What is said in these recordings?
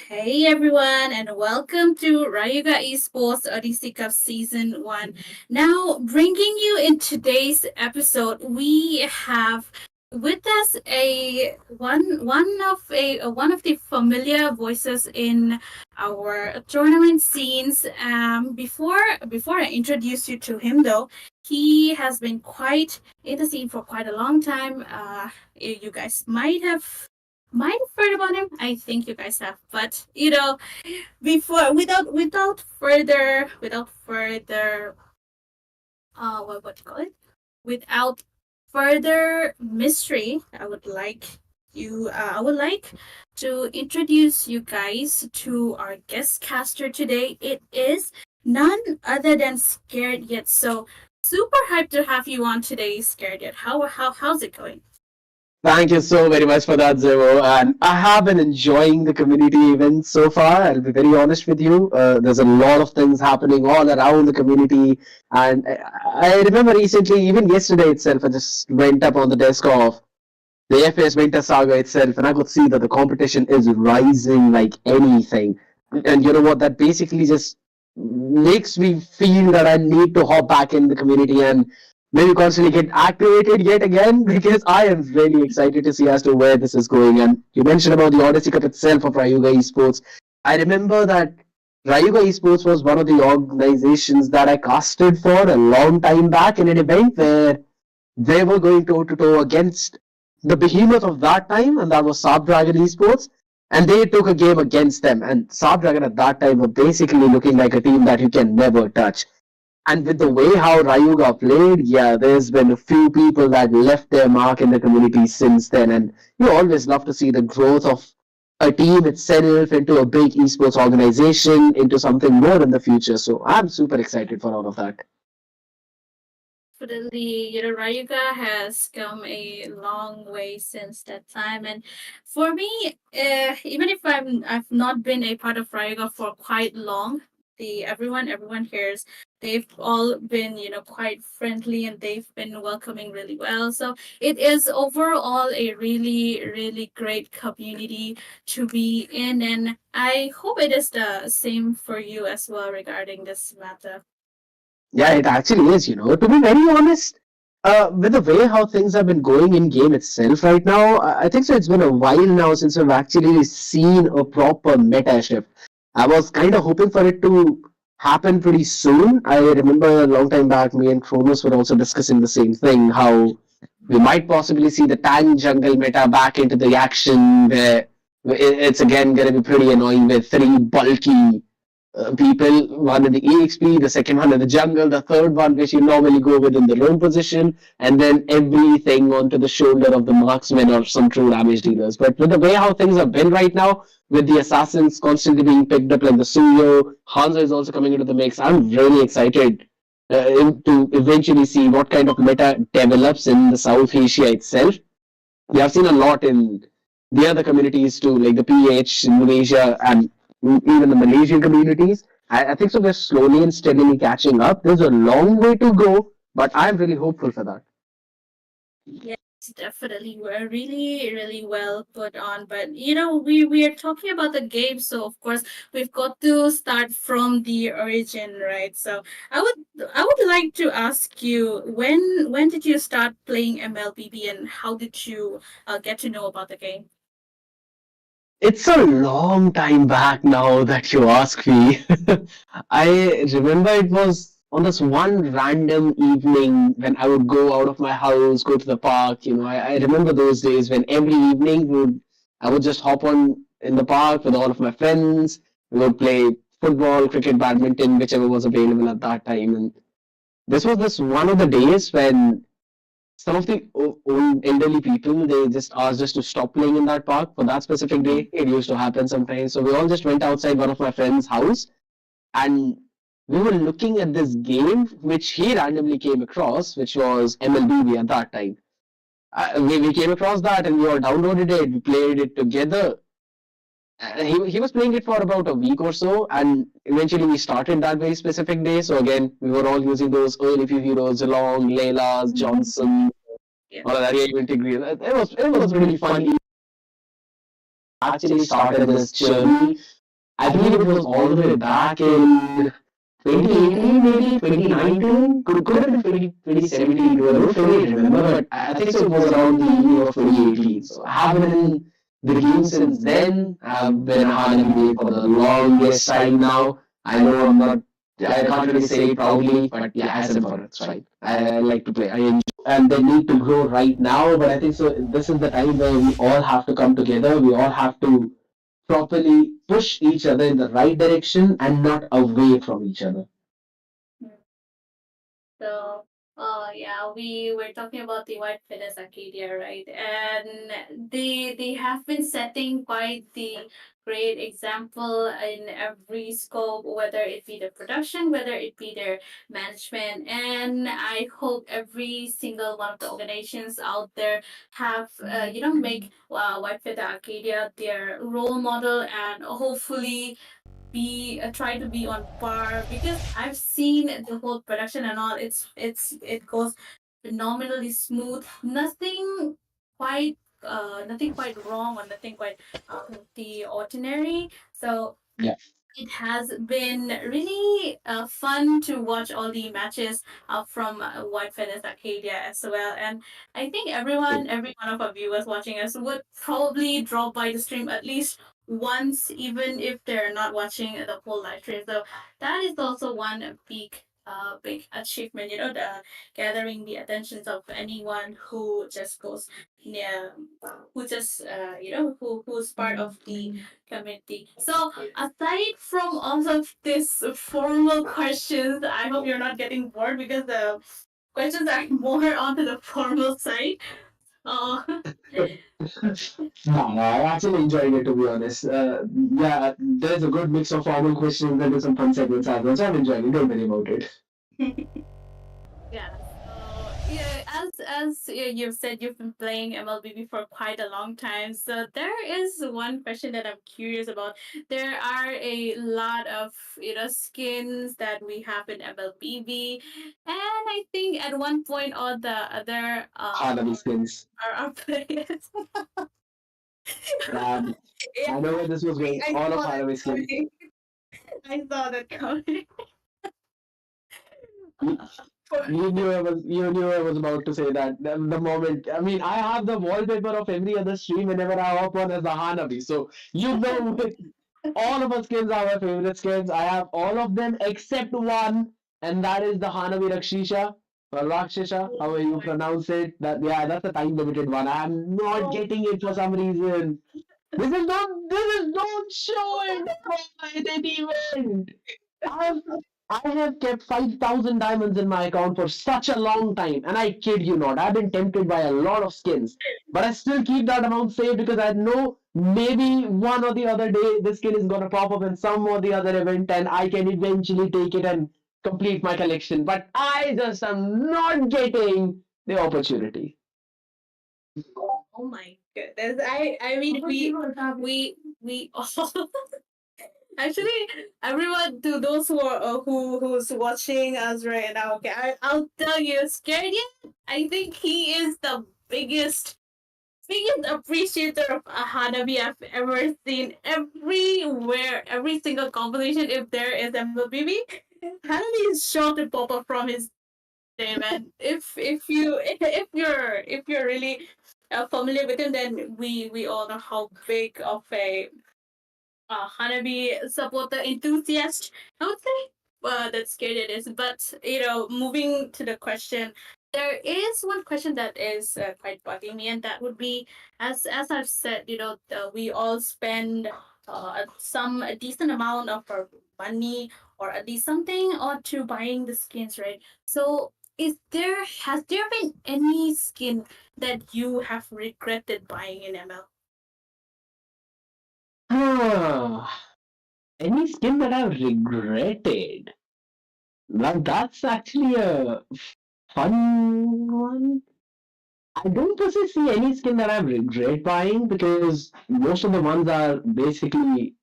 Hey everyone, and welcome to Rayuga Esports Odyssey Cup Season 1. Now, bringing you in today's episode, we have with us one of the familiar voices in our tournament scenes. Before I introduce you to him, though, he has been quite in the scene for quite a long time. You guys might have heard about him. I think you guys have, but before without further what do you call it? Without further mystery, I would like to introduce you guys to our guest caster today. It is none other than Scared Yet. So super hyped to have you on today, Scared Yet. How's it going? Thank you so very much for that, Zero. And I have been enjoying the community events so far. I'll be very honest with you. There's a lot of things happening all around the community. And I remember recently, even yesterday itself, I just went up on the desk of the FPS Winter Saga itself, and I could see that the competition is rising like anything. And you know what? That basically just makes me feel that I need to hop back in the community and maybe constantly get activated yet again because I am really excited to see as to where this is going. And you mentioned about the Odyssey Cup itself of Ryuga Esports. I remember that Ryuga Esports was one of the organizations that I casted for a long time back in an event where they were going toe to toe against the behemoth of that time, and that was Snapdragon Esports. And they took a game against them. And Snapdragon at that time were basically looking like a team that you can never touch. And with the way how Ryuga played, yeah, there's been a few people that left their mark in the community since then. And you always love to see the growth of a team itself into a big esports organization, into something more in the future. So I'm super excited for all of that. Definitely, Rayuga has come a long way since that time. And for me, even if I've not been a part of Rayuga for quite long, the everyone here's they've all been, quite friendly and they've been welcoming really well. So it is overall a really, really great community to be in, and I hope it is the same for you as well regarding this matter. Yeah, it actually is, To be very honest, with the way how things have been going in game itself right now, I think so it's been a while now since we've actually seen a proper meta shift. I was kind of hoping for it to happen pretty soon. I remember a long time back, me and Kronos were also discussing the same thing, how we might possibly see the tank jungle meta back into the action where it's again going to be pretty annoying with three bulky people, one in the EXP, the second one in the jungle, the third one which you normally go with in the lone position, and then everything onto the shoulder of the marksman or some true damage dealers. But with the way how things have been right now, with the assassins constantly being picked up like the Suyo, Hanzo is also coming into the mix. I'm really excited to eventually see what kind of meta develops in the South Asia itself. We have seen a lot in the other communities too, like the PH, Indonesia, and even the Malaysian communities. I think so. We're slowly and steadily catching up. There's a long way to go, but I'm really hopeful for that. Yes, definitely. We're really, really well put on. But we are talking about the game, so of course we've got to start from the origin, right? So I would like to ask you when did you start playing MLBB and how did you get to know about the game? It's a long time back now that you ask me. I remember it was on this one random evening when I would go out of my house, go to the park. I remember those days when every evening I would just hop on in the park with all of my friends. We would play football, cricket, badminton, whichever was available at that time. And this was this one of the days when some of the old elderly people they just asked us to stop playing in that park for that specific day. It used to happen sometimes, so we all just went outside one of my friend's house, and we were looking at this game which he randomly came across, which was MLBB at that time. We came across that and we all downloaded it, we played it together. He was playing it for about a week or so, and eventually we started that very specific day. So again, we were all using those early few heroes, Long, Laylas, Johnson, Yeah. or that even integrate. It was really funny. actually started this journey. I believe it was all the way back in 2018, maybe 2019. Could have been 2017 too. I don't fully remember, but I think so. It was around the evening of 2018. So I have been in the game since then. I've been a Hanabi main for the longest time now. I know I'm not. I can't really say it proudly, but yeah, I said for it. It's right. I like to play. I enjoy, and they need to grow right now. But I think so. This is the time where we all have to come together. We all have to properly push each other in the right direction and not away from each other. So, yeah, we were talking about the White Fitness Arcadia, right? And they have been setting quite the great example in every scope, whether it be the production, whether it be their management. And I hope every single one of the organizations out there have, make White Fitness Arcadia their role model, and hopefully be try to be on par, because I've seen the whole production and all. It goes phenomenally smooth. Nothing quite wrong, or nothing quite the ordinary. So Yeah. it has been really fun to watch all the matches from White Feathers Arcadia as well. And I think every one of our viewers watching us would probably drop by the stream at least once, even if they're not watching the whole live stream. So that is also one big achievement, the gathering the attentions of anyone who just goes near, who just who's part of the community. So aside from all of these formal questions, I hope you're not getting bored, because the questions are more onto the formal side. Oh, No, no, I'm actually enjoying it to be honest. Yeah, there's a good mix of formal questions and there's some fun segments as well. So I'm enjoying it. Don't worry about it. yeah. So yeah, as you've said, you've been playing MLBB for quite a long time. So there is one question that I'm curious about. There are a lot of skins that we have in MLBB, and I think at one point or the other, Hanabi skins. our players. Um, Yeah, I know where this was going. I All of saw that Hanabi skins. coming. I saw that coming. You, you knew I was about to say that. The moment, I mean, I have the wallpaper of every other stream whenever I hop on as the Hanabi. So you know, all of our skins are my favorite skins. I have all of them except one, and that is the Hanabi Rakshisha or Rakshasha, however you pronounce it. That's the time limited one. I'm not Oh, getting it for some reason. This is not showing in any event. I have, I have kept 5,000 diamonds in my account for such a long time, and I kid you not, I've been tempted by a lot of skins, but I still keep that amount safe because I know maybe one or the other day this skin is gonna pop up in some or the other event, and I can eventually take it and complete my collection. But I just am not getting the opportunity. oh my goodness! I mean, we all actually, everyone, to those who are who's watching us right now. Okay, I'll tell you, scared yet? I think he is the biggest appreciator of a Hanabi I've ever seen. Everywhere, every single competition, if there is MLBB, Hanabi is sure to pop up from his name. And if you're really familiar with him, then we all know how big of a Hanabi supporter enthusiast, I would say. That's scary it is. But moving to the question, there is one question that is quite bugging me, and that would be, as I've said, we all spend some a decent amount of our money, or at least something, or to buying the skins, right? So has there been any skin that you have regretted buying in ML? Ah, any skin that I've regretted? Now that's actually a fun one. I don't per se see any skin that I regret buying because most of the ones are basically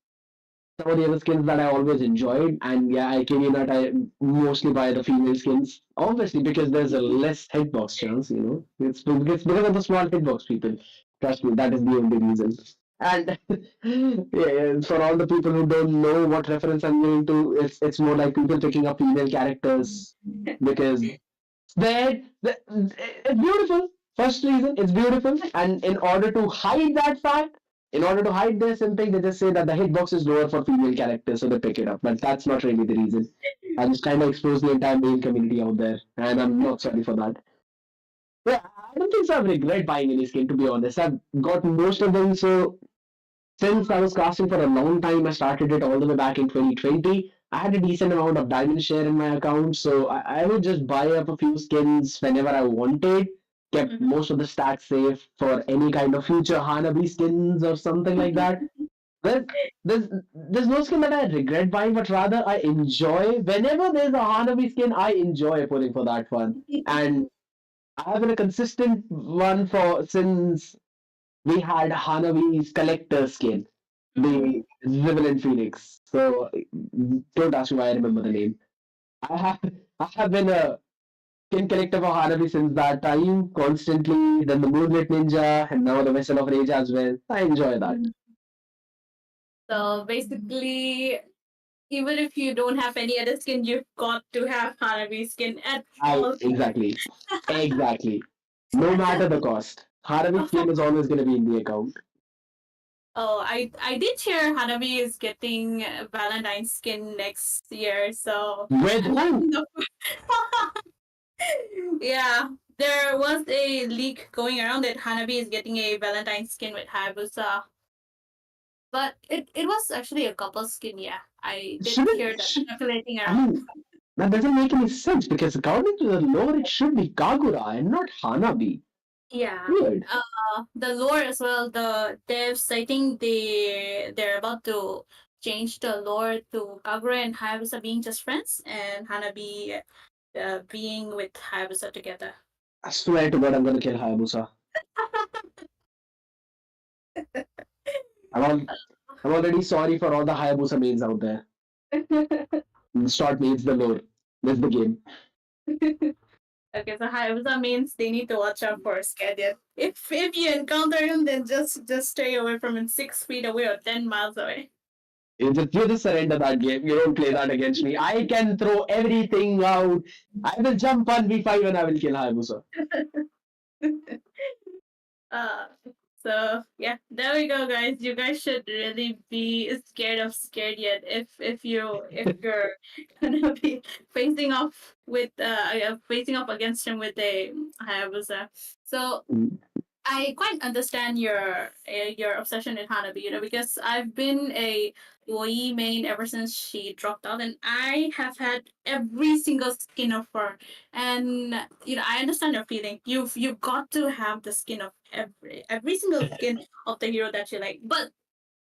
some of the other skins that I always enjoyed. And yeah, I can you that I mostly buy the female skins. Obviously, because there's a less hitbox chance, It's because of the small hitbox people. Trust me, that is the only reason. And yeah, for all the people who don't know what reference I'm going to, it's more like people picking up female characters because it's beautiful. First reason, it's beautiful, and in order to hide that fact, in order to hide their simping, they just say that the hitbox is lower for female characters, so they pick it up. But that's not really the reason. I just kind of expose the entire male community out there, and I'm not sorry for that. Yeah, I don't think so. I've regret buying any skin, to be honest. I've got most of them, so since I was casting for a long time, I started it all the way back in 2020. I had a decent amount of diamond share in my account, so I would just buy up a few skins whenever I wanted. Kept Mhm. most of the stacks safe for any kind of future Hanabi skins or something like that. Well, there's no skin that I regret buying, but rather I enjoy. Whenever there's a Hanabi skin, I enjoy pulling for that one. And I have been a consistent one for since we had Hanabi's collector skin, Mhm. the Rivalent Phoenix. So don't ask me why I remember the name. I have I have been a skin collector for Hanabi since that time, constantly. Then the Moonlit Ninja, and now the Vessel of Rage as well. I enjoy that. So basically, even if you don't have any other skin, you've got to have Hanabi skin at I all exactly, exactly. No matter the cost, Hanabi costs. skin is always going to be in the account. Oh, I did hear Hanabi is getting Valentine's skin next year, so With I'm who? kind of yeah. There was a leak going around that Hanabi is getting a Valentine's skin with Hayabusa, but it was actually a couple skin. Yeah, I did hear Shouldn't that sh- circulating I around. mean that doesn't make any sense because according to the lore, it should be Kagura and not Hanabi. Yeah. Weird. The lore as well. The devs, I think they're about to change the lore to Kagura and Hayabusa being just friends, and Hanabi being with Hayabusa together. I swear to God, I'm gonna kill Hayabusa. I'm, al- I'm already sorry for all the Hayabusa mains out there. The short means the lore. That's the game. Okay, so Hayabusa means they need to watch out for Skadian. If you encounter him, then just stay away from him 6 feet away or 10 miles away. You just surrender that game. You don't play that against me. I can throw everything out. I will jump on V5 and I will kill Hayabusa. Uh, so yeah, there we go, guys. You guys should really be scared yet if you're gonna be facing off with facing off against him with a Hayabusa. So Mm. I quite understand your obsession with Hanabi, because I've been a Yoi main ever since she dropped out, and I have had every single skin of her. And I understand your feeling. You've got to have the skin of every single skin of the hero that you like. But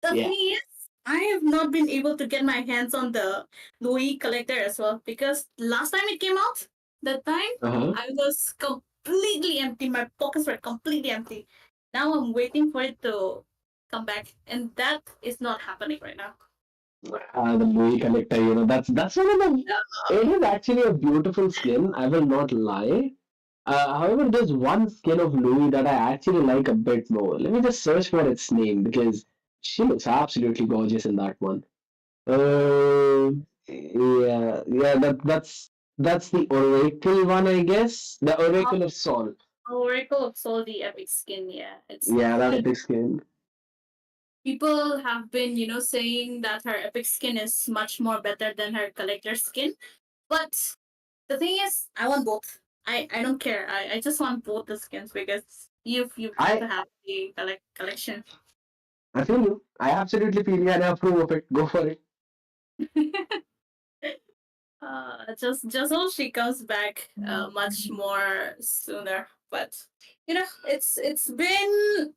the Yeah. thing is, I have not been able to get my hands on the Louis collector as well because last time it came out, that time Uh-huh. I was completely empty. My pockets were completely empty. Now I'm waiting for it to come back, and that is not happening right now. The movie collector, that's one of the. It is actually a beautiful skin. I will not lie. However, there's one skin of Louis that I actually like a bit more. Let me just search for its name because she looks absolutely gorgeous in that one. Yeah, that's the Oracle one, I guess. The Oh, Oracle of Sol. Oracle of Soul, the epic skin. Yeah, it's Yeah, that epic skin. people have been saying that her epic skin is much more better than her collector skin. But the thing is, I want both. I don't care. I just want both the skins because you've got I to have the collection. I feel you. I absolutely feel you, and I approve of it. Go for it. Just so she comes back much more sooner. But it's been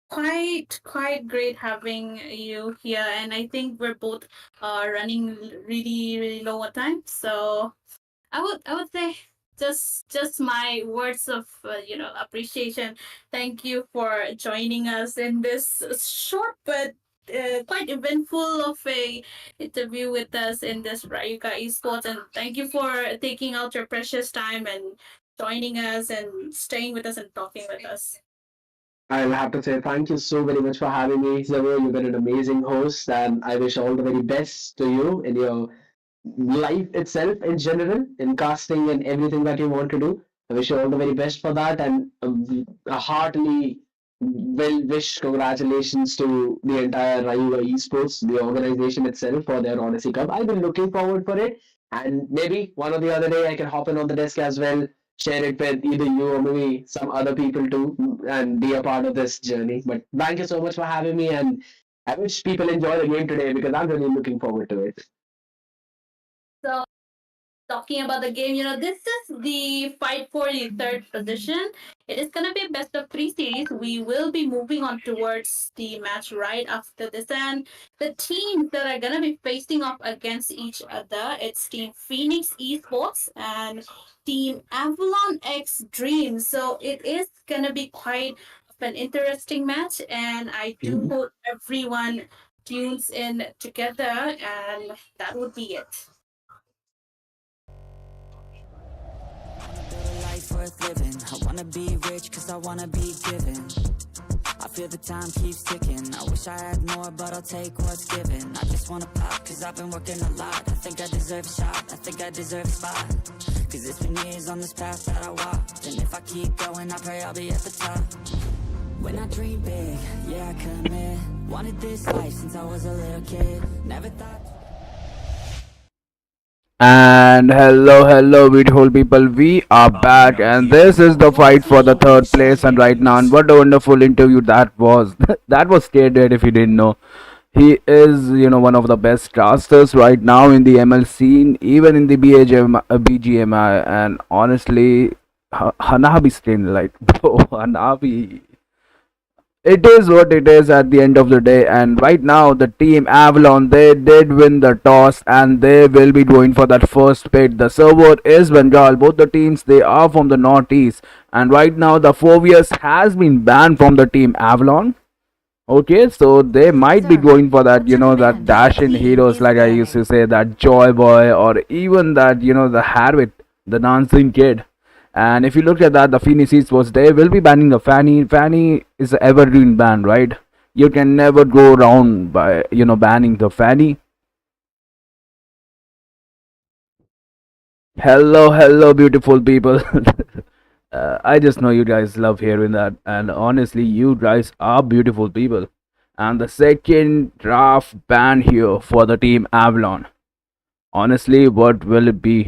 quite great having you here, and I think we're both running really low on time. So I would say just my words of appreciation. Thank you for joining us in this short but quite eventful of a interview with us in this Rayuka Esports, and thank you for taking out your precious time and joining us and staying with us and talking with us. I'll have to say thank you so very much for having me, Zero. You've been an amazing host, and I wish all the very best to you in your life itself in general, in casting and everything that you want to do. I wish you all the very best for that, and a heartily well wish congratulations to the entire Rayuga Esports, the organization itself, for their Odyssey Cup. I've been looking forward for it, and maybe one or the other day I can hop in on the desk as well, share it with either you or maybe some other people too, and be a part of this journey. But thank you so much for having me, and I wish people enjoy the game today because I'm really looking forward to it. So talking about the game, this is the fight for the third position. It is gonna be a best of three series. We will be moving on towards the match right after this, and the teams that are gonna be facing off against each other, it's Team Phoenix Esports and Team Avalon X Dream. So it is gonna be quite an interesting match, and I do hope everyone tunes in together, and that would be it. Build a life worth living. I wanna be rich cause I wanna be given. I feel the time keeps ticking. I wish I had more, but I'll take what's given. I just wanna pop cause I've been working a lot. I think I deserve a shot, I think I deserve a spot. Cause it's been years on this path that I walked. And if I keep going, I pray I'll be at the top. When I dream big, yeah I commit. Wanted this life since I was a little kid. Never thought. And hello, beautiful people. We are back, and this is the fight for the third place. And right now, and what a wonderful interview that was! That was Kid if you didn't know. He is, one of the best casters right now in the ML scene, even in the BGMI. And honestly, Hanabi skin, like, bro, Hanabi, it is what it is at the end of the day. And right now the team Avalon, they did win the toss and they will be going for that first pick. The server is Bengal. Both the teams, they are from the northeast, and right now the Fovius has been banned from the team Avalon. Okay, so they might be Sir, going for that, what's your that command? dash in Team heroes, is like I used banning. to say, that Joy Boy, or even that, the Harvit, the dancing kid. And if you look at that, the Phoenix was they will be banning the Fanny. Fanny is an evergreen ban, right? You can never go around by, banning the Fanny. Hello, beautiful people. I just know you guys love hearing that, and honestly, you guys are beautiful people. And the second draft ban here for the team Avalon. Honestly, what will it be?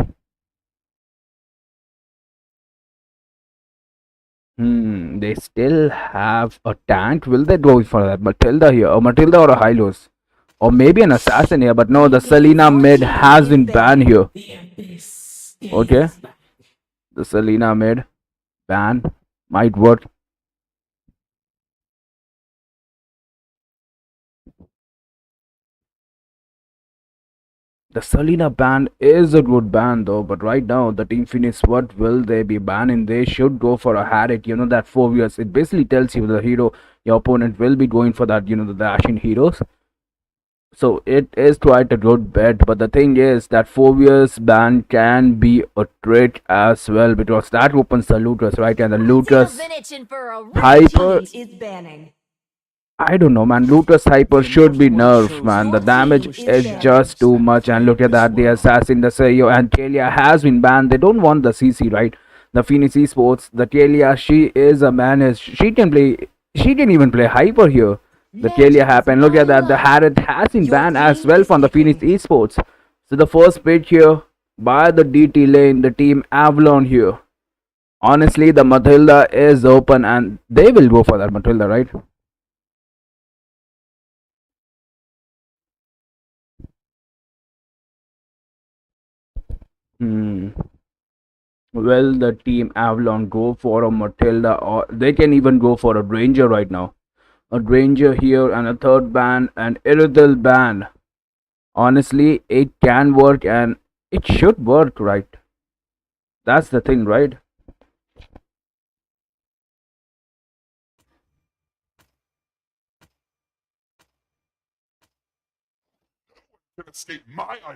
They still have a tank. Will they go for that? Matilda here, or Matilda or a Hylos, or maybe an assassin here. But no, the Selena Your mid team has is been banned banning. here. Okay, the Selena mid ban might work. The Selena band is a good band though, but right now the team finish, what will they be banning? They should go for a Harriet, that 4 years. It basically tells you the hero, your opponent will be going for that, the dashing heroes. So it is quite a good bet, but the thing is that 4 years ban can be a trick as well, because that opens the looters, right? And the Teal looters Vinich for a hyper, red team is banning. I don't know, man. Lotus Hyper should be nerfed, man. The Your damage team is is banning. just too much. And look at that, the Assassin, the Seyo, and Kalia has been banned. They don't want the CC, right? The Phoenix Esports, the Kalia, she is a menace. She can play, she can even play Hyper here. The Kalia happened. Look at that, the Harriet has been Your banned as team well is from the Phoenix picking. Esports. So the first pick here by the DT lane, the team Avalon here. Honestly, the Matilda is open and they will go for that Matilda, right? Hmm. Well, the team Avalon go for a Matilda, or they can even go for a Ranger right now. A Ranger here and a third band, and Irithel band. Honestly, it can work and it should work, right? That's the thing, right?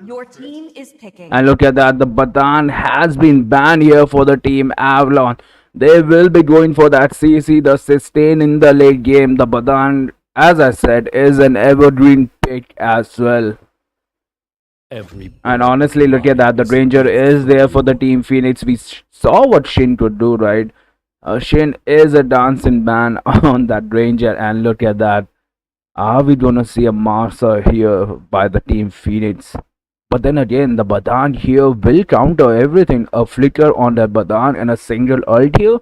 Your team is And picking. look at that, the Badan has been banned here for the team Avalon. They will be going for that CC, the sustain in the late game. The Badan, as I said, is an evergreen pick as well. And honestly, look at that. The Ranger is there for the team Phoenix. We saw what Shin could do, right? Shin is a dancing man on that Ranger, and look at that. Are we gonna see a Marsa here by the team Phoenix? But then again, the Badan here will counter everything. A flicker on the Badan and a single ult here.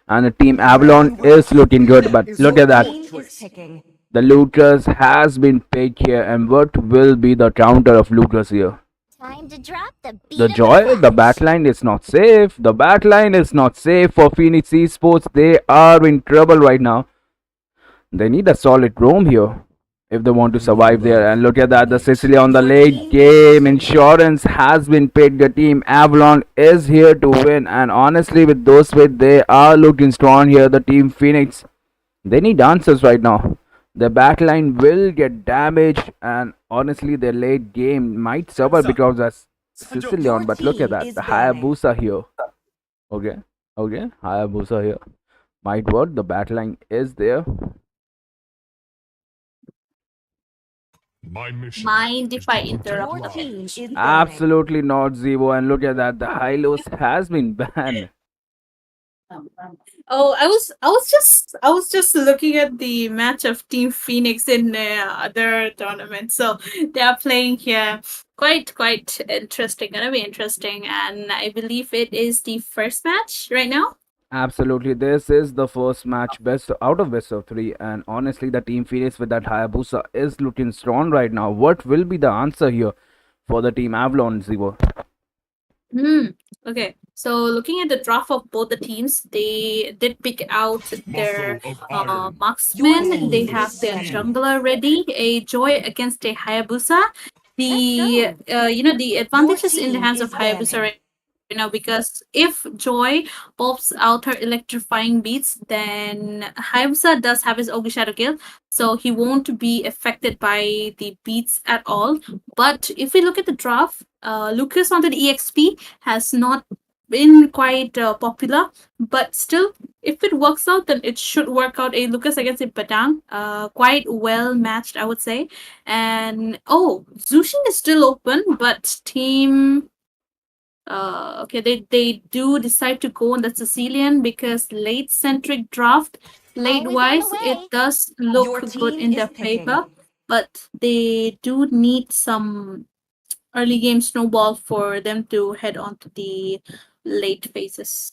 And the team Avalon is looking good. But look Your at that. team is picking. The Lucas has been picked here. And what will be the counter of Lucas here? Time to drop the The beat of the Joy, the flash. backline is not safe. The backline is not safe for Phoenix Esports. They are in trouble right now. They need a solid roam here if they want to survive there. And look at that, the Sicily on the late game. Insurance has been picked. The team Avalon is here to win. And honestly, with those with they are looking strong here. The team Phoenix, they need answers right now. The backline will get damaged, and honestly, their late game might suffer because that's Sicilian. Your But look at team that, is the banning. Hayabusa here. Okay, okay, Hayabusa here might work. The backline is there. Mind if I Your interrupt? team is banning. Absolutely not, Zevo. And look at that, the Hylos has been banned. Oh, I was just looking at the match of Team Phoenix in other tournaments. So they are playing here. Quite interesting. Gonna be interesting, and I believe it is the first match right now. Absolutely, this is the first match best out of best of three, and honestly, the team Phoenix with that Hayabusa is looking strong right now. What will be the answer here for the team Avalon, Zevo? Hmm. Okay. So looking at the draft of both the teams, they did pick out their Your marksmen. They team have is their stunning. jungler ready. A Joy against a Hayabusa. Let's The go. the Your advantage is in the team hands of is Hayabusa banning. right now because if Joy pops out her electrifying beats, then Hayabusa does have his Ogre Shadow Kill, so he won't be affected by the beats at all. But if we look at the draft, Lucas onto the EXP has not been quite popular, but still, if it works out, then it should work out. A Lucas against a Padang, quite well matched, I would say. And oh, Zushin is still open, but team. Okay, they do decide to go on the Sicilian because late centric draft, late Always on the wise, it way. does Your look good team in is their picking. favor, but they do need some early game snowball for them to head on to the late phases.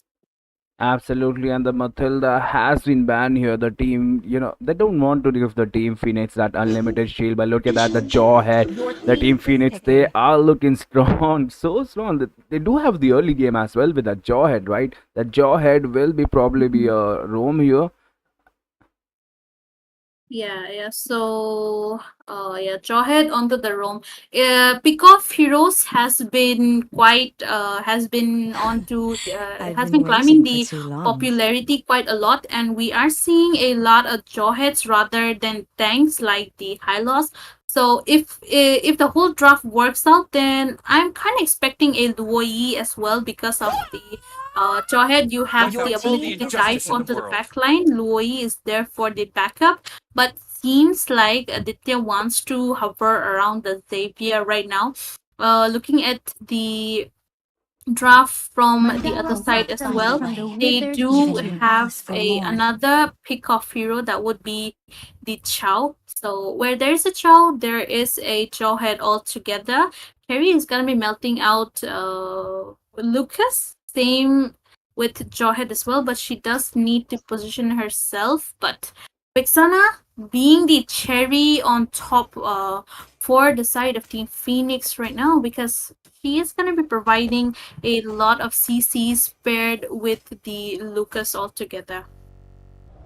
Absolutely, and the Matilda has been banned here. The team, they don't want to give the team Phoenix that unlimited shield. But look at that, the Jawhead, Your the team team is Phoenix, they picking. are looking strong, so strong. They do have the early game as well with that Jawhead, right? That Jawhead will be probably be a roam here. Yeah. So, yeah, Jawhead onto the roam. Pick of Heroes has been I've has been been climbing waiting for the too long. popularity quite a lot, and we are seeing a lot of Jawheads rather than tanks like the Hylos. So if the whole draft works out, then I'm kind of expecting a Luoyi as well because of the Jawhead. You have Your the ability team to is dive onto picking. the back line. Luoyi is there for the backup, but seems like Aditya wants to hover around the Xavier right now. Looking at the draft from the other side as well, they do have a another pick of hero that would be the Chow. So where there is a Chow, there is a Chow head altogether. Carrie is gonna be melting out Lucas. Same with Jawhead as well, but she does need to position herself. But Vixana being the cherry on top for the side of Team Phoenix right now because she is going to be providing a lot of CCs paired with the Lucas altogether.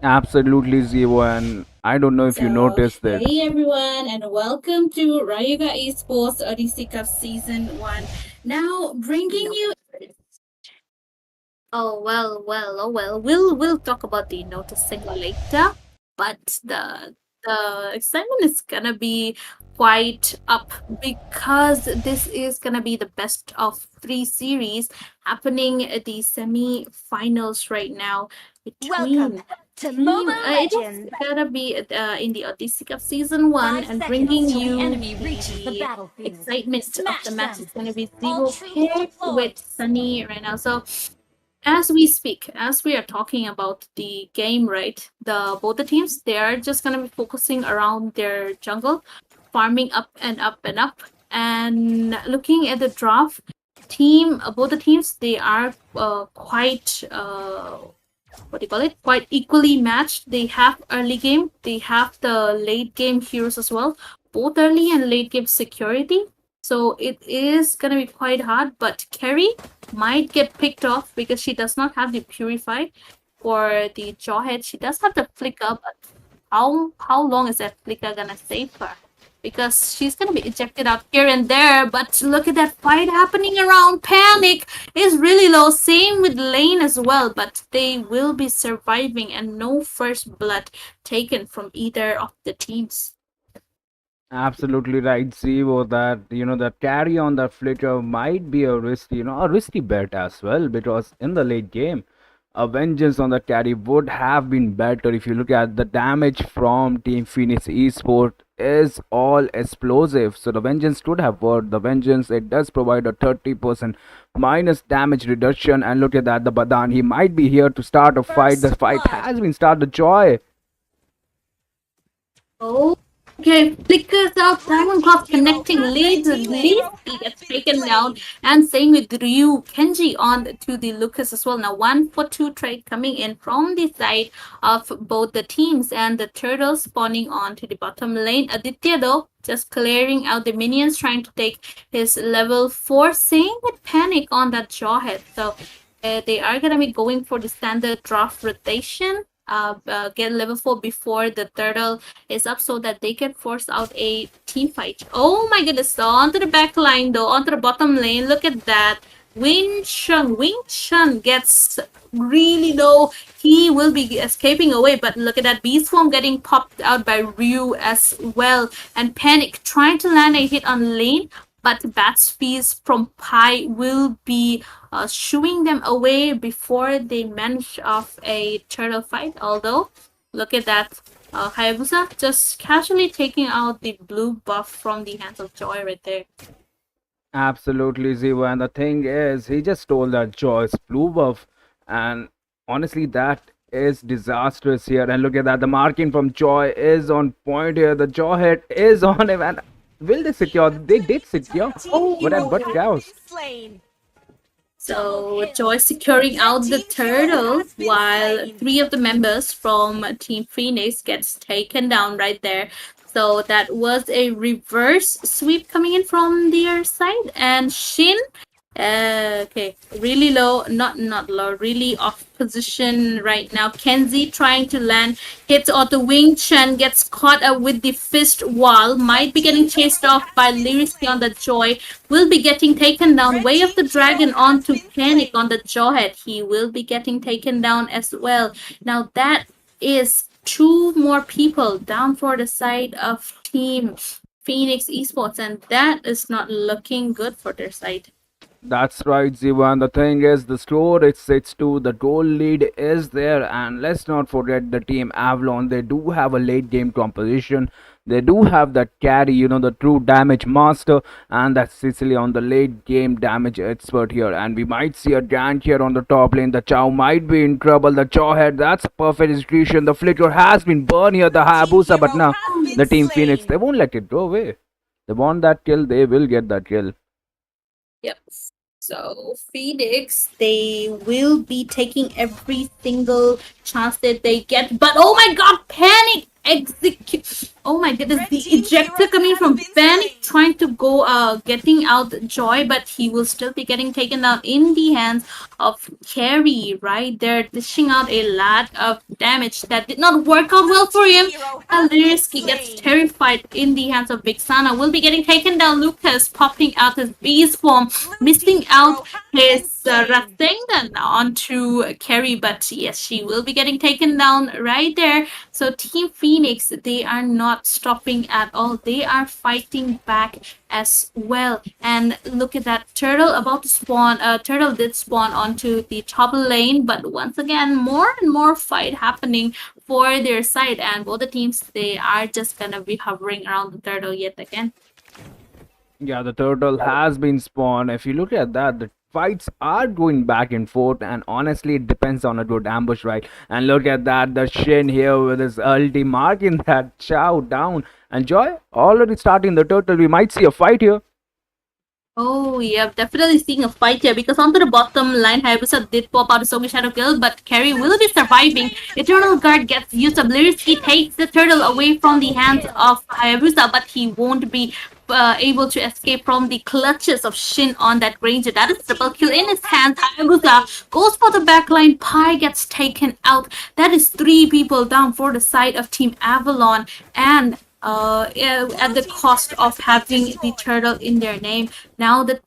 Absolutely, Zevo, and I don't know if you So, noticed that. hey everyone, and welcome to Ryuga Esports Odyssey Cup Season 1. Now, bringing you. Oh well. We'll talk about the noticing later. But the excitement is gonna be quite up because this is gonna be the best of three series happening at the semi-finals right now between Welcome to team. MOBA It is Legends! gonna be in the Odyssey Cup season one, 5 and seconds bringing till the you enemy reaches the the battlefield. excitement of Smash the match them! is gonna be All Zero troops paired deployed! with Sunny right now. So as we speak, as we are talking about the game, right? The both the teams, they are just gonna be focusing around their jungle, farming up and up and up. And looking at the draft team, both the teams, they are quite what do you call it? Quite equally matched. They have early game, they have the late game heroes as well, both early and late game security. So it is gonna be quite hard, but Carrie might get picked off because she does not have the purify for the jawhead. She does have the flicker, but how long is that flicker gonna save her? Because she's gonna be ejected out here and there. But look at that fight happening around. Panic is really low. Same with Lane as well. But they will be surviving, and no first blood taken from either of the teams. Absolutely right, Zivo. That that carry on that flicker might be a risky, a risky bet as well because in the late game, a vengeance on the carry would have been better. If you look at the damage from Team Phoenix Esports is all explosive, so the vengeance could have worked. The vengeance, it does provide a 30% minus damage reduction, and look at that, the Badan, he might be here to start a fight. The First fight blood! has been started. Joy. Oh, okay. Flickers out. Diamond Cross Hero connecting has leads. been Leads hero he has gets been taken down. slain. And same with Ryu. Kenji on to the Lucas as well. Now 1 for 2 trade coming in from the side of both the teams. And the turtle spawning on to the bottom lane. Aditya though, just clearing out the minions, trying to take his level 4. Same with Panic on that jawhead. So they are gonna be going for the standard draft rotation. Get level 4 before the turtle is up so that they can force out a team fight. Oh my goodness, so onto the back line though, onto the bottom lane. Look at that. Wing Chun gets really low. He will be escaping away, but look at that. Beast Form getting popped out by Ryu as well. And Panic trying to land a hit on lane, but Bat's Feast from Pi will be shooing them away before they manage off a turtle fight. Although, look at that. Hayabusa just casually taking out the blue buff from the hands of Joy right there. Absolutely, Ziva. And the thing is, he just stole that Joy's blue buff. And honestly, that is disastrous here. And look at that. The marking from Joy is on point here. The jaw hit is on him. And will they secure? They did secure. Team But at hero what has cost? been slain. So Joy securing out the turtle while three of the members from Team Phoenix gets taken down right there. So that was a reverse sweep coming in from their side, and Shin okay, really low, not low, really off position right now. Kenzie trying to land, hits Auto Wing Chun, gets caught up with the fist wall, might be getting chased off by Lyrics on the Joy, will be getting taken down. Way of the Dragon onto Panic on the Jawhead. He will be getting taken down as well. Now that is two more people down for the side of Team Phoenix Esports, and that is not looking good for their side. That's right, Ziva. And the thing is, the score it's 6-2. The goal lead is there. And let's not forget the team Avalon. They do have a late game composition. They do have that carry, the true damage master. And that's Sicily on the late game damage expert here. And we might see a Gank here on the top lane. The Chow might be in trouble. The Chowhead, that's a perfect execution. The flicker has been burned here. The Team Hayabusa. But hero now, has been the team Phoenix, slain. they won't let it go away. They want that kill. They will get that kill. Yep. So Phoenix, they will be taking every single chance that they get. But oh my god, Panic execute! Oh my goodness, Red the team's ejector hero coming has from been Panic slain. trying to go getting out Joy, but he will still be getting taken down in the hands of Carrie, right? They're dishing out a lot of damage that did not work out well for him. Alirski gets terrified in the hands of Big Sana. Will be getting taken down. Lucas popping out his beast form, missing out his Rasengan onto Carrie, but yes, she will be getting taken down right there. So Team Phoenix, they are not stopping at all. They are fighting back as well. And look at that turtle about to spawn. Turtle did spawn onto the top lane, but once again, more and more fight happening for their side, and both the teams they are just gonna be hovering around the turtle yet again. Yeah, the turtle has been spawned. If you look at that, the fights are going back and forth, and honestly, it depends on a good ambush, right? And look at that, the Shin here with his ulti marking that Chow down. And Joy already starting the turtle. We might see a fight here. Oh, yeah, definitely seeing a fight here because onto the bottom line, Hayabusa did pop out a Sogi Shadow Kill, but Carrie will be surviving. Eternal Guard gets used up. Lirski takes the turtle away from the hands of Hayabusa, but he won't be able to escape from the clutches of Shin on that Granger. That is triple kill in his hands. Hayabusa goes for the backline. Pi gets taken out. That is three people down for the side of Team Avalon. And at the cost of having the turtle in their name. Now the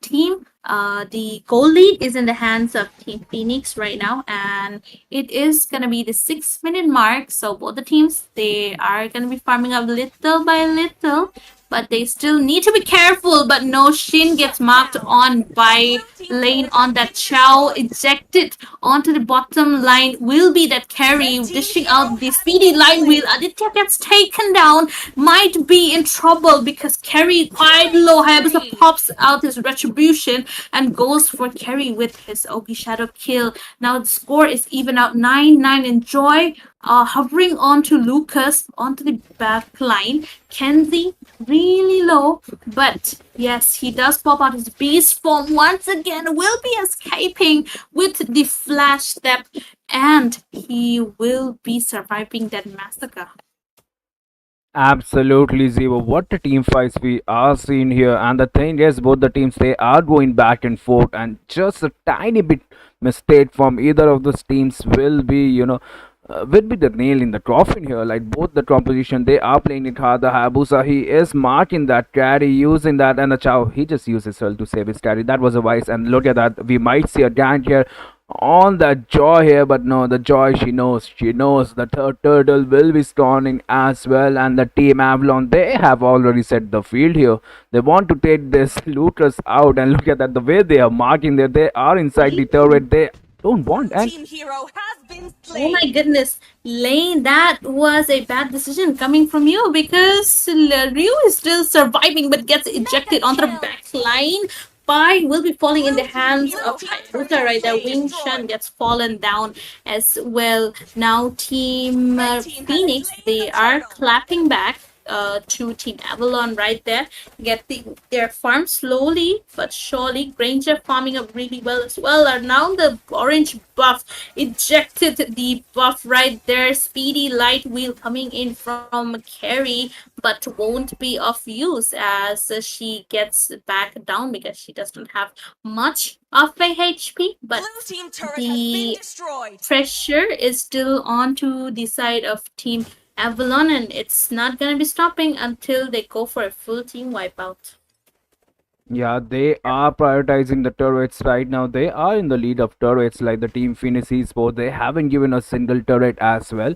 goal lead is in the hands of Team Phoenix right now, and it is gonna be the 6 minute mark. So both the teams they are gonna be farming up little by little, but they still need to be careful. But no, Shin gets marked on by Lane on that Chow ejected onto the bottom line. Will be that Carry dishing out the speedy line wheel. Aditya gets taken down, might be in trouble because Carry quite low. Hayabusa pops out his retribution and goes for Carry with his Ogi Shadow kill. Now the score is even out 9-9. Enjoy hovering onto Lucas onto the back line. Kenzie really low, but yes, he does pop out his beast form once again. Will be escaping with the flash step, and he will be surviving that massacre. Absolutely, Zero. What the team fights we are seeing here, and the thing is, both the teams they are going back and forth, and just a tiny bit mistake from either of those teams will be the nail in the coffin here. Like both the composition, they are playing it hard. The Hayabusa, he is marking that carry, using that, and the Chow, he just used his ult to save his carry. That was a vice, and look at that. We might see a gank here on that Joy here, but no, the Joy, she knows the turtle will be spawning as well, and the team Avalon, they have already set the field here. They want to take this Lucas out, and look at that, the way they are marking there, they are inside the turret, they don't want, and Oh my goodness, Lane, that was a bad decision coming from you because Ryu is still surviving but gets ejected onto the back line. Pi will be falling in the hands of Hayabusa right there. Wing Chun gets fallen down as well. Now Team Phoenix, they are clapping back to Team Avalon right there, getting their farm slowly but surely. Granger farming up really well as well. And now the orange buff ejected the buff right there. Speedy light wheel coming in from Carrie, but won't be of use as she gets back down because she doesn't have much of a HP. But the pressure is still onto the side of Team Avalon, and it's not gonna be stopping until they go for a full team wipeout. yeah, they are prioritizing the turrets right now. They are in the lead of turrets, like the team Phoenix Esports. They haven't given a single turret as well.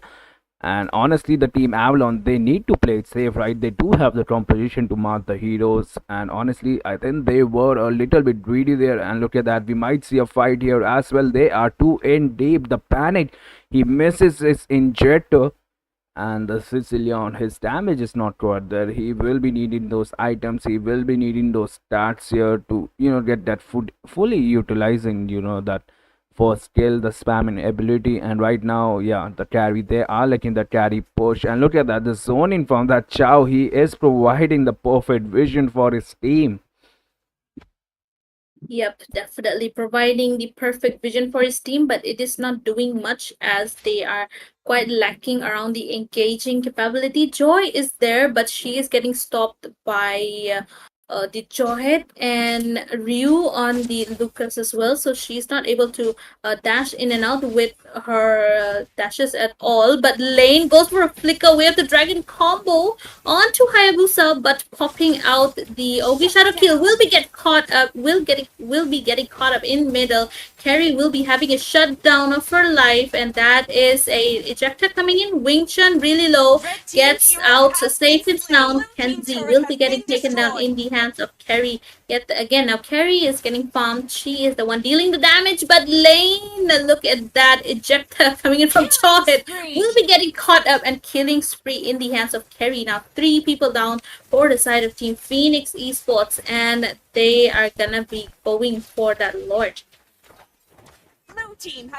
And honestly, the team Avalon, they need to play it safe, right? They do have the composition to mark the heroes. And honestly, I think they were a little bit greedy there. And look at that, we might see a fight here as well. They are too in deep. The panic, he misses his injector, and the Sicilian, his damage is not quite there. He will be needing those items, he will be needing those stats here to get that food fully utilizing that first skill, the spamming ability. And right now, yeah, the carry, they are letting the carry push. And look at that, the zoning from that Chow, he is providing the perfect vision for his team. Yep, definitely providing the perfect vision for his team, but it is not doing much as they are quite lacking around the engaging capability. Joy is there, but she is getting stopped by the Johet and Ryu on the Lucas as well. So she's not able to dash in and out with her dashes at all. But Lane goes for a flicker. We have the dragon combo onto Hayabusa, but popping out the Ogi Shadow kill will be get caught up. Will be getting caught up in middle. Carrie will be having a shutdown of her life, and that is a ejector coming in. Wing Chun really low gets out safe and sound. Kenzie will be getting taken down in the hands of Carrie. Yet again, now Carrie is getting farmed. She is the one dealing the damage, but Lane, look at that ejector coming in from Chohet, will be getting caught up and killing spree in the hands of Carrie. Now 3 people down for the side of Team Phoenix Esports, and they are gonna be going for that Lord.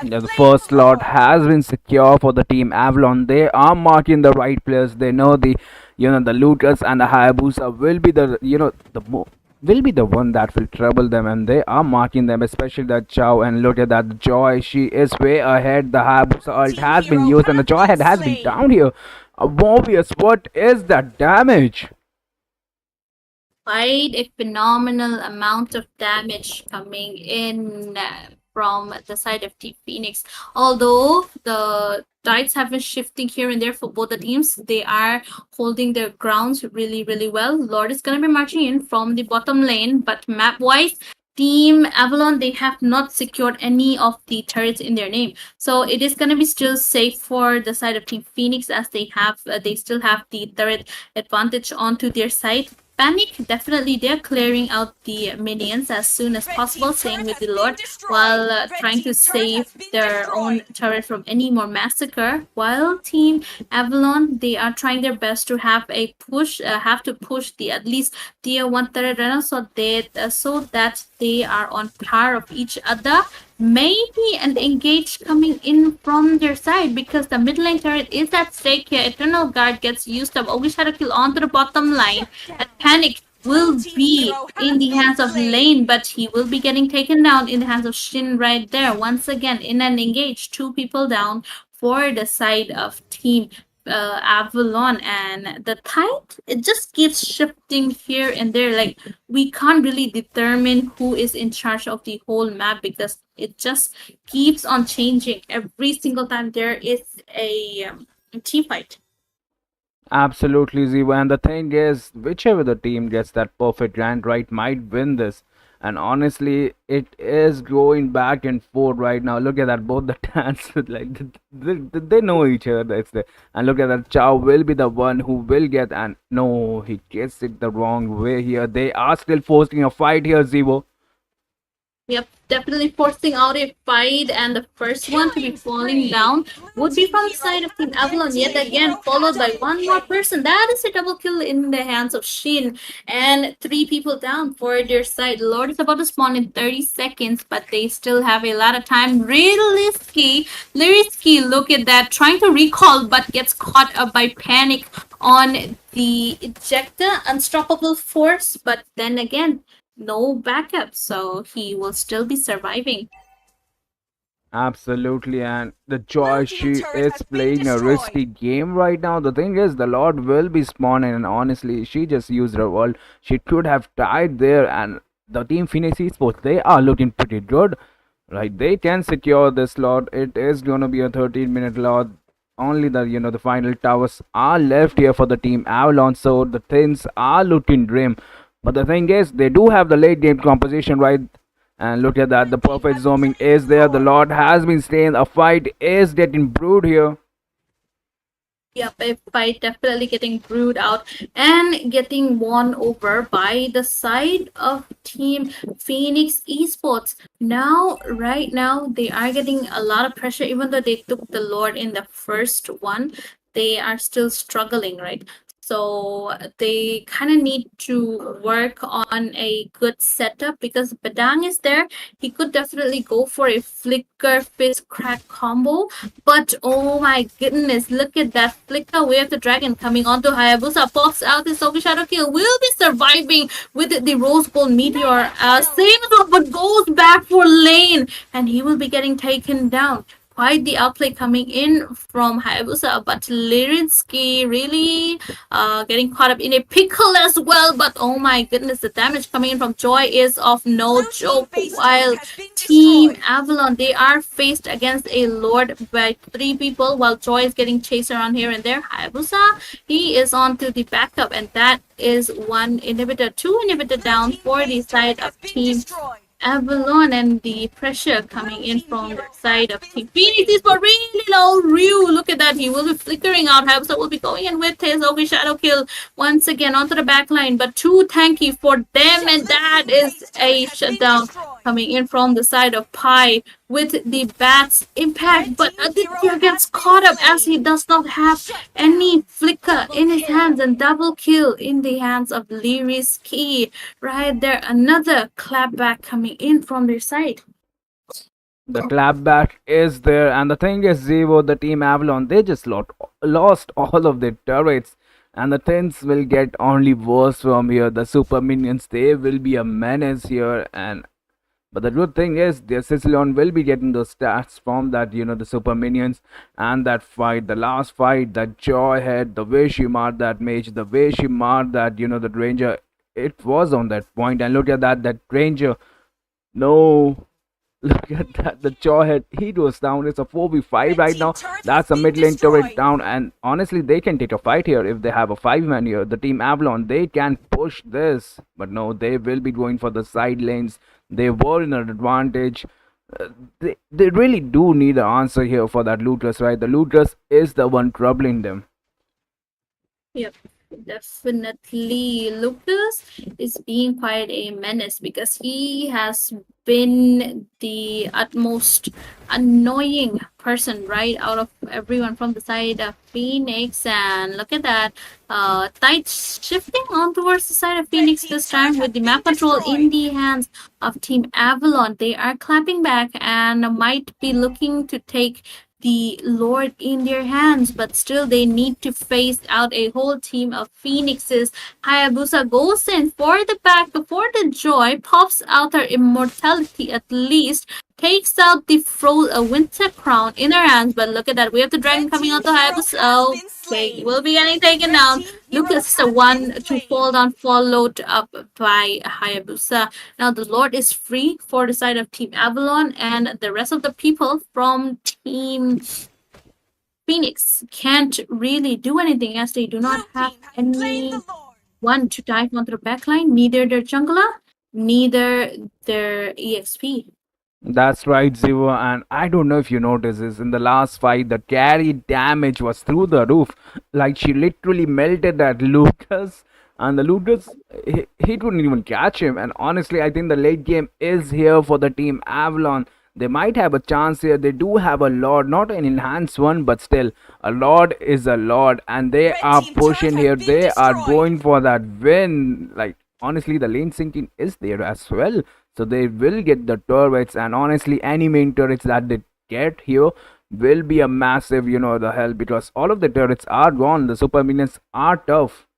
Yeah, the first slot has been secure for the team Avalon. They are marking the right players. They know the looters and the Hayabusa will be will be the one that will trouble them, and they are marking them, especially that Chow. And look at that Joy. She is way ahead. The Hayabusa ult has been used, and the Joy head has been down here. Obvious. What is that damage? Quite a phenomenal amount of damage coming in from the side of Team Phoenix. Although the tides have been shifting here and there for both the teams, they are holding their grounds really, really well. Lord is going to be marching in from the bottom lane, but map wise, Team Avalon, they have not secured any of the turrets in their name, so it is going to be still safe for the side of Team Phoenix, as they still have the turret advantage onto their side. Panic, definitely they're clearing out the minions as soon as possible, same with the Lord, while trying to save their own turret from any more massacre. While Team Avalon, they are trying their best to have a push, have to push the at least tier 1 turret runner, so that they are on par of each other. Maybe an engage coming in from their side, because the mid lane turret is at stake here. Eternal Guard gets used up. Always had a kill onto the bottom line. And Panic will be in the hands of Lane, but he will be getting taken down in the hands of Shin right there. Once again, in an engage, 2 people down for the side of Team Avalon, and the tide, it just keeps shifting here and there. Like, we can't really determine who is in charge of the whole map, because it just keeps on changing every single time there is a team fight. Absolutely, Ziva. And the thing is, whichever the team gets that perfect land right might win this. And honestly, it is going back and forth right now. Look at that, both the dance like they know each other. That's the and look at that. Chow will be the one who will get, and no, he gets it the wrong way here. They are still forcing a fight here, Zivo. Yep, definitely forcing out a fight, and the first one to be falling down would be from the side of Team Avalon, yet again, followed by one more person. That is a double kill in the hands of Shin, and 3 people down for their side. Lord is about to spawn in 30 seconds, but they still have a lot of time. Risky. Look at that, trying to recall, but gets caught up by Panic on the ejector. Unstoppable force, but then again, no backup, so he will still be surviving. Absolutely, and the Joy, she is playing a risky game right now. The thing is, the Lord will be spawning, and honestly, she just used her world. She could have died there, and the team Phoenix Esports, they are looking pretty good. Right, they can secure this lot. It is gonna be a 13-minute lot. Only the final towers are left here for the team Avalon, so the things are looking grim. But the thing is, they do have the late game composition, right? And look at that, the perfect zooming is there. The Lord has been staying. A fight is getting brewed here. Yep, a fight definitely getting brewed out and getting won over by the side of Team Phoenix Esports. Right now, they are getting a lot of pressure, even though they took the Lord in the first one. They are still struggling, right? So they kind of need to work on a good setup, because Badang is there. He could definitely go for a flicker fist crack combo, but oh my goodness, look at that flicker. We have the dragon coming onto Hayabusa, pops out his Sobi Shadow Kill, will be surviving with the Rose Gold Meteor. Saves up, but goes back for Lane, and he will be getting taken down. quite the outplay coming in from Hayabusa, but Lirinsky really getting caught up in a pickle as well. But oh my goodness, the damage coming in from Joy is of no joke. While Team Avalon, they are faced against a Lord by three people, while Joy is getting chased around here and there. Hayabusa, he is on to the backup, and that is one inhibitor, two inhibitor down for the side of Team Avalon, and the pressure coming in from the side of Team Phoenix is for really low. Ryu, look at that. He will be flickering out. Hayabusa will be going in with his OV Shadow Kill once again onto the back line, but too tanky for them, and that is a shutdown coming in from the side of Pi with the Bat's impact. But Aditya gets caught up as he does not have any flicker in his hands, and double kill in the hands of Lyris Key. Right there, another clapback coming in from their side. The clapback is there, and the thing is, Zevo, the team Avalon, they just lost all of their turrets, and the things will get only worse from here. The super minions, they will be a menace here, and but the good thing is, the Sicilian will be getting those stats from that, the super minions and that fight, the last fight, that Joy had, the way she marred that mage, the way she marred that, the ranger. It was on that point, and look at that ranger. No, look at that. The Jawhead, he goes down. It's a 4v5 right now. That's a mid lane turret down. And honestly, they can take a fight here if they have a 5-man here. The team Avalon, they can push this. But no, they will be going for the side lanes. They were in an advantage. They really do need an answer here for that Lutras, right? The Lutras is the one troubling them. Yep, definitely. Lucas is being quite a menace because he has been the utmost annoying person right out of everyone from the side of Phoenix. And look at that. Tide shifting on towards the side of Phoenix this time with the map control in the hands of Team Avalon. They are clapping back and might be looking to take the Lord in their hands, but still they need to face out a whole team of Phoenixes. Hayabusa goes in for the back before the Joy pops out her immortality at least, takes out the winter crown in her hands, but look at that. We have the dragon coming out to Hayabusa. Okay, will be getting taken down. Lucas is the one to fall down, followed up by Hayabusa. Now the Lord is free for the side of Team Avalon, and the rest of the people from Team Phoenix can't really do anything as they do not have anyone to dive onto the backline, neither their jungler, neither their EXP. That's right, Ziva, and I don't know if you noticed this. In the last fight, the carry damage was through the roof. Like, she literally melted that Lucas, and the Lucas, he couldn't even catch him. And honestly, I think the late game is here for the team Avalon. They might have a chance here. They do have a Lord, not an enhanced one, but still, a Lord is a Lord, and they are pushing here. They are going for that win. Like, honestly, the lane sinking is there as well. So they will get the turrets, and honestly, any main turrets that they get here will be a massive, the help, because all of the turrets are gone. The super minions are tough.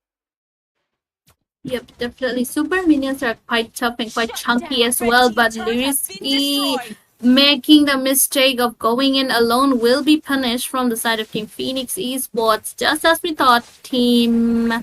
Yep, definitely. Super minions are quite tough and quite chunky as well, but Risky making the mistake of going in alone will be punished from the side of Team Phoenix Esports. Just as we thought, Team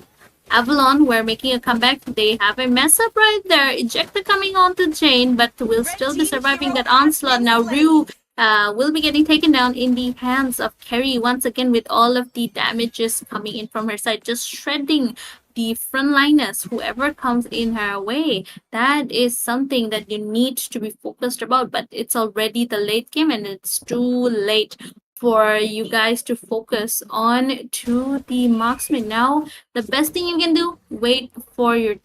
Avalon were making a comeback. They have a mess up right there. Ejector coming onto Jane, but will still be surviving that onslaught. Now Ryu will be getting taken down in the hands of Kerry once again with all of the damages coming in from her side, just shredding the frontliners, whoever comes in her way. That is something that you need to be focused about, but it's already the late game and it's too late for you guys to focus on to the marksman. Now the best thing you can do, wait for your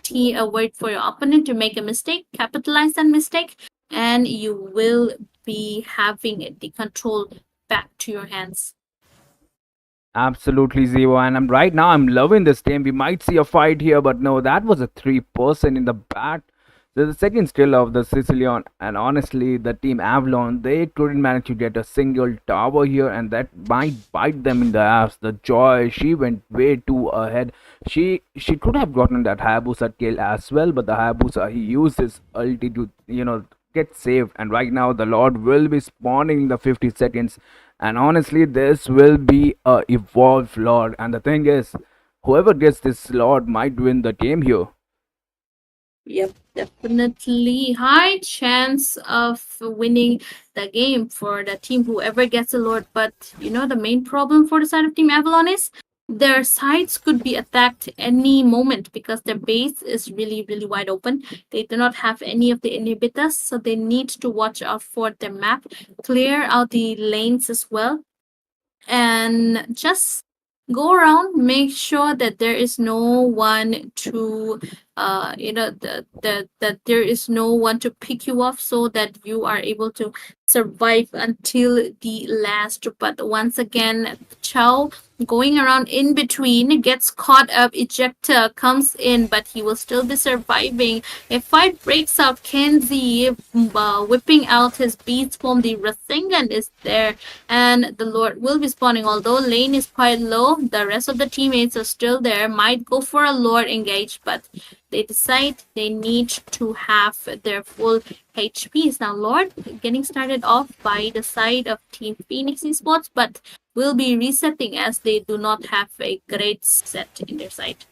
wait for your opponent to make a mistake, capitalize that mistake, and you will be having the control back to your hands. Absolutely, Zero. And right now, I'm loving this game. We might see a fight here, but no, that was a 3% in the back. The second skill of the Sicilian, and honestly, the team Avalon, they couldn't manage to get a single tower here, and that might bite them in the ass. The Joy, she went way too ahead. She could have gotten that Hayabusa kill as well, but the Hayabusa, he used his ulti to, get saved. And right now, the Lord will be spawning in the 50 seconds. And honestly, this will be a evolved lord. And the thing is, whoever gets this lord might win the game here. Yep, definitely high chance of winning the game for the team whoever gets a lord. But the main problem for the side of Team Avalon is their sides could be attacked any moment because their base is really really wide open. They do not have any of the inhibitors, so they need to watch out for their map, clear out the lanes as well, and just go around, make sure that there is no one to that there is no one to pick you off so that you are able to survive until the last. But once again, Chow going around in between gets caught up, ejector comes in, but he will still be surviving. A fight breaks out, Kenzie whipping out his beast form, the Rasengan is there, and the Lord will be spawning. Although lane is quite low, the rest of the teammates are still there, might go for a Lord engage, but they decide they need to have their full HPs. Now, Lord getting started off by the side of Team Phoenix Esports, but will be resetting as they do not have a great set in their side.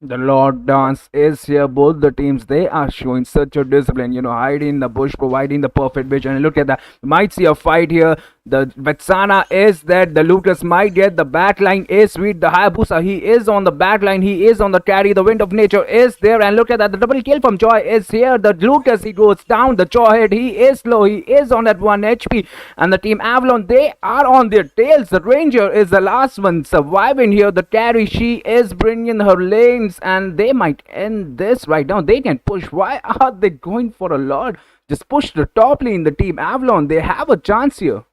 The Lord Dance is here. Both the teams, they are showing such a discipline, hiding in the bush, providing the perfect vision. And look at that. You might see a fight here. The Vetsana is that the Lucas might get the backline is sweet. The Hayabusa, he is on the backline. He is on the carry. The Wind of Nature is there. And look at that. The double kill from Joy is here. The Lucas, he goes down. The Joyhead, he is low. He is on that 1 HP. And the Team Avalon, they are on their tails. The Ranger is the last one surviving here. The carry, she is bringing her lanes. And they might end this right now. They can push. Why are they going for a Lord? Just push the top lane. The Team Avalon, they have a chance here.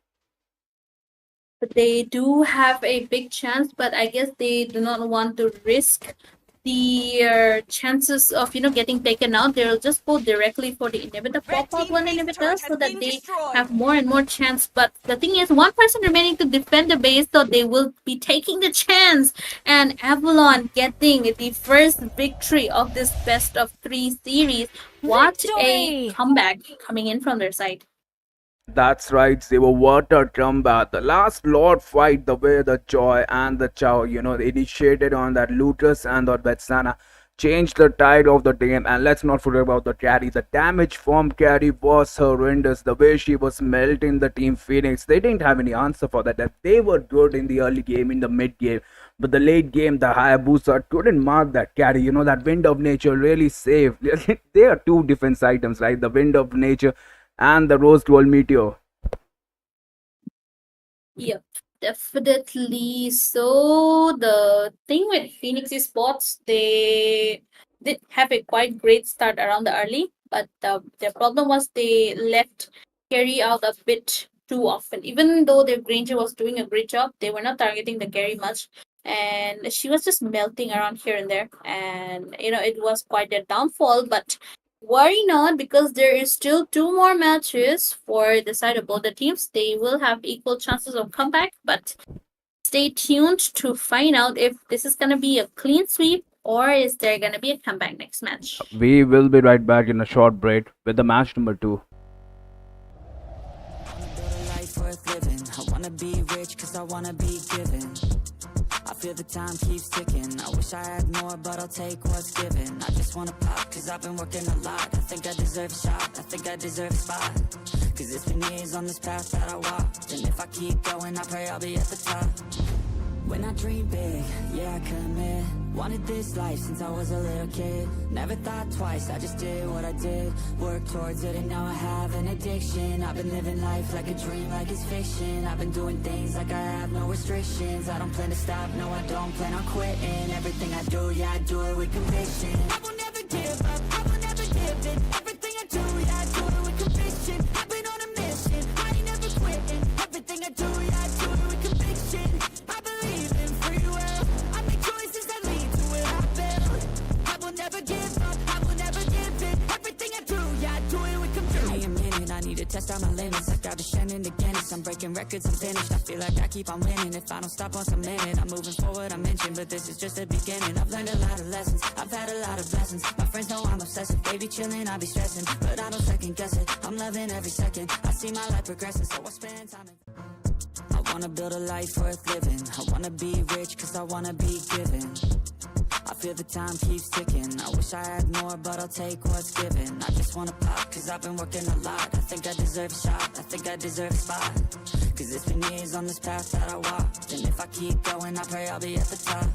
But they do have a big chance, but I guess they do not want to risk the chances of getting taken out. They'll just go directly for the inhibitor, pop out one inhibitor so that they have more and more chance. But the thing is, one person remaining to defend the base, so they will be taking the chance. And Avalon getting the first victory of this best of 3 series. What a comeback coming in from their side. That's right, Zivo. What a combat. The last Lord fight, the way the Joy and the Chow, they initiated on that Lutus and that Vetsana, changed the tide of the game. And let's not forget about the carry. The damage from carry was horrendous. The way she was melting the Team Phoenix, they didn't have any answer for that. They were good in the early game, in the mid game. But the late game, the Hayabusa couldn't mark that carry. That Wind of Nature really saved. There are two defense items, right? The Wind of Nature and the Rose Gold Meteor. Yep, definitely. So the thing with Phoenix Esports, they did have a quite great start around the early, but their problem was they left carry out a bit too often. Even though their Granger was doing a great job, they were not targeting the carry much, and she was just melting around here and there, and it was quite a downfall. But worry not, because there is still 2 more matches for the side of both the teams. They will have equal chances of comeback, but stay tuned to find out if this is going to be a clean sweep or is there going to be a comeback next match. We will be right back in a short break with the match number 2. I wanna be rich cause I wanna be given. I feel the time keeps ticking. I wish I had more, but I'll take what's given. I just wanna pop cause I've been working a lot. I think I deserve a shot, I think I deserve a spot. Cause it's been years on this path that I walked, and if I keep going, I pray I'll be at the top. When I dream big, yeah I commit. Wanted this life since I was a little kid. Never thought twice, I just did what I did. Worked towards it and now I have an addiction. I've been living life like a dream, like it's fiction. I've been doing things like I have no restrictions. I don't plan to stop, no I don't plan on quitting. Everything I do, yeah I do it with conviction. I will never give up, I will never give in. Everything I do, yeah I do it with conviction. I've been on a mission, I ain't never quitting. Everything I do, yeah I do it with conviction. I believe in free will, I make choices that lead to what I build. I will never give up, I will never give in. Everything I do, yeah I do it with conviction. Give me a minute, I need to test out my limits. Like I've been shining to Guinness, I'm breaking records, I'm finished. I feel like I keep on winning, if I don't stop once a minute. I'm moving forward, I mentioned, but this is just the beginning. I've learned a lot of lessons, I've had a lot of blessings. My friends know I'm obsessive, they be chilling, I be stressing, but I don't second guess it. I'm level loving every second. I see my life progressing, so I spend time I wanna build a life worth living. I wanna be rich cause I wanna be given. I feel the time keeps ticking. I wish I had more, but I'll take what's given. I just wanna pop, cause I've been working a lot. I think I deserve a shot, I think I deserve a spot. Cause it's been years on this path that I walked. And if I keep going, I pray I'll be at the top.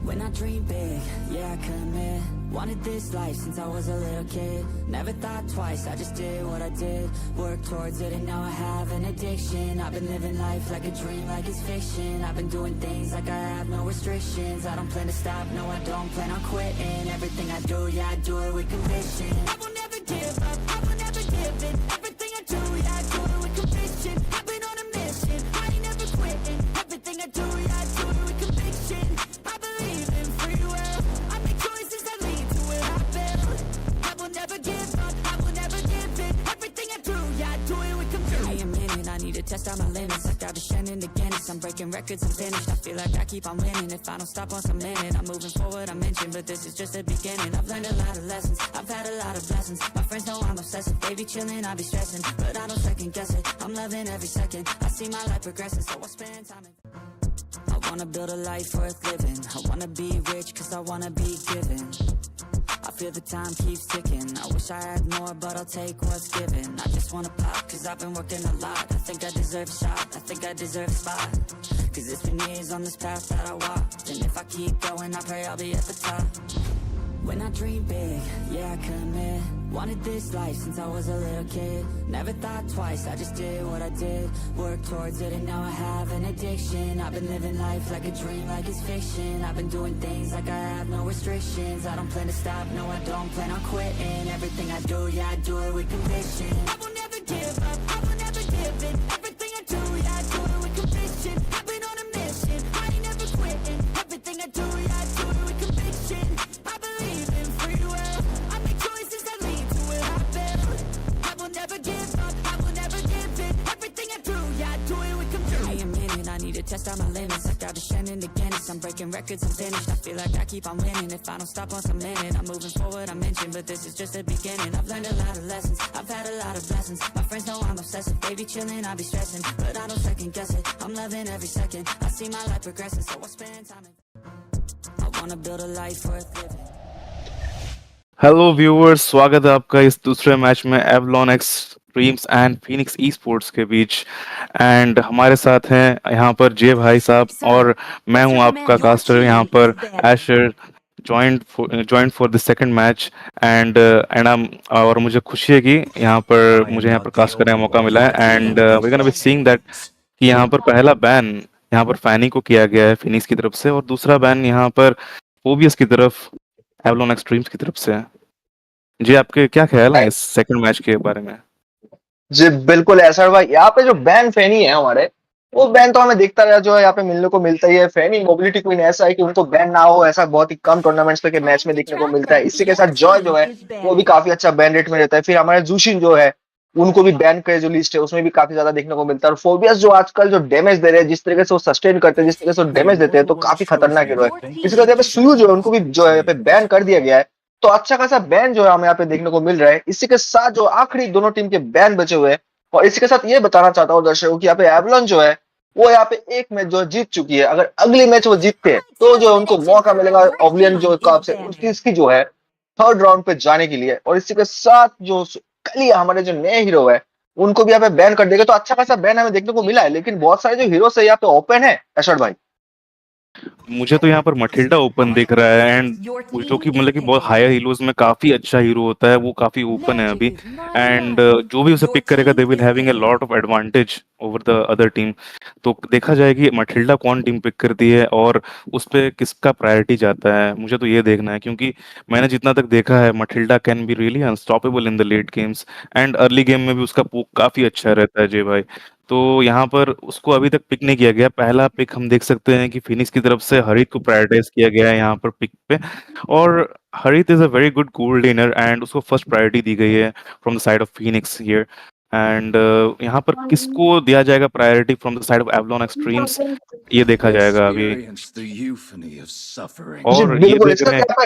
When I dream big, yeah, I commit. Wanted this life since I was a little kid. Never thought twice, I just did what I did. Worked towards it and now I have an addiction. I've been living life like a dream, like it's fiction. I've been doing things like I have no restrictions. I don't plan to stop, no I don't plan on quitting. Everything I do, yeah, I do it with conviction. I will never give up, I will never give in. Everything I do, yeah, I do it with conviction. I've been on a mission, I ain't never quitting. Everything I do, yeah, I do it with conviction. I believe in free will, I make choices that lead to where I build. I will never give up, I will never give in. Everything I do, yeah, I do it with conviction. Give me a minute, I need to test out my limits. Like I've been shining the Guinness, I'm breaking records, I'm finished. I feel like I keep on winning. If I don't stop once a minute, I'm moving forward, I'm inching. But this is just the beginning. I've learned a lot of lessons, I've had a lot of blessings. My friends know I'm obsessive, they be chilling, I be stressing. But I don't second guess it, I'm loving every second. I see my life progressing, so I spend time I wanna build a life worth living. I wanna be rich cause I wanna be given. I feel the time keeps ticking. I wish I had more, but I'll take what's given. I just wanna pop, cause I've been working a lot. I think I deserve a shot, I think I deserve a spot. Cause it's been years on this path that I walked. And if I keep going, I pray I'll be at the top. When I dream big, yeah, I commit. Wanted this life since I was a little kid. Never thought twice, I just did what I did. Worked towards it and now I have an addiction. I've been living life like a dream, like it's fiction. I've been doing things like I have no restrictions. I don't plan to stop, no I don't plan on quitting. Everything I do, yeah, I do it with conviction. I will never give up, I will never give in. Everything I do, yeah, I do it with conviction. I've been on a mission, I ain't never quitting. Everything I do, yeah, I do it with conviction. I believe in free will, I make choices that lead to where I build. I will never give up, I will never give in. Everything I do, yeah, I do it with conviction. Give me a minute, I need to test out my limits. Like I've been shining the Guinness, I'm breaking records, I'm finished. I feel like I keep on winning. If I don't stop once a minute, I'm moving forward, I'm inching. But this is just the beginning. I've learned a lot of lessons, I've had a lot of blessings. My friends know I'm obsessive, they be chilling, I be stressing. But I don't second guess it, I'm loving every second. I see my life progressing, so I spend time I wanna build a life worth living. Hello viewers, स्वागत है आपका इस दूसरे match में Avalon x dreams and Phoenix e sports के बीच। And हमारे साथ हैं यहाँ पर जे भाई साहब और मैं हूँ आपका कास्टर यहाँ पर Asher joined for the second match and I'm और मुझे खुशी है कि मुझे यहाँ पर कास्ट करने का मौका मिला है and we're gonna be seeing that कि यहाँ पर पहला बैन यहाँ पर फैनी को किया गया है फिनिक्स की तरफ से और दूसरा बैन यहाँ पर फोबियस की तरफ एवलॉन एक्सट्रीम्स की तरफ से है। जी आपके क्या ख्याल है इस सेकंड मैच के बारे में? जी बिल्कुल ऐसा भाई, यहाँ पे जो बैन फैनी है हमारे, वो बैन तो हमें दिखता रहा, जो है यहाँ पे मिलने को मिलता ही है। फैनी मोबिलिटी क्वीन ऐसा है कि उनको बैन ना हो ऐसा बहुत ही कम टूर्नामेंट्स पे के मैच में देखने को मिलता है। इसी के साथ जॉय जो है वो भी काफी अच्छा बैन रेट में रहता है। फिर हमारे जूशिन जो है उनको भी बैन का जो लिस्ट है उसमें भी काफी ज्यादा देखने को मिलता है। और फोबियस जो आजकल जो डैमेज दे रहे हैं, जिस तरीके से वो सस्टेन करते हैं, जिस तरीके से वो डैमेज देते हैं, तो काफी खतरनाक हीरो है। इसी तरह यहाँ पे सुयु जो है उनको भी जो है यहाँ पे बैन कर दिया गया है। तो अच्छा खासा बैन जो है हमें यहाँ पे देखने को मिल रहा है। इसी के साथ जो आखिरी दोनों टीम के बैन बचे हुए हैं, और इसी के साथ ये बताना चाहता हूँ दर्शकों की यहाँ पे एवलॉन जो है वो यहाँ पे एक मैच जो जीत चुकी है। अगर अगली मैच वो जीतते हैं तो जो है उनको मौका मिलेगा ओब्लियन जो कप से उसकी जो है थर्ड राउंड पे जाने के लिए। और इसी के साथ जो कल ही हमारे जो नए हीरो है उनको भी यहाँ पे बैन कर देगा। तो अच्छा खासा बैन हमें देखने को मिला है, लेकिन बहुत सारे जो हीरो है यहाँ पे ओपन है अशर भाई। मुझे तो यहाँ पर मटिल्डा ओपन दिख रहा है एंड जो कि मतलब कि बहुत हायर हीरोज में काफी अच्छा हीरो होता है, वो काफी ओपन है अभी एंड जो भी उसे पिक करेगा they will having a lot of advantage over the other team. तो देखा जाए कि मटिल्डा कौन टीम पिक करती है और उस पे किसका प्रायोरिटी जाता है, मुझे तो ये देखना है क्योंकि मैंने जितना तक देखा है Matilda can be really unstoppable in the late games and early game में भी उसका पोक काफी अच्छा रहता है। जय भाई, तो यहाँ पर उसको अभी तक पिक नहीं किया गया। पहला पिक हम देख सकते हैं कि फिनिक्स की तरफ से हरित को प्रायोरिटाइज किया गया है यहाँ पर पिक पे, और हरित is a very good gold learner and उसको फर्स्ट प्रायोरिटी दी गई है from the side of Phoenix here. And यहाँ पर किसको दिया जाएगा priority from the side of Avalon extremes, ये देखा जाएगा अभी। और ये बिल्कुल देख इसका रहे हैं क्या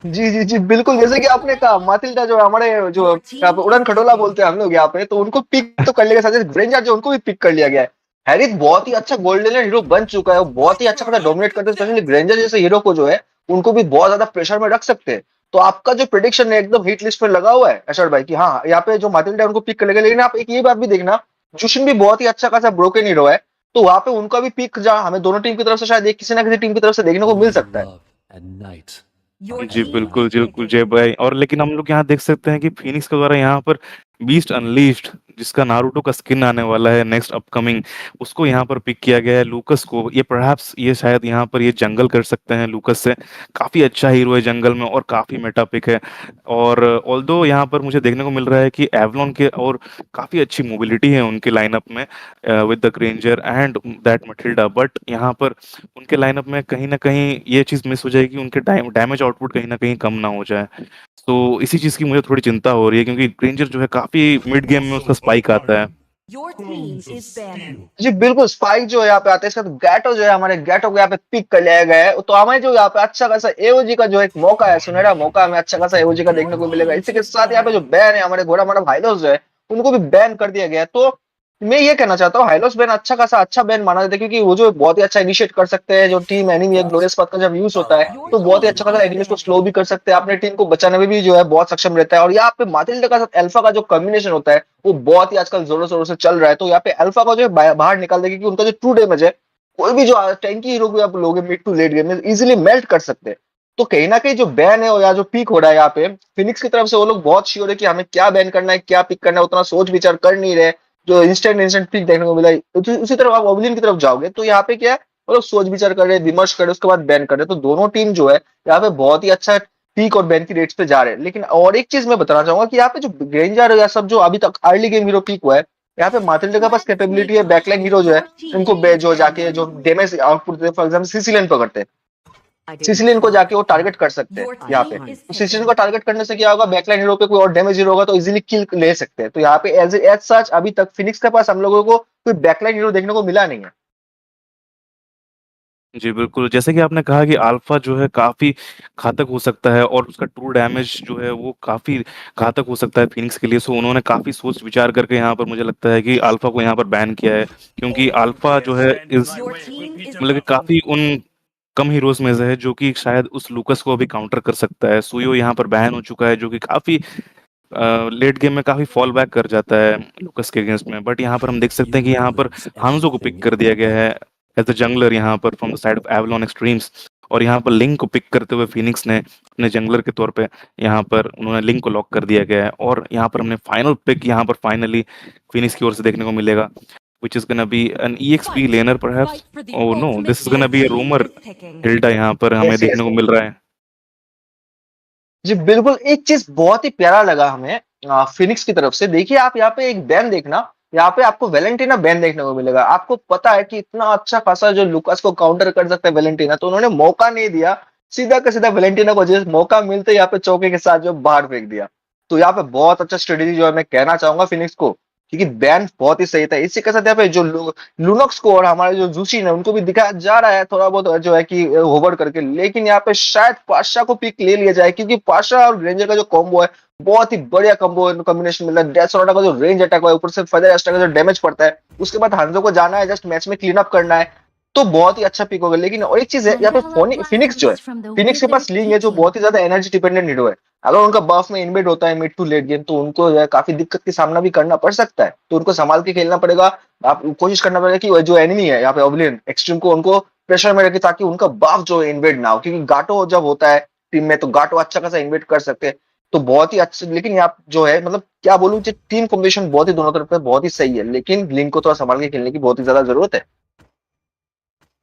जी जी जी बिल्कुल, जैसे कि आपने कहा मातिल्डा जो हमारे जो यहाँ पे उड़न खटोला बोलते हैं हम लोग यहाँ पे, तो उनको पिक तो कर लिया गया, साथ ग्रेंजर जो उनको भी पिक कर लिया गया है। हैरिस बहुत ही अच्छा गोल्डन हीरो बन चुका है, वो बहुत ही अच्छा खासा डोमिनेट करते हैं, स्पेशली ग्रेंजर जैसे हीरो को जो है उनको भी बहुत ज्यादा प्रेशर में रख सकते हैं। तो आपका जो प्रिडिक्शन है एकदम हिट लिस्ट में लगा हुआ है अशर भाई की, हाँ यहाँ पे जो मातिल्डा है उनको पिक कर लेगा। लेकिन आप एक ये बात भी देखना, जुशिन भी बहुत ही अच्छा खासा ब्रोकन हीरो है, तो वहां पे उनका भी पिक जहाँ हमें दोनों टीम की तरफ से शायद एक किसी ना किसी टीम की तरफ से देखने को मिल सकता है। जी बिल्कुल जी बिल्कुल जय भाई। और लेकिन हम लोग यहाँ देख सकते हैं कि फिनिक्स के द्वारा यहाँ पर बीस्ट अनलीस्ड, जिसका नारुतो का स्किन आने वाला है नेक्स्ट अपकमिंग, उसको यहाँ पर पिक किया गया है। लूकस को ये परहैप्स ये शायद यहाँ पर ये जंगल कर सकते हैं लूकस से। काफी अच्छा हीरो है जंगल में और काफी मेटा पिक है। और ऑल्दो यहाँ पर मुझे देखने को मिल रहा है कि एवलॉन के और काफी अच्छी मोबिलिटी है उनके लाइनअप में with the Granger and that Matilda, but यहाँ पर उनके लाइनअप में कहीं ना कहीं ये चीज मिस हो जाएगी, उनके डैमेज आउटपुट कहीं ना कहीं कम ना हो जाए। तो इसी चीज की मुझे थोड़ी चिंता हो रही है, क्योंकि ग्रेंजर जो है काफी मिड गेम में उसका स्पाइक आता है। जी बिल्कुल, स्पाइक जो यहाँ पे आता है, इसका तो गैटो जो है, हमारे गैटो को यहाँ पे पिक कर लिया गया है, तो हमें जो यहाँ पे अच्छा खासा एओजी का जो एक मौका है, सुनहरा मौका हमें अच्छा खासा एओजी का देखने को मिलेगा। इसी के साथ यहाँ पे जो बैन है हमारे घोड़ा मानव हाइलोस जो है उनको भी बैन कर दिया गया है। तो मैं ये कहना चाहता हूँ हाइलोस बैन अच्छा खासा अच्छा बैन माना जाता है, क्योंकि वो जो बहुत ही अच्छा इनिशिएट कर सकते हैं, जो टीम एनिमी है ग्लोरियस पथ का जब यूज होता है तो बहुत ही अच्छा खासा एनिमीज को स्लो भी कर सकते हैं, अपने टीम को बचाने में भी जो है बहुत सक्षम रहता है। और यहाँ पे मातिल्डा का साथ अल्फा का जो कॉम्बिनेशन होता है वो बहुत ही आजकल जोरों शोरों से चल रहा है। तो यहाँ पे अल्फा का जो है बाहर निकाल देगा, क्योंकि उनका जो ट्रू डैमेज है कोई भी जो टैंकी हीरो को आप लोगे मिड टू लेट गेम में इजिली मेल्ट कर सकते हैं। तो कहीं ना कहीं जो बैन है या जो पिक हो रहा है यहाँ पे फिनिक्स की तरफ से, वो लोग बहुत श्योर है कि हमें क्या बैन करना है क्या पिक करना है, उतना सोच विचार कर नहीं रहे। जो इंस्टेंट इंस्टेंट पिक देखने को मिला है, उसी तरफ आप ओब्लिवियन की तरफ जाओगे तो यहाँ पे क्या है, वो लोग सोच विचार कर रहे हैं, विमर्श कर रहे हैं, उसके बाद बैन कर रहे हैं। तो दोनों टीम जो है यहाँ पे बहुत ही अच्छा पीक और बैन की रेट्स पे जा रहे हैं। लेकिन और एक चीज मैं बताना चाहूंगा कि यहाँ पे जो ग्रेंजर या सब जो अभी तक अर्ली गेम हीरो पीक हुआ है, यहाँ पे मातिल्डा के पास कैपेबिलिटी है बैकलाइन हीरो जो है उनको जो जाके जो डैमेज आउटपुट देते, फॉर एग्जाम्पल सिसिलियन पकड़ते हैं, सिसिलियन को जाके वो टारगेट कर सकते हैं यहाँ पे। तो सिसिलियन को टारगेट करने से क्या होगा, बैकलाइन हीरो पे कोई और डैमेज हीरो होगा तो इजीली किल ले सकते हैं। तो यहाँ पे एज सच अभी तक फिनिक्स के पास हम लोगों को कोई बैकलाइन हीरो देखने को मिला नहीं है। जी बिल्कुल, जैसे कि आपने कहा कि अल्फा जो है काफ़ी घातक हो सकता है और उसका ट्रू डैमेज जो है वो काफ़ी घातक हो सकता है फिनिक्स के लिए। सो उन्होंने काफ़ी सोच विचार करके यहाँ पर मुझे लगता है कि अल्फा को यहाँ पर बैन किया है, क्योंकि अल्फा जो है इस मतलब कि काफ़ी उन कम हीरोज़ में से है जो कि शायद उस लूकस को अभी काउंटर कर सकता है। सुयो यहाँ पर बैन हो चुका है, जो कि काफ़ी लेट गेम में काफ़ी फॉल बैक कर जाता है लूकस के अगेंस्ट में। बट यहाँ पर हम देख सकते हैं कि यहाँ पर हांज़ो को पिक कर दिया गया है एज अ जंगलर यहाँ पर from the side of Avalon extremes. और यहाँ पर लिंक को पिक करते हुए फिनिक्स ने अपने जंगलर के तौर पे यहाँ पर उन्होंने लिंक को लॉक कर दिया गया है। और यहाँ पर हमने फाइनल पिक यहाँ पर फाइनली फिनिक्स की ओर से देखने को मिलेगा, which is gonna be an EXP laner perhaps. Oh no, this is gonna be a rumor Hilda यहाँ पर हमें यस देखने यस को मिल रहा है। जी बिल्कुल, एक चीज बहुत ही प्यारा लगा हमें फिनिक्स की तरफ से। देखिए आप यहाँ पे एक बैन देखना, यहाँ पे आपको वेलेंटिना बैन देखने को मिलेगा। आपको पता है कि इतना अच्छा खासा जो लुकास को काउंटर कर सकता है वेलेंटिना, तो उन्होंने मौका नहीं दिया, सीधा का सीधा वेलेंटिना को जिस मौका मिलते यहाँ पे चौके के साथ जो बाहर फेंक दिया। तो यहाँ पे बहुत अच्छा स्ट्रेटेजी जो है मैं कहना चाहूंगा फिनिक्स को, क्योंकि बैन बहुत ही सही था। इसी के साथ यहाँ पे जो लुनोक्स को और हमारे जो जूशिन है उनको भी दिखाया जा रहा है थोड़ा बहुत जो है कि होवर करके। लेकिन यहाँ पे शायद पाशा को पिक ले लिया जाए, क्योंकि पाशा और ग्रेंजर का जो कॉम्बो है बहुत ही बढ़िया कॉम्बो कॉम्बिनेशन मिल रहा है। डेथ सोनाटा का जो रेंज अटैक है, ऊपर से फदर एस्टा का जो डैमेज पड़ता है, उसके बाद हांजो को जाना है जस्ट मैच में क्लीन अप करना है, तो बहुत ही अच्छा पिक होगा। लेकिन और एक चीज है यहाँ पे फिनिक्स जो है, फिनिक्स के पास लिंग है जो बहुत ही ज्यादा एनर्जी डिपेंडेंट हीरो है। अगर उनका बफ में इन्वेड होता है मिड टू लेट गेम तो उनको जो है काफी दिक्कत का सामना भी करना पड़ सकता है, तो उनको संभाल के खेलना पड़ेगा। आप कोशिश करना पड़ेगा कि जो एनिमी है यहाँ पे ओब्लिवियन एक्सट्रीम को उनको प्रेशर में रखे, ताकि उनका बफ जो है इन्वेड ना हो, क्योंकि गाटो जब होता है टीम में तो गाटो अच्छा खासा इन्वेड कर सकते हैं। तो बहुत ही अच्छे, लेकिन यहाँ जो है मतलब क्या बोलूं, टीम कॉम्बिनेशन बहुत ही दोनों तरफ पे बहुत ही सही है, लेकिन लिंक को थोड़ा संभाल के खेलने की बहुत ही ज्यादा जरूरत है।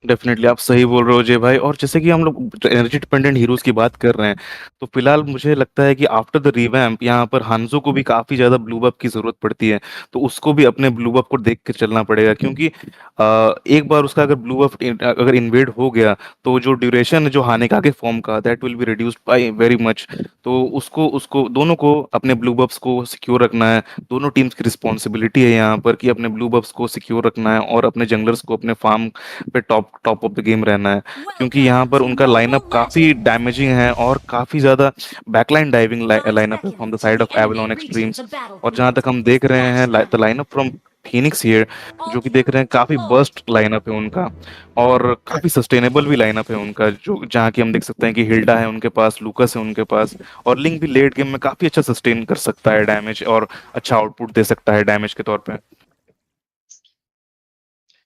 डेफिनेटली आप सही बोल रहे हो जय भाई। और जैसे कि हम लोग एनर्जी डिपेंडेंट हीरोज की बात कर रहे हैं, तो फिलहाल मुझे लगता है कि आफ्टर द रिवैम्प यहाँ पर हांजो को भी काफी ज्यादा ब्लू बफ की जरूरत पड़ती है। तो उसको भी अपने ब्लू बफ को देख के चलना पड़ेगा, क्योंकि एक बार उसका अगर ब्लू बफ अगर इन्वेड हो गया तो जो ड्यूरेशन है जो हानेका के फॉर्म का, that will be reduced by very much. तो उसको उसको दोनों को अपने ब्लू बफ्स को सिक्योर रखना है। दोनों टीम्स की रिस्पॉन्सिबिलिटी है यहाँ पर कि अपने ब्लू बफ्स को सिक्योर रखना है और अपने जंगलर्स को अपने फार्म पे top top of the game रहना है, क्योंकि यहाँ पर उनका लाइनअप काफी डैमेजिंग है और काफी ज्यादा बैकलाइन डाइविंग लाइनअप है from the side of Avalon extremes. और जहां तक हम देख रहे हैं the lineup from Phoenix here, जो कि देख रहे हैं काफी बर्स्ट लाइनअप है उनका और काफी सस्टेनेबल भी लाइनअप है उनका, जो जहाँ की हम देख सकते हैं कि हिल्डा है उनके पास, लूकस है उनके पास, और लिंक भी लेट गेम में काफी अच्छा सस्टेन कर सकता है डैमेज और अच्छा आउटपुट दे सकता है डैमेज के तौर पे।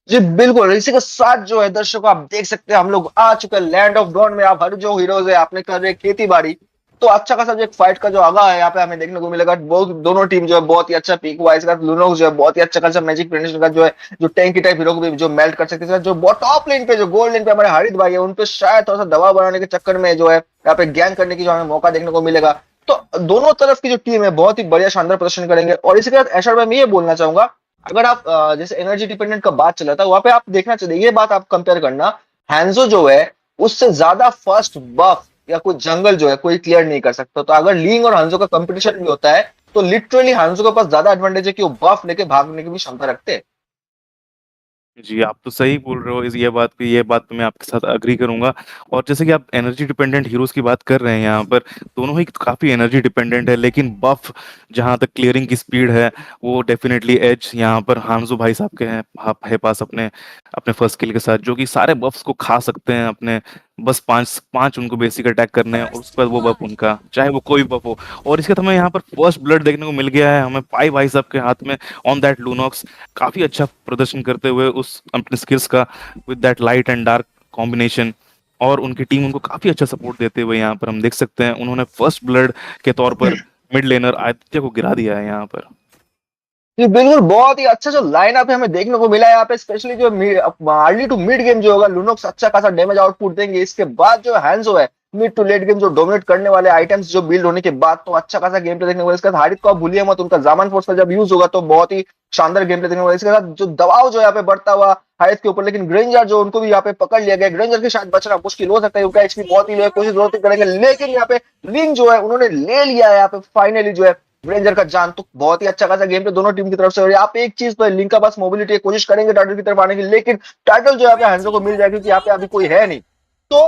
जी बिल्कुल, इसी के साथ जो है दर्शकों आप देख सकते हैं हम लोग आ चुके हैं लैंड ऑफ डॉन में। आप हर जो हीरोज है आपने कर रहे खेती बाड़ी, तो अच्छा खासा जो एक फाइट का जो आगा है यहाँ पे हमें देखने को मिलेगा। बहुत दोनों टीम जो है बहुत ही अच्छा पीक वाइज का लुनोक्स जो है बहुत ही अच्छा खासा मैजिक फिनिशर का जो है जो टैंकी टाइप हीरो को भी जो मेल्ट कर सकते हैं। जो टॉप लेन पे जो गोल्ड लेन पे हमारे हारित भाई है उन पे शायद थोड़ा सा दबाव बनाने के चक्कर में जो है यहाँ पे गैंग करने की जो हमें मौका देखने को मिलेगा। तो दोनों तरफ की जो टीम है बहुत ही बढ़िया शानदार प्रदर्शन करेंगे। और इसी के साथ ऐशर भाई मैं ये बोलना चाहूंगा, अगर आप जैसे एनर्जी डिपेंडेंट का बात चला था वहां पे आप देखना चाहिए, ये बात आप कंपेयर करना, हैंजो जो है उससे ज्यादा फर्स्ट बफ या कोई जंगल जो है कोई क्लियर नहीं कर सकता। तो अगर लींग और हंजो का कंपटीशन भी होता है तो लिटरली हंजो के पास ज्यादा एडवांटेज है कि वो बफ लेके भागने की भी क्षमता रखते हैं। जी, आप तो सही बोल रहे हो इस ये बात पे मैं आपके साथ एग्री करूंगा। और जैसे कि आप एनर्जी डिपेंडेंट हीरोज की बात कर रहे हैं, यहाँ पर दोनों ही काफी एनर्जी डिपेंडेंट है, लेकिन बफ जहाँ तक क्लियरिंग की स्पीड है वो डेफिनेटली एज यहाँ पर हांजो भाई साहब के हैं है पास अपने अपने फर्स्ट किल के साथ, जो कि सारे बफ्स को खा सकते हैं अपने। बस पांच पांच उनको बेसिक अटैक करने हैं और उसके बाद वो बफ उनका चाहे वो कोई बफ हो। और इसके साथ हमें यहाँ पर फर्स्ट ब्लड देखने को मिल गया है हमें पाई भाई साहब के हाथ में ऑन दैट लूनॉक्स, काफी अच्छा प्रदर्शन करते हुए उस अपने स्किल्स का with that light and dark combination. और उनकी टीम उनको काफी अच्छा सपोर्ट देते हुए यहाँ पर हम देख सकते हैं उन्होंने फर्स्ट ब्लड के तौर पर मिड लेनर आदित्य को गिरा दिया है यहाँ पर। जी बिल्कुल, बहुत ही अच्छा जो लाइनअप है हमें देखने को मिला है यहाँ पे, स्पेशली जो अर्ली टू मिड गेम जो होगा लुनोक्स अच्छा खासा डैमेज आउटपुट देंगे। इसके बाद जो हैंजो है मिड टू लेट गेम जो डोमिनेट करने वाले आइटम्स जो बिल्ड होने के बाद तो अच्छा खासा गेम प्ले देखने को मिलेगा। इसके साथ हारित को आप भूलिए मत, उनका जामान फोर्स का जब यूज होगा तो बहुत ही शानदार गेम प्ले देखने को मिलेगा। इसके साथ जो दबाव जो यहाँ पे बढ़ता हुआ हारित के ऊपर, लेकिन ग्रेंजर जो उनको भी यहाँ पे पकड़ लिया गया, ग्रेंजर के शायद बचना मुश्किल हो सकता है क्योंकि एचपी बहुत ही लो है, कोशिश जरूर करेंगे, लेकिन यहाँ पे लिंक जो है उन्होंने ले लिया है यहाँ पे फाइनली जो है रेंजर का जान। तो बहुत ही अच्छा खासा गेम पे दोनों टीम की तरफ से। और यहाँ पे एक चीज तो है, लिंक का पास मोबिलिटी कोशिश करेंगे टाइटल की तरफ आने की, लेकिन टाइटल जो यहाँ पे हैंजो को मिल जाएगा क्योंकि यहाँ पे अभी कोई है नहीं। तो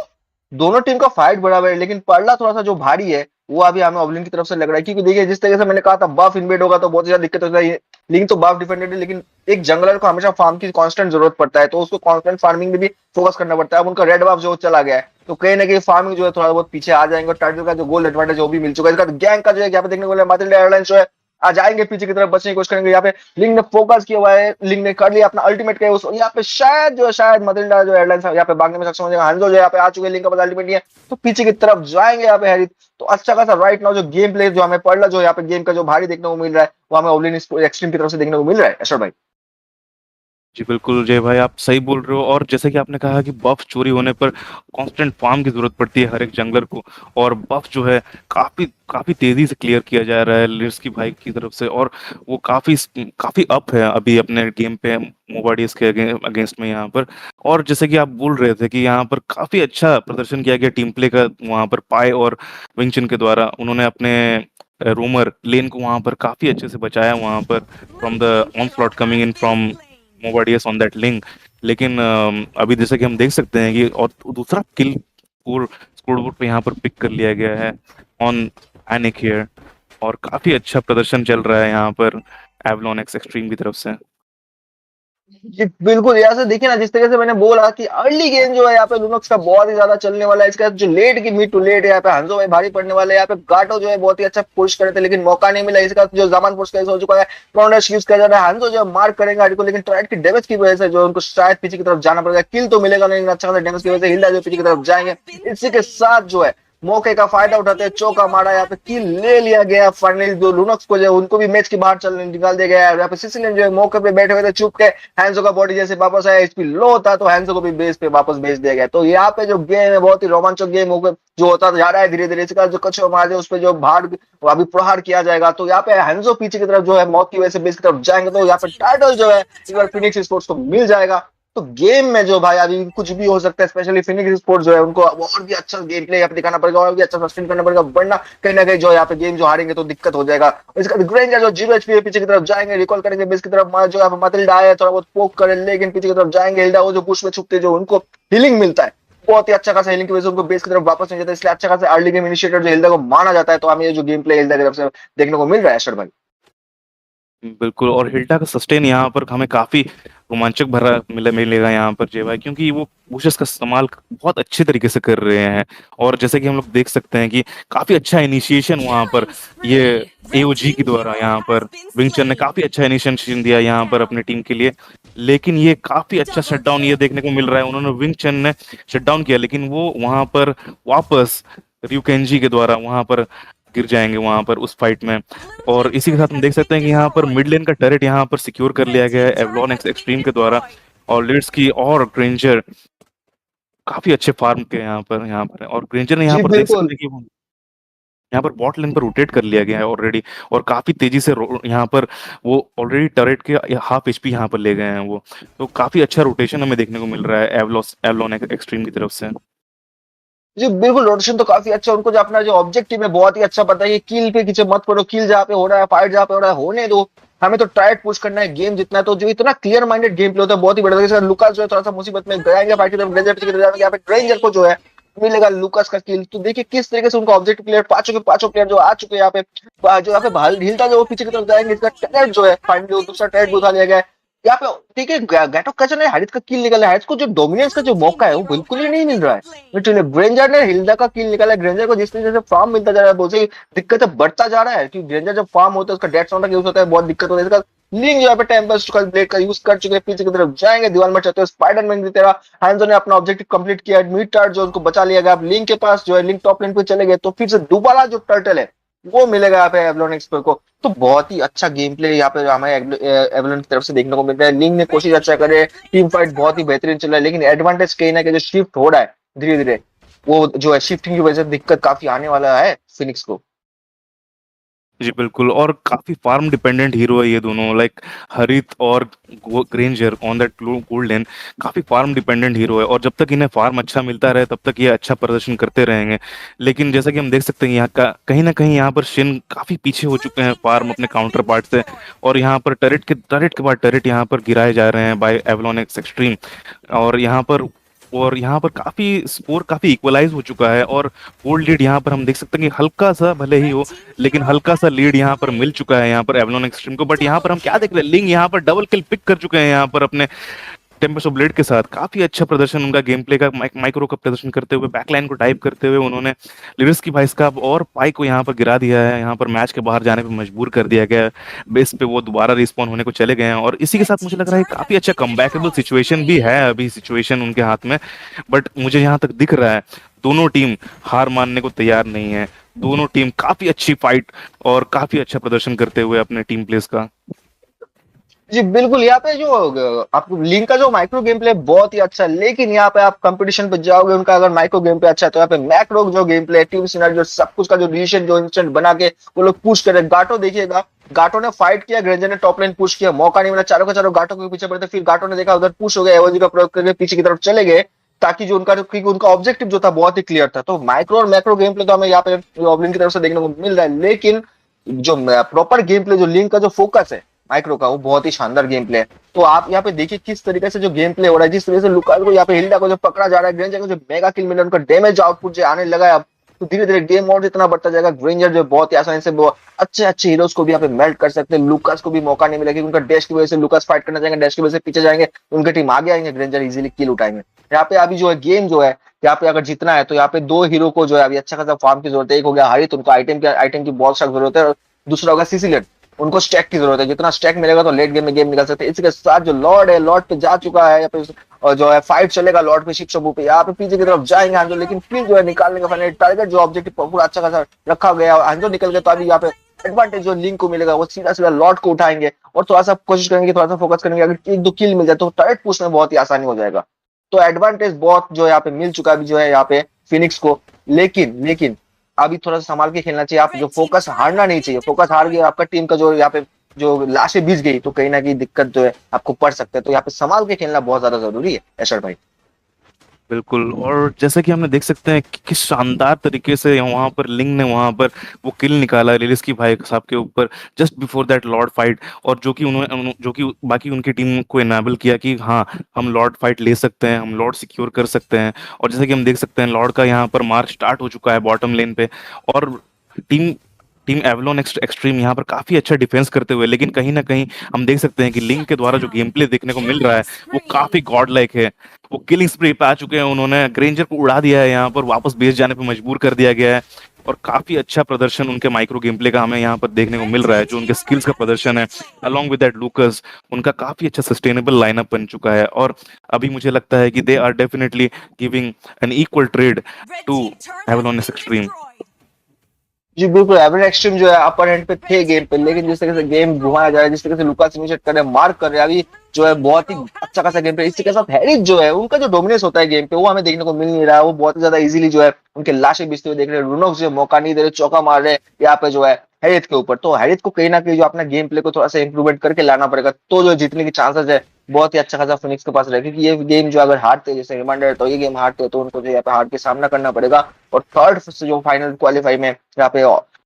दोनों टीम का फाइट बराबर है, लेकिन पड़ला थोड़ा सा जो भारी है वो अभी हमें ऑबलिन की तरफ से लग रहा है। क्योंकि देखिए जिस तरीके से मैंने कहा था बफ इन्वेड होगा तो बहुत ज्यादा दिक्कत होता है। लिंक तो बफ डिपेंडेंट है, लेकिन एक जंगलर को हमेशा फार्म की कांस्टेंट जरूरत पड़ता है, तो उसको कांस्टेंट फार्मिंग में भी फोकस करना पड़ता है। अब उनका रेड बफ जो चला गया है तो कहीं ना कहीं फार्मिंग जो है थोड़ा बहुत पीछे आ जाएंगे। और टाइटल का जो गोल्ड एडवांटेज वो भी मिल चुका है। इसका गैंग का जो है यहाँ पे देखने को मिला, मार्टिन एयरलाइंस जो है आ जाएंगे पीछे की तरफ बचने की कोशिश करेंगे। यहाँ पे लिंक ने फोकस किया हुआ है, लिंक ने कर लिया अपना अल्टीमेट का उस, यहाँ पे शायद जो है शायद मदिल्डा जो एयरलाइंस यहाँ पे भागने में सक्षम हो जाएगा। हंजो जो यहाँ पे आ चुके हैं, लिंक का पास अल्टीमेट नहीं है तो पीछे की तरफ जाएंगे यहाँ पे हैरित। तो अच्छा खासा राइट नाउ जो गेम प्ले जो हमें पड़ला जो यहाँ पे गेम का जो भारी देखने को मिल रहा है वो हमें ओवलिन एक्सट्रीम की तरफ से देखने को मिल रहा है। अशर भाई जी बिल्कुल जय भाई, आप सही बोल रहे हो। और जैसे कि आपने कहा कि बफ चोरी होने पर कांस्टेंट फार्म की जरूरत पड़ती है हर एक जंगलर को, और बफ जो है काफी काफी तेजी से क्लियर किया जा रहा है लिर्स्की भाई की तरफ से, और वो काफी काफी अप है अभी अपने गेम पे मोबाडीज के अगेंस्ट में यहाँ पर। और जैसे कि आप बोल रहे थे कि यहाँ पर काफी अच्छा प्रदर्शन किया गया टीम प्ले का वहाँ पर पाई और विंगचन के द्वारा, उन्होंने अपने रोमर लेन को वहां पर काफी अच्छे से बचाया वहां पर from the onslaught coming in from Mobadius on that Link. लेकिन अभी जैसे कि हम देख सकते हैं कि और दूसरा किल स्कोरबोर्ड पे यहाँ पर पिक कर लिया गया है ऑन एनिक हियर, और काफी अच्छा प्रदर्शन चल रहा है यहाँ पर एवलॉन एक्स एक्सट्रीम की तरफ से। जी बिल्कुल, यहाँ से देखिए ना जिस तरीके से मैंने बोला कि अर्ली गेम जो है यहाँ पे लुनोक्स का बहुत ही ज्यादा चलने वाला है। इसका जो लेट की मिड टू लेट है यहाँ पे हंजो भाई भारी पड़ने वाले हैं। यहाँ पे गाटो जो है बहुत ही अच्छा पुश करे थे लेकिन मौका नहीं मिला। इसका जो जमान पुश कैसे हो चुका है, प्रोनेश यूज किया जा रहा है, हंजो जो मार्क करेंगे आर्ट को, लेकिन ट्राइड की डैमेज की वजह से जो उनको शायद पीछे की तरफ जाना पड़ेगा। किल तो मिलेगा लेकिन अच्छा खासा डैमेज की वजह से हिल्डा जो पीछे की तरफ जाएंगे। इसी के साथ जो है मौके का फायदा उठाते हैं, चौका मारा, यहाँ पे किल ले लिया गया। फाइनली जो लुनोक्स को जो उनको भी मैच के बाहर चलने निकाल दिया गया है। यहाँ पे सिसिलियन जो है मौके पे बैठे हुए थे चुप के, हैंजो का बॉडी जैसे वापस आया, एचपी लो था तो हैंजो को भी बेस पे वापस भेज दिया गया। तो यहाँ पे जो गेम है बहुत ही रोमांचक गेम जो होता जा रहा है धीरे धीरे। इसका जो कच्चा मार है उस पर जो भार अभी प्रहार किया जाएगा। तो यहाँ पे हैंजो पीछे की तरफ जो है मौत की वजह से बेस की तरफ जाएंगे, तो यहाँ पे टाइटल जो है एक बार फिनिक्स स्पोर्ट्स को मिल जाएगा। तो गेम में जो भाई अभी कुछ भी हो सकता है, स्पेशली फिनिक्स स्पोर्ट्स जो है उनको और भी अच्छा गेम प्ले यहाँ पे दिखाना पड़ेगा और भी अच्छा सस्टेन करना पड़ेगा, वरना कहीं ना कहीं जो यहाँ पे गेम जो हारेंगे तो दिक्कत हो जाएगा। इसका ग्रेंजर जो 0 HP पीछे की तरफ जाएंगे, रिकॉल करेंगे बेस की तरफ, जो यहाँ पे मतिल्डा है थोड़ा बहुत पोक करे, लेकिन पीछे की तरफ जाएंगे, हिल्डा वो जो बुश में छुपते जो उनको हीलिंग मिलता है, बहुत ही अच्छा खासा हीलिंग की वजह से उनको बेस की तरफ वापस नहीं जाता, इसलिए अच्छा खासा अर्ली गेम इनिशिएटर जो हिल्डा को माना जाता है। तो हमें ये जो गेम प्ले हिल्डा की तरफ से देखने को मिल रहा है अशर भाई। बिल्कुल, और हिल्टा का सस्टेन यहाँ पर हमें काफी रोमांचक भरा मिलेगा यहाँ पर जय भाई, क्योंकि वो बुशेस का इस्तेमाल बहुत अच्छे तरीके से कर रहे हैं। और जैसे कि हम लोग देख सकते हैं कि काफी अच्छा इनिशिएशन वहाँ पर ये एओजी के द्वारा यहाँ पर विंगचन ने काफी अच्छा इनिशिएशन दिया यहाँ पर अपनी टीम के लिए, लेकिन ये काफी अच्छा शटडाउन ये देखने को मिल रहा है। उन्होंने विंगचन ने शटडाउन किया, लेकिन वो वहां पर वापस ryukenji के द्वारा वहां पर गिर जाएंगे वहां पर उस फाइट में। और इसी के साथ हम देख सकते हैं कि यहाँ पर मिड लेन का टर्रेट यहाँ पर सिक्योर कर लिया गया है एवलॉन एक्सट्रीम के द्वारा, और लीड्स की और ग्रेंजर काफी अच्छे फार्म के यहाँ पर और ग्रेंजर ने यहाँ जी पर देख बिल्कुल। सकते हैं कि वो यहाँ पर बॉट लेन पर रोटेट कर लिया गया है ऑलरेडी, और काफी तेजी से यहाँ पर वो ऑलरेडी टर्रेट के हाफ एचपी यहाँ पर ले गए हैं वो। तो काफी अच्छा रोटेशन हमें देखने को मिल रहा है एवलॉन एक्सट्रीम की तरफ से। जी बिल्कुल, रोटेशन तो काफी अच्छा, उनको जो अपना जो ऑब्जेक्टिव है बहुत ही अच्छा पता है, किल पे पीछे मत पड़ो, किल जहाँ पे हो रहा है, फाइट जहाँ पे हो रहा है होने दो, हमें तो टाइट पुश करना है गेम जितना है। तो जो इतना क्लियर माइंडेड गेम प्ले होता है बहुत ही बड़ा। लुकास जो है थोड़ा सा मुसीबत में गएंगे फाइट की तरफ, ग्रेंजर पीछे की तरफ जाएंगे, यहाँ पे ग्रेंजर को जो है मिलेगा लुकास का किल। तो देखिए किस तरीके से उनका ऑब्जेक्टिव प्लेयर पांचों प्लेयर जो आ चुके हैं यहाँ पे, जो यहाँ पे हिलता जो वो पीछे की तरफ जाएंगे, इसका टैलेंट जो है फाइनली दूसरा टैलेंट भी उठा लिया गया है यहाँ पे। ठीक है, गैटो कचन है, हारिस का किल निकला है, हारिस को जो डोमिनेंस का जो मौका है वो बिल्कुल ही नहीं मिल रहा है। लिटरली ग्रेंजर ने हिल्डा का किल निकाला है, ग्रेंजर को जिस तरीके से फार्म मिलता जा रहा है बहुत ही दिक्कत है, बढ़ता जा रहा है, क्योंकि ग्रेंजर जब फार्म होता है उसका डेड साउंड का यूज होता है, बहुत दिक्कत होता है। इसका लिंक यहाँ पे टेम्पल्स का ब्लेड का यूज कर चुके हैं, पीछे की तरफ जाएंगे, दीवार में चलते हुए स्पाइडरमैन की तरह हैंजो ने अपना ऑब्जेक्टिव कंप्लीट किया है, मिड टार्ट जो उनको बचा लिया गया। अब लिंक के पास जो है, लिंक टॉप लेन पे चले गए, तो फिर से दोबारा जो टर्टल है वो मिलेगा यहाँ पे एवलॉन एक्सपर्ट को। तो बहुत ही अच्छा गेम प्ले यहाँ पे हमें एवलॉन की तरफ से देखने को मिल रहा है। लिंक ने कोशिश अच्छा करे, टीम फाइट बहुत ही बेहतरीन चल रहा है, लेकिन एडवांटेज कहीं ना कहीं जो शिफ्ट हो रहा है धीरे धीरे, वो जो है शिफ्टिंग की वजह से दिक्कत काफी आने वाला है फिनिक्स को। जी बिल्कुल, और काफी फार्म डिपेंडेंट हीरो है ये दोनों, लाइक हरित और ग्रेंजर ऑन दैट गोल्ड लेन काफी फार्म डिपेंडेंट हीरो है, और जब तक इन्हें फार्म अच्छा मिलता रहे तब तक ये अच्छा प्रदर्शन करते रहेंगे। लेकिन जैसा कि हम देख सकते हैं यहाँ का कहीं ना कहीं यहाँ पर शिन काफी पीछे हो चुके हैं फार्म अपने काउंटर पार्ट से, और यहाँ पर टरेट के बाद टरेट यहाँ पर गिराए जा रहे हैं बाय एवलॉन एक्सट्रीम। और यहाँ पर काफी स्कोर काफी इक्वलाइज हो चुका है, और गोल्ड लीड यहाँ पर हम देख सकते हैं कि हल्का सा भले ही हो, लेकिन हल्का सा लीड यहाँ पर मिल चुका है यहाँ पर एवलॉन एक्सट्रीम को। बट यहाँ पर हम क्या देख रहे हैं, लिंग यहाँ पर डबल किल पिक कर चुके हैं यहाँ पर अपने टेम्पेस्ट ऑफ ब्लेड के साथ। काफी अच्छा प्रदर्शन उनका गेम प्ले का, माइक्रो का प्रदर्शन करते हुए, बैकलाइन को टाइप करते हुए उन्होंने लिरिस की भाइस का और पाई को यहाँ पर गिरा दिया है, यहाँ पर मैच के बाहर जाने पर मजबूर कर दिया गया है। बेस पे वो दोबारा रिस्पॉन होने को चले गए हैं, और इसी के साथ मुझे लग रहा है काफी अच्छा कमबैकेबल सिचुएशन भी है अभी सिचुएशन उनके हाथ में। बट मुझे यहाँ तक दिख रहा है दोनों टीम हार मानने को तैयार नहीं है, दोनों टीम काफी अच्छी फाइट और काफी अच्छा प्रदर्शन करते हुए अपने टीम प्लेस का। जी बिल्कुल, यहाँ पे जो आपको लिंक का जो माइक्रो गेम प्ले बहुत ही अच्छा है, लेकिन यहाँ पे आप कंपटीशन पे जाओगे उनका अगर माइक्रो गेम प्ले अच्छा है, तो यहाँ पे मैक्रो जो गेम प्ले टीम सिनेरियो सब कुछ का जो डिसीजन जो इंस्टेंट बना के वो लोग पुश करे। गाटो देखिएगा, गाटो ने फाइट किया, ग्रेंजर ने टॉप लाइन पुश किया, मौका नहीं मिला, चारों का चारों गाटो के पीछे पड़ते, फिर गाटो ने देखा उधर पुश हो गया, एवोजी का प्रयोग करके पीछे की तरफ चले गए, ताकि जो उनका क्योंकि उनका ऑब्जेक्टिव जो था बहुत ही क्लियर था। तो माइक्रो और मैक्रो गेम प्ले तो हमें यहाँ पे ऑबलिन की तरफ से देखने को मिल रहा है, लेकिन जो प्रॉपर गेम प्ले जो लिंक का जो फोकस है माइक्रो का, वो बहुत ही शानदार गेम प्ले है। तो आप यहाँ पे देखिए किस तरीके से जो गेम प्ले हो रहा है, जिस तरीके से लुकास को यहाँ पे हिल्डा को जो पकड़ा जा रहा है, ग्रेंजर को जो मेगा किल मिला, उनका डैमेज आउटपुट जो आने लगा है अब, तो धीरे धीरे गेम और जितना बढ़ता जाएगा, ग्रेंजर जो बहुत ही आसानी से अच्छे अच्छे हीरोज को भी यहाँ पे मेल्ट कर सकते हैं। लुकास को भी मौका नहीं मिलेगा, उनका डैश की वजह से लुकास फाइट करना चाहेंगे, डैश की वजह से पीछे जाएंगे, उनके टीम आगे आएंगे, ग्रेंजर इजीली किल उठाएंगे। यहाँ पे अभी जो है गेम जो है यहाँ पे अगर जीतना है तो यहाँ पे दो हीरो को जो है अभी अच्छा खासा फार्म की जरूरत है। एक हो गया हरित, उनको आइटम की बहुत सख्त जरूरत है, और दूसरा होगा सिसिलियन, उनको स्टैक की जरूरत है। जितना स्टैक मिलेगा तो लेट गेम में गेम निकल सकते हैं। इसके साथ जो लॉर्ड है, लॉर्ड पे जा चुका है यहाँ पे, और जो है फाइट चलेगा लॉर्ड पे, शिप शबू पे, यहाँ पे पीछे की तरफ जाएंगे हांजो, लेकिन फिर जो है निकालने का फाइनल टारगेट जो ऑब्जेक्टिव पूरा अच्छा खासा रखा गया, हांजो निकल गए, तो अभी यहाँ पे एडवांटेज जो लिंक को मिलेगा वो सीधा सीधा लॉर्ड को उठाएंगे, और थोड़ा सा कोशिश करेंगे, थोड़ा सा फोकस करेंगे, अगर एक दो किल मिल जाए तो टारगेट पुश में बहुत ही आसानी हो जाएगा। तो एडवांटेज बहुत जो है यहाँ पे मिल चुका है अभी जो है यहाँ पे फिनिक्स को, लेकिन अभी थोड़ा सा संभाल के खेलना चाहिए। आप जो फोकस हारना नहीं चाहिए, फोकस हार गया आपका टीम का जो यहाँ पे जो लाशें बीच गई तो कहीं ना कहीं दिक्कत जो है आपको पड़ सकता है, तो यहाँ पे संभाल के खेलना बहुत ज्यादा जरूरी है ऐश्वर्य भाई। बिल्कुल। और जैसे कि हमने देख सकते हैं कि किस शानदार तरीके से वहां पर लिंग ने वहां पर वो किल निकाला लिलिस की भाई साहब के ऊपर just before that Lord fight, और जो कि बाकी उनकी टीम को इनेबल किया कि हाँ, हम लॉर्ड फाइट ले सकते हैं, हम लॉर्ड सिक्योर कर सकते हैं। और जैसे कि हम देख सकते हैं लॉर्ड का यहाँ पर मार्च स्टार्ट हो चुका है बॉटम लेन पे, और टीम टीम एवलॉन एक्सट्रीम यहाँ पर काफी अच्छा डिफेंस करते हुए, लेकिन कहीं ना कहीं हम देख सकते हैं कि लिंक के द्वारा जो गेम प्ले देखने को मिल रहा है वो काफी गॉड लाइक है। वो किलिंग स्प्रे पे आ चुके हैं, उन्होंने ग्रेंजर को उड़ा दिया है, यहाँ पर वापस बेस जाने पे मजबूर कर दिया गया है। और काफी अच्छा प्रदर्शन उनके माइक्रो गेम प्ले का हमें यहाँ पर देखने को मिल रहा है, जो उनके स्किल्स का प्रदर्शन है अलॉन्ग विद दैट लूकस, उनका काफी अच्छा सस्टेनेबल लाइनअप बन चुका है। और अभी मुझे लगता है कि they are definitely giving an equal trade to Avalon extreme. जी बिल्कुल, एवरेज एक्सट्रीम जो है अपर एंड पे थे गेम पे, लेकिन जिस तरह से गेम घुमाया जा रहा है, जिस तरह से लुकास इनिशिएट कर रहे हैं, मार्क कर रहे हैं, अभी जो है बहुत ही अच्छा खासा गेम पे। इसी के साथ हैरिस जो है उनका जो डोमिनेंस होता है गेम पे वो हमें देखने को मिल नहीं रहा है। वो बहुत ही ज्यादा इजीली जो है उनके लाशें बीचते हुए देख रहे हैं, रुनोक्स जो मौका नहीं दे रहे, चौका मार रहे हैं यहाँ पे जो है हैरिस के ऊपर। तो हैरिस को कहीं ना कहीं जो अपना गेम प्ले को थोड़ा सा इंप्रूवमेंट करके लाना पड़ेगा, तो जो जीतने की चांसेस है बहुत ही अच्छा खासा फिनिक्स के पास रहेगा। क्योंकि ये गेम जो अगर हारते जैसे रिमाइंडर, तो ये गेम हारते तो उनको जो यहाँ पे हार के सामना करना पड़ेगा। और थर्ड से जो फाइनल क्वालिफाई में यहाँ पे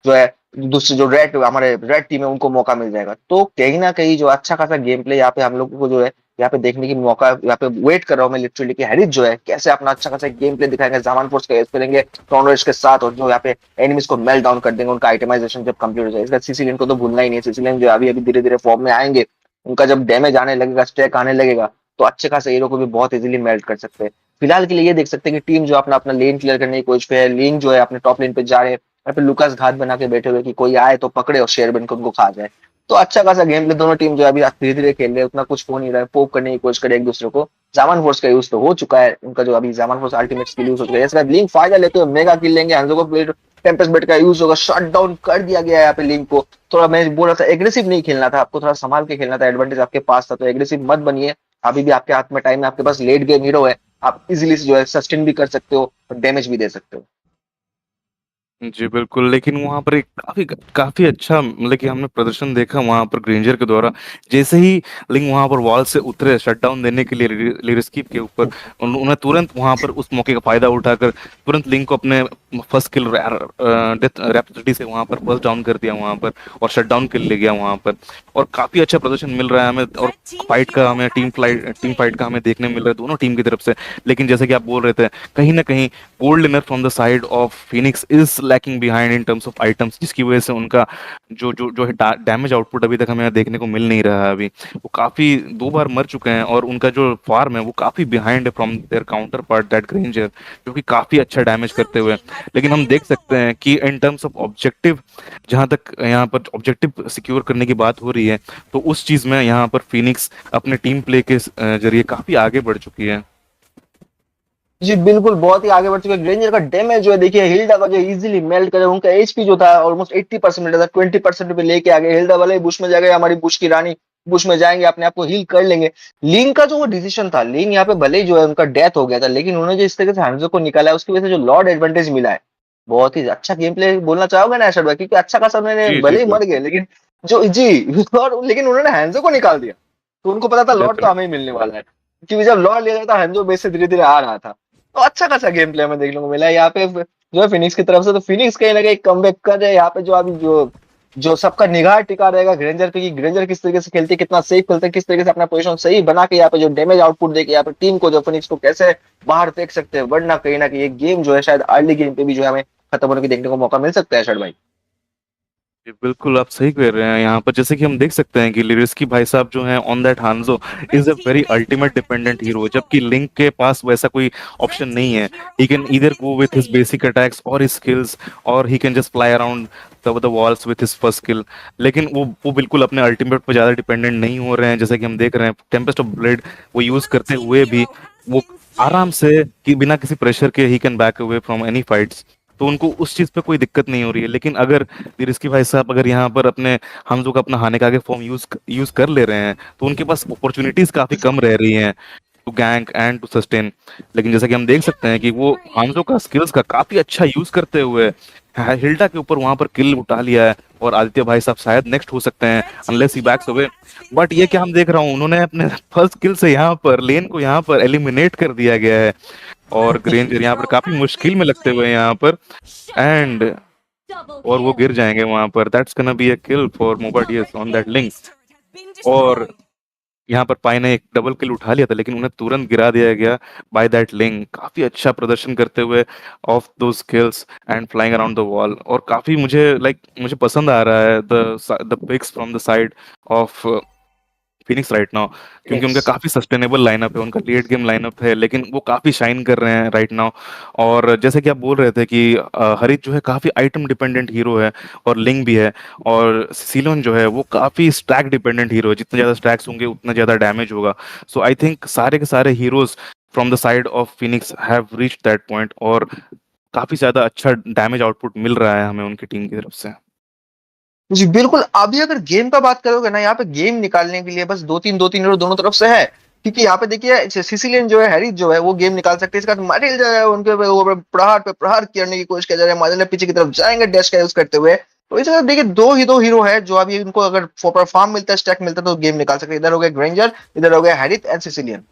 जो है दूसरे जो हमारे रेड टीम है उनको मौका मिल जाएगा। तो कहीं ना कहीं जो अच्छा खासा गेम प्ले यहाँ पे हम लोगों को जो है यहाँ पे देखने की मौका यहाँ पे वेट कर रहा हूँ मैं लिटरली कि हैरिस जो है कैसे अपना अच्छा खासा गेम प्ले दिखाएंगे, जामान फोर्स का यूज करेंगे टॉर्नेट्स के साथ, और जो यहाँ पे एनिमीज को मेल्ट डाउन कर देंगे उनका आइटमाइजेशन जब कंप्लीट हो जाएगा। इसका सीसीलियन को तो भूलना ही नहीं है, सीसीलियन जो अभी अभी धीरे धीरे फॉर्म में आएंगे, उनका जब डैमेज आने लगेगा, स्टैक आने लगेगा, तो अच्छे खासे हीरो को भी बहुत इजीली मेल्ट कर सकते हैं। फिलहाल के लिए ये देख सकते हैं कि टीम जो अपना अपना लेन क्लियर करने की कोशिश पे है, लिंक जो है अपने टॉप लेन पे जा रहे हैं, यहाँ पे लुकास घात बना के बैठे हुए कि कोई आए तो पकड़े और शेयर बन के उनको खा जाए। तो अच्छा खासा गेम प्ले दोनों टीम जो है अभी धीरे धीरे खेल रहे हैं, उतना कुछ हो नहीं रहा है, पोक करने की कोशिश करे एक दूसरे को। जामान फोर्स का यूज तो हो चुका है, उनका जो अभी जामान फोर्स अल्टीमेट स्किल यूज हो चुका है, इसका लिंक फायदा लेते हुए मेगा किल लेंगे, हंजो को टेम्पेस्ट बेट का यूज होगा, शट डाउन कर दिया गया है यहाँ पे लिंक को। थोड़ा मैं बोल रहा था एग्रेसिव नहीं खेलना था आपको, थोड़ा संभाल के खेलना था, एडवांटेज आपके पास था, तो एग्रेसिव मत बनिए। अभी भी आपके हाथ में टाइम है, आपके पास लेट गेम हीरो है, आप इजीली जो है सस्टेन भी कर सकते हो और डैमेज भी दे सकते हो। जी बिल्कुल। लेकिन वहां पर एक काफी काफी अच्छा मतलब कि हमने प्रदर्शन देखा वहां पर ग्रेंजर के द्वारा। जैसे ही लिंग वहां पर वॉल से उतरे शटडाउन देने के लिए लिरिस्की के ऊपर, उन्होंने तुरंत वहां पर उस मौके का फायदा उठाकर तुरंत लिंग को अपने फर्स्ट किल डेथ रैप्टिटी से वहां पर फर्स्ट डाउन कर दिया वहां पर, और शटडाउन किल ले गया वहां पर। और काफी अच्छा प्रदर्शन मिल रहा है हमें, और फाइट का हमें टीम फाइट का हमें देखने मिल रहा है दोनों टीम की तरफ से। लेकिन जैसे कि आप बोल रहे थे, कहीं ना कहीं gold winner from the side of Phoenix is lacking behind in terms of items, जिसकी वजह से उनका जो है डैमेज आउटपुट अभी तक हमें देखने को मिल नहीं रहा है। अभी वो काफी 2 बार मर चुके हैं, और उनका जो फार्म है वो काफी बिहाइंड है from their counterpart that Granger, जो कि काफी अच्छा डैमेज करते हुए। लेकिन हम देख सकते हैं कि इन टर्म्स ऑफ ऑब्जेक्टिव, जहां तक यहाँ पर ऑब्जेक्टिव सिक्योर करने की बात हो रही है, तो उस चीज में यहाँ पर फिनिक्स अपने टीम प्ले के जरिए काफी आगे बढ़ चुकी है। जी बिल्कुल, बहुत ही आगे बढ़ चुके हैं। ग्रेंजर का डैमेज जो है देखिए, हिल्डा का जो इजीली मेल्ट करे, उनका एचपी जो था ऑलमोस्ट 80% मिला था, 20% पे लेके आ गए। हिल्डा वाले बुश में जाएंगे, हमारी बुश की रानी बुश में जाएंगे, अपने आप को हील कर लेंगे। लिंग का जो वो डिसीजन था, लिंग यहाँ पे भले ही जो है उनका डेथ हो गया था, लेकिन उन्होंने जो इस तरीके से हैंजो को निकाला है उसकी वजह से जो लॉर्ड एडवांटेज मिला है, बहुत ही अच्छा गेम प्ले बोलना चाहोगे ना ऐसा, क्योंकि अच्छा खासा मैंने जी जी भले ही मर बिल्कुल। गए लेकिन जो जी और लेकिन उन्होंने हैंजो को निकाल दिया, तो उनको पता था लॉर्ड तो हमें ही मिलने वाला है, क्योंकि जब लॉर्ड ले रहा था हैंजो बेस से धीरे धीरे आ रहा था। तो अच्छा खासा गेम प्ले हमें देखने को मिला है यहाँ पे जो है फिनिक्स की तरफ से। तो फिनिक्स कहीं ना कहीं कमबैक कर रहे हैं यहाँ पे, जो अभी जो जो सबका निगाह टिका रहेगा ग्रेंजर पे, कि ग्रेंजर किस तरीके से खेलती है, कितना सेफ खेलते हैं, किस तरीके से अपना पोजीशन सही बना के यहाँ पे जो डैमेज आउटपुट देके यहाँ पे टीम को जो फिनिक्स को कैसे बाहर फेंक सकते हैं। वरना कहीं ना कहीं ये गेम जो है शायद अर्ली गेम पे भी जो है हमें खत्म होने की देखने को मौका मिल सकता है शर्ट भाई। जी, बिल्कुल आप सही कह रहे हैं। यहाँ पर जैसे कि हम देख सकते हैं कि लिरिस्की भाई साहब जो हैं on that Hanzo is a very ultimate dependent hero, जबकि लिंक के पास वैसा कोई ऑप्शन नहीं है। He can either go with his basic attacks और हिज स्किल्स, और he can just fly around the walls with his first skill. लेकिन वो बिल्कुल अपने अल्टीमेट पर ज्यादा डिपेंडेंट नहीं हो रहे हैं। जैसे कि हम देख रहे हैं टेम्पेस्ट ऑफ ब्लेड वो यूज करते हुए भी वो आराम से कि बिना किसी प्रेशर के he can back away from any fights, तो उनको उस चीज पे कोई दिक्कत नहीं हो रही है। लेकिन अगर रिस्की भाई साहब अगर यहाँ पर अपने हमजो का अपना हाने का आगे फॉर्म यूज कर ले रहे हैं, तो उनके पास अपॉर्चुनिटीज काफी कम रह रही हैं टू गैंक एंड टू सस्टेन। लेकिन जैसा कि हम देख सकते हैं कि वो हांजो का स्किल्स का काफी अच्छा यूज करते हुए हिल्डा के ऊपर वहां पर किल उठा लिया है, और आदित्य भाई साहब शायद नेक्स्ट हो सकते हैं unless he backs away. But ये क्या हम देख रहा हूँ, उन्होंने अपने फर्स्ट किल से यहाँ पर लेन को यहाँ पर एलिमिनेट कर दिया गया है, और ग्रेंजर यहाँ पर काफी मुश्किल में लगते हुए यहाँ पर, एंड और वो गिर जाएंगे वहां पर। That's gonna be a kill for Mobadius on that Link. और यहाँ पर पाई ने एक डबल किल उठा लिया था, लेकिन उन्हें तुरंत गिरा दिया गया बाय दैट लिंक, काफी अच्छा प्रदर्शन करते हुए ऑफ दो skills and flying around the wall. और काफी मुझे पसंद आ रहा है the pics from the side of Phoenix right now, क्योंकि उनका यस। काफी सस्टेनेबल लाइनअप है, उनका लेट गेम लाइनअप है, लेकिन वो काफी शाइन कर रहे हैं राइट नाउ। और जैसे कि आप बोल रहे थे कि हरित जो है काफी आइटम डिपेंडेंट हीरो है, और लिंग भी है, और सिलोन जो है वो काफी स्टैक डिपेंडेंट हीरो है, जितने ज्यादा स्टैक्स होंगे उतना ज्यादा डैमेज होगा। सो आई थिंक सारे के सारे heroes from the side of Phoenix have reached that point, और काफी ज्यादा अच्छा डैमेज आउटपुट मिल रहा है हमें उनकी टीम की तरफ से। जी बिल्कुल। अभी अगर गेम का बात करोगे ना, यहाँ पे गेम निकालने के लिए बस दो तीन हीरो दोनों तरफ से है, क्योंकि यहाँ पे देखिए सिसिलियन जो है, हैरिस जो है, वो गेम निकाल सकते हैं। इसका मारिल जो है उनके प्रहार पे प्रहार करने की कोशिश किया जा रहा है, मारिल पीछे की तरफ जाएंगे डैश का यूज करते हुए। तो इस तरह देखिए दो हीरो है जो अभी उनको अगर प्रॉपर फार्म मिलता है, स्टैक मिलता है, तो गेम निकाल सकते हैं। इधर हो गया ग्रेंजर, इधर हो गया हैरिस एंड सिसिलियन।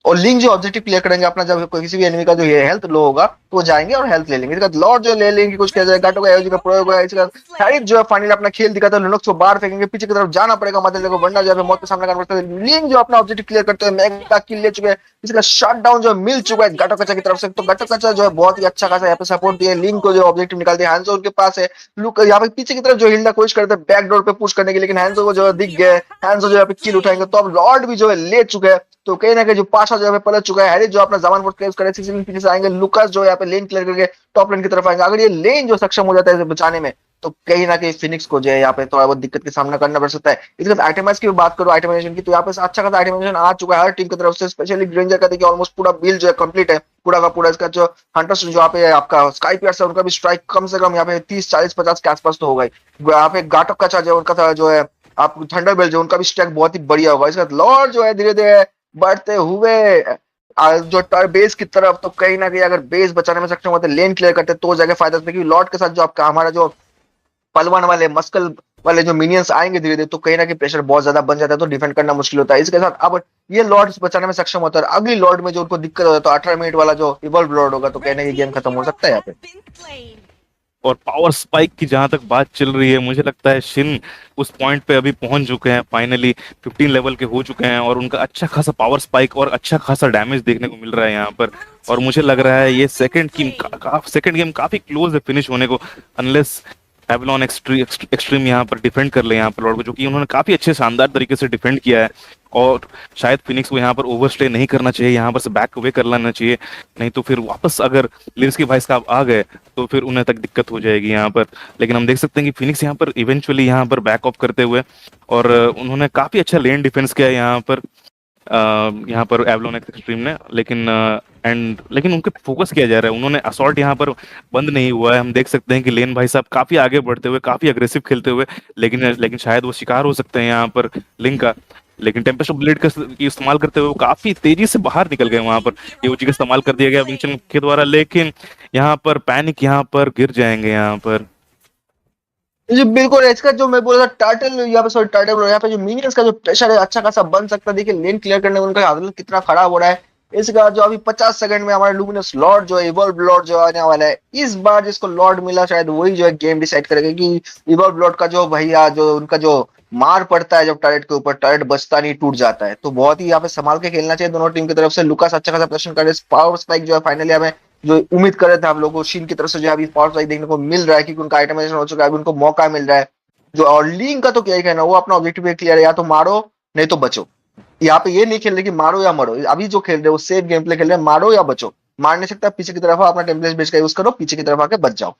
और लिंक जो ऑब्जेक्टिव क्लियर करेंगे अपना, जब किसी भी एनिमी का जो हेल्थ लो होगा तो वो जाएंगे और हेल्थ ले लेंगे। इसका लॉर्ड जो ले लेंगे, कुछ किया जाएगा, गाटो का एओजी का प्रयोग होगा। इसका हैरिस जो है फाइनली अपना खेल दिखाता है, लिनक्स को बाहर फेंकेंगे, पीछे की तरफ जाना पड़ेगा, मतलब को वरना जो है मौत का सामना करना पड़ता है। लिंक जो अपना ऑब्जेक्टिव क्लियर करते हैं, मेगा किल ले चुके हैं, इसका शट डाउन जो मिल चुका है गाटो कचा की तरफ से। तो गाटो कचा जो है बहुत ही अच्छा खासा यहाँ पे सपोर्ट दिया लिंक को, जो ऑब्जेक्टिव निकाल दिया। हैंसो उनके पास है, लुक यहाँ पे पीछे की तरफ जो हिलना कोशिश करते हैं बैक डोर पे पुश करने की, लेकिन हैंसो को जो है दिख गए, हैंसो जो है किल उठाएंगे। तो अब लॉर्ड भी जो है ले चुके हैं, तो कहीं ना कहीं जो पाशा जो है पलट चुका है। हैरिस जो अपना जमान पर क्लेम करे, सिसिलियन पीछे से आएंगे, लुकास जो है यहाँ पे लेन क्लियर करके टॉप लेन की तरफ आएंगे। अगर ये लेन जो सक्षम हो जाता है इसे बचाने में, तो कहीं ना कहीं फिनिक्स को जो है यहाँ पे थोड़ा बहुत दिक्कत का सामना करना पड़ सकता है। इसके बाद आइटमाइज की बात करो, आइटमाइजेशन की, तो यहाँ पे अच्छा खासा आइटमाइजेशन आ चुका है हर टीम की तरफ से। स्पेशली ग्रेंजर का देखिए ऑलमोस्ट पूरा बिल जो है कंप्लीट है, पूरा का पूरा। इसका जो हंटर्स जो यहाँ पे आपका स्काई पियर्स है, उनका भी स्ट्राइक कम से कम यहाँ पे 30 40 50 के आसपास तो होगा ही। यहाँ पे गाटक का चार्ज है उनका जो है, आप थंडर बेल जो उनका भी स्ट्राइक बहुत ही बढ़िया होगा। इसका लॉर्ड जो है धीरे धीरे बढ़ते हुए जो बेस की तरफ, तो कहीं ना कहीं अगर बेस बचाने में सक्षम होते, लेन क्लियर करते, तो जगह फायदा होता है। क्योंकि लॉर्ड के साथ जो आपका हमारा जो पलवान वाले मस्कल वाले जो मिनियंस आएंगे धीरे धीरे, तो कहीं ना कहीं प्रेशर बहुत ज्यादा बन जाता है, तो डिफेंड करना मुश्किल होता है। इसके साथ अब ये लॉर्ड बचाने में सक्षम होता है, अगली लॉर्ड में जो उनको दिक्कत होता है, तो 18 मिनट वाला जो इवॉल्व लॉर्ड होगा, तो कहीं ना कहीं गेम खत्म हो सकता है यहाँ पे। और पावर स्पाइक की जहां तक बात चल रही है, मुझे लगता है शिन उस पॉइंट पे अभी पहुंच चुके हैं, फाइनली 15 लेवल के हो चुके हैं, और उनका अच्छा खासा पावर स्पाइक और अच्छा खासा डैमेज देखने को मिल रहा है यहाँ पर। और मुझे लग रहा है ये सेकंड गेम काफी क्लोज है फिनिश होने को, अनलेस एवलॉन एक्सट्रीम यहाँ पर डिफेंड कर ले यहाँ पर लॉर्ड को, जो कि उन्होंने काफी अच्छे शानदार तरीके से डिफेंड किया है। और शायद फिनिक्स को यहाँ पर ओवरस्टे नहीं करना चाहिए, यहाँ पर से बैक अवे कर लेना चाहिए, नहीं तो फिर वापस अगर लिर्स्की भाई साहब आ गए तो फिर उन्हें तक दिक्कत हो जाएगी यहाँ पर। लेकिन हम देख सकते हैं कि फिनिक्स यहाँ पर इवेंचुअली यहाँ पर बैक ऑफ करते हुए, और उन्होंने काफी अच्छा लेन डिफेंस किया यहाँ पर एवलॉन एक्सट्रीम ने, लेकिन उनके फोकस किया जा रहा है, उन्होंने असॉल्ट यहाँ पर बंद नहीं हुआ है। हम देख सकते हैं कि लेन भाई साहब काफी आगे बढ़ते हुए, काफी अग्रेसिव खेलते हुए, लेकिन शायद वो शिकार हो सकते हैं यहाँ पर लिंक का। लेकिन टेम्पेस्ट ऑफ ब्लेड का इस्तेमाल करते हुए वो काफी तेजी से बाहर निकल गए, वहां पर एओजी का इस्तेमाल कर दिया गया विंचन के द्वारा, लेकिन यहाँ पर पैनिक यहाँ पर गिर जाएंगे यहाँ पर। जी बिल्कुल। इसका जो मैं बोल रहा था टाइटल यहाँ पे, सॉरी टाइटल, यहाँ पे जो मिनियंस का जो प्रेशर है अच्छा खासा बन सकता है। देखिए लेन क्लियर करने में उनका हालत कितना खराब हो रहा है। इसका जो अभी 50 सेकंड में हमारे लुमिनस लॉर्ड जो है, इवॉल्व लॉर्ड जो आने वाला है, इस बार जिसको लॉर्ड मिला शायद वही जो है गेम डिसाइड करेगा। कि इवॉल्व लॉर्ड का जो भैया जो उनका जो मार पड़ता है जब टर्रेट के ऊपर, टर्रेट बचता नहीं, टूट जाता है। तो बहुत ही यहाँ पे संभाल के खेलना चाहिए दोनों टीम की तरफ से। लुकास अच्छा खासा प्रदर्शन कर रहे हैं, पावर स्पाइक जो है फाइनली हमें जो उम्मीद कर रहे थे हम लोग को शीन की तरफ से जो अभी पावर स्पाइक देखने को मिल रहा है, क्योंकि उनका आइटमाइजेशन हो चुका है, अभी उनको मौका मिल रहा है। जो और लिंक का तो क्या ही कहना, वो अपना ऑब्जेक्टिव क्लियर है, या तो मारो नहीं तो बचो। यहाँ पे ये नहीं खेल रहे कि मारो या मरो, अभी जो खेल रहे हैं वो सेफ गेम प्ले खेल रहे हैं, मारो या बचो। मार नहीं सकता, पीछे की तरफ आओ, अपना टेम्पलेट बेस का यूज करो, पीछे की तरफ आके बच जाओ।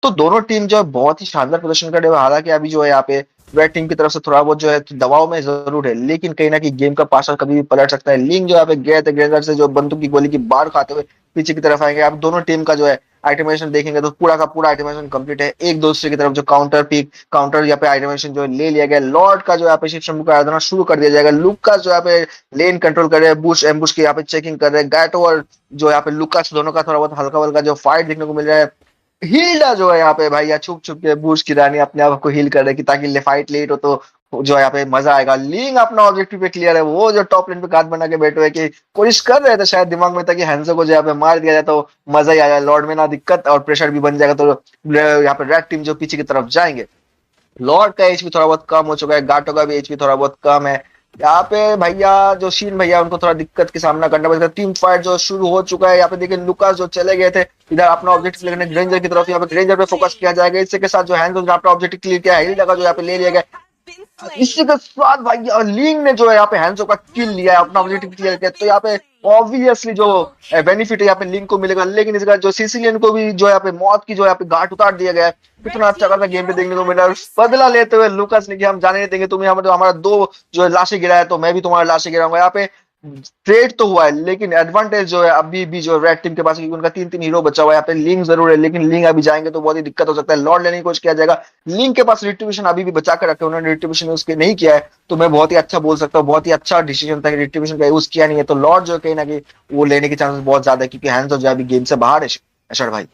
तो दोनों टीम जो है बहुत ही शानदार प्रदर्शन कर रहे हैं। हालांकि अभी जो है यहाँ पे रेड टीम की तरफ से थोड़ा बहुत जो है दबाव में जरूर है, लेकिन कहीं ना कहीं गेम का पासा कभी भी पलट सकता है। लिंक जो यहाँ पे गए थे ग्रेनेड से जो बंदूक की गोली की बार खाते हुए पीछे की तरफ आएंगे। आप दोनों टीम का जो है आइटमेशन देखेंगे तो पूरा का पूरा आइटमेशन कंप्लीट है, एक दूसरे की तरफ जो काउंटर पिक काउंटर यहाँ पे आइटमेशन जो ले लिया गया। लॉर्ड का जो यहाँ पे शिक्षण का आराधना शुरू कर दिया जाएगा। लुकास जो यहाँ पे लेन कंट्रोल कर रहे हैं, बुश एम्बुश की यहाँ पे चेकिंग कर रहे हैं। गैटो और जो यहाँ पे लुकास दोनों का थोड़ा बहुत हल्का हल्का जो फाइट देखने को मिल रहा है। हिल्डा जो है यहाँ पे भैया छुप छुप के बुर्ज की रानी अपने आप को हील कर रही है कि ताकि फाइट लेट हो तो जो है यहाँ पे मजा आएगा। लिंग अपना ऑब्जेक्टिव पे क्लियर है, वो जो टॉप लेन पे गार्ड बना के बैठे हुए कि कोशिश कर रहे थे शायद दिमाग में था कि हैंसो को जो यहाँ पे मार दिया जाए तो मजा ही आएगा, लॉर्ड में ना दिक्कत और प्रेशर भी बन जाएगा, तो यहाँ पे रेड टीम जो पीछे की तरफ जाएंगे। लॉर्ड का एचपी थोड़ा बहुत कम हो चुका है, गाटो का भी एचपी थोड़ा बहुत कम है। यहाँ पे भैया जो शीन भैया उनको थोड़ा दिक्कत का सामना करना पड़ेगा। टीम फाइट जो शुरू हो चुका है, यहाँ पे देखिए लुकास जो चले गए थे इधर अपना ऑब्जेक्टिव लेने ग्रेंजर की तरफ, यहाँ पे ग्रेंजर पे फोकस किया जाएगा। इसके साथ जो हैंड अपना ऑब्जेक्टिव क्लियर किया है, हिल लगा जो यहाँ पे ले लिया गया। इसी के साथ भाई लीग ने जो है यहाँ पे हैंसो का किल लिया है, अपना ऑब्जेक्टिव क्लियर किया, तो यहाँ पे ऑब्वियसली जो बेनिफिट है यहाँ पे लिंक को मिलेगा। लेकिन इसका जो सिसिलियन को भी जो यहाँ पे मौत की जो यहाँ पे घाट उतार दिया गया है, कितना अच्छा खासा गेम पे देखने को मिला है। बदला लेते हुए लुकास ने कि हम जाने नहीं देंगे, तुम यहाँ पर हमारा दो जो लाशें गिराया तो मैं भी तुम्हारा लाशें गिराऊंगा। यहाँ पे ट्रेड तो हुआ है लेकिन एडवांटेज जो है अभी भी जो रेड टीम के पास, क्योंकि उनका 3-3 हीरो बचा हुआ है। यहाँ पे लिंक जरूर है लेकिन लिंक अभी जाएंगे तो बहुत ही दिक्कत हो सकता है, लॉर्ड लेने की कोशिश किया जाएगा। लिंक के पास रिट्रीब्यूशन अभी भी बचा कर रखे, उन्होंने रिट्रीब्यूशन यूज नहीं किया है, तो मैं बहुत ही अच्छा बोल सकता हूँ, बहुत ही अच्छा डिसीजन था कि रिट्रीब्यूशन का यूज किया नहीं है, तो लॉर्ड जो कहीं ना कहीं वो लेने के चांसेस बहुत ज्यादा है, क्योंकि हैंड्स जो अभी गेम से बाहर है अशर भाई।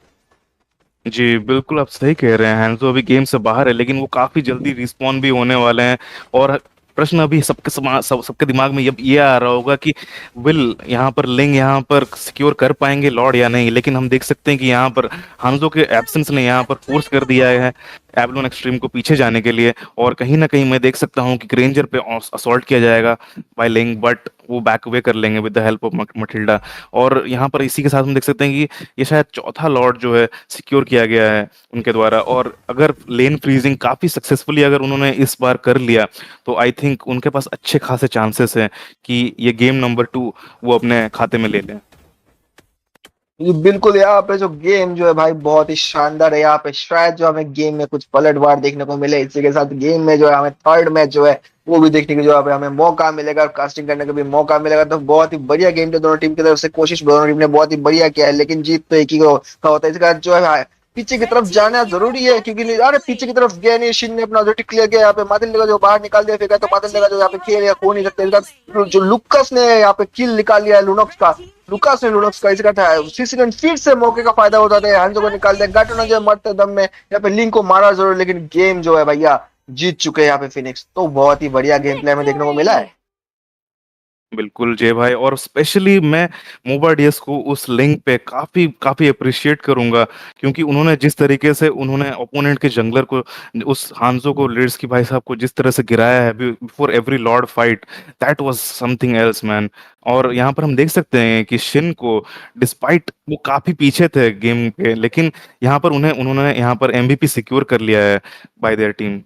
जी बिल्कुल, आप सही कह रहे हैं, हैंजो अभी गेम से बाहर है लेकिन वो काफी जल्दी रिस्पॉन भी होने वाले हैं। और प्रश्न अभी सबके दिमाग में ये आ रहा होगा कि विल यहाँ पर लिंग यहाँ पर सिक्योर कर पाएंगे लॉर्ड या नहीं। लेकिन हम देख सकते हैं कि यहाँ पर हांजो के एब्सेंस ने यहाँ पर फोर्स कर दिया है एवलोन एक्सट्रीम को पीछे जाने के लिए। और कहीं ना कहीं मैं देख सकता हूँ कि ग्रेंजर पे असॉल्ट किया जाएगा बाय लिंग, बट वो बैक अवे कर लेंगे with the help of Matilda. और यहाँ पर इसी के साथ हम देख सकते हैं कि ये शायद चौथा लॉर्ड जो है सिक्योर किया गया है उनके द्वारा। और अगर लेन फ्रीजिंग काफी सक्सेसफुली अगर उन्होंने इस बार कर लिया तो आई थिंक उनके पास अच्छे खासे चांसेस हैं कि ये गेम नंबर 2 वो अपने खाते में ले लें। जी बिल्कुल, यहाँ पे जो गेम जो है भाई बहुत ही शानदार है। यहाँ पे शायद जो हमें गेम में कुछ पलटवार देखने को मिले, इसी के साथ गेम में जो है हमें थर्ड मैच जो है वो भी देखने की जो है हमें मौका मिलेगा, कास्टिंग करने का भी मौका मिलेगा। तो बहुत ही बढ़िया गेम थे दोनों टीम की तरफ से, कोशिश दोनों टीम ने बहुत ही बढ़िया किया है, लेकिन जीत तो एक ही का होता है। इसका जो है पीछे की तरफ जाना जरूरी है, क्योंकि अरे पीछे की तरफ गया नहीं, शिन ने अपना ऑब्जेक्टिव क्लियर किया, यहाँ पे मातिल लगा जो बाहर निकाल दिया फेंका, तो मातिल लगा जो यहाँ पे खेल या खो नहीं सकते। जो लुकास ने यहाँ पे किल निकाल लिया है लुनोक्स का, लुकास ने लुनोक्स का इसका था सीसीगन फिर से मौके का फायदा उठाते हैं, हैंजो को निकाल दिया, गाटो ने जो मरते दम में यहाँ पे लिंक को मारा जरूर, लेकिन गेम जो है भैया जीत चुके हैं यहाँ पे फिनिक्स। तो बहुत ही बढ़िया गेम प्ले हमें देखने को मिला है। बिल्कुल जय भाई, और स्पेशली मैं मोबा डीएस को उस लिंक पे काफी काफी अप्रिशिएट करूंगा, क्योंकि उन्होंने जिस तरीके से उन्होंने ओपोनेंट के जंगलर को, उस हांजो को, लिड्स की भाई साहब को जिस तरह से गिराया है before every Lord fight, that was something else man. और यहाँ पर हम देख सकते हैं कि शिन को डिस्पाइट वो काफी पीछे थे गेम के, लेकिन यहाँ पर उन्होंने यहाँ पर एमवीपी सिक्योर कर लिया है बाय देयर टीम।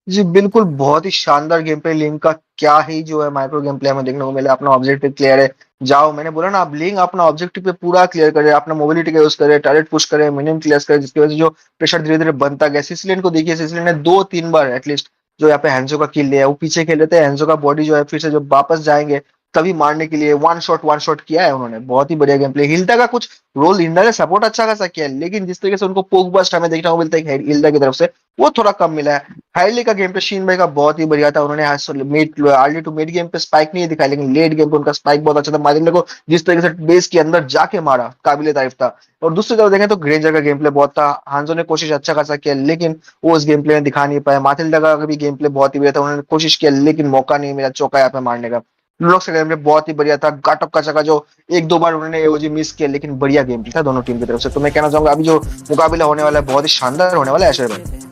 जी बिल्कुल, बहुत ही शानदार गेम प्ले लिंक का, क्या ही जो है माइक्रो गेम प्ले हमें देखने को मिला। अपना ऑब्जेक्टिव क्लियर है, जाओ, मैंने बोला ना, आप लिंक अपना ऑब्जेक्टिव पे पूरा क्लियर करे, अपना मोबिलिटी का यूज करे, टारगेट पुश करे, मिनिमम क्लियर करे, जिसकी वजह से जो प्रेशर धीरे धीरे बनता गया। सिसिलियन को देखिए, सिसिलियन ने 2-3 बार एटलीस्ट जो यहाँ पे हैंजो का किल लिया है, वो पीछे खेल लेते हैं, हैंजो का बॉडी जो है फिर से जब वापस जाएंगे तभी मारने के लिए वन शॉट किया है उन्होंने। बहुत ही बढ़िया गेम प्ले। हिल्डा का कुछ रोल, हिल्डा ने सपोर्ट अच्छा खासा किया है, लेकिन जिस तरीके से उनको पोक बस्ट हमें देखने को मिलता है हिल्डा की तरफ से, वो थोड़ा कम मिला है। हाईली का गेम पे शीन भाई का बहुत ही बढ़िया था, उन्होंने अर्ली टू मिड गेम पे स्पाइक नहीं दिखाया, लेकिन लेट गेम पे उनका स्पाइक बहुत अच्छा था। माजिंडा को जिस तरीके से बेस के अंदर जाके मारा, काबिले तारीफ था। और दूसरी तरफ देखें तो ग्रेंजर का गेम प्ले बहुत था, हांजो ने कोशिश अच्छा खासा किया लेकिन वो उस गेम प्ले में दिखा नहीं पाया। माथिल्डा का भी गेम प्ले बहुत ही बढ़िया था, उन्होंने कोशिश किया लेकिन मौका नहीं मिला चौका यहाँ पे मारने का। लुनोक्स का गेम प्ले बहुत ही बढ़िया था, गाटक का चका जो 1-2 बार उन्होंने एओजी मिस किया, लेकिन बढ़िया गेम प्ले था दोनों टीम की तरफ से। तो मैं कहना चाहूंगा अभी जो मुकाबला होने वाला है बहुत ही शानदार होने वाला है अशर भाई।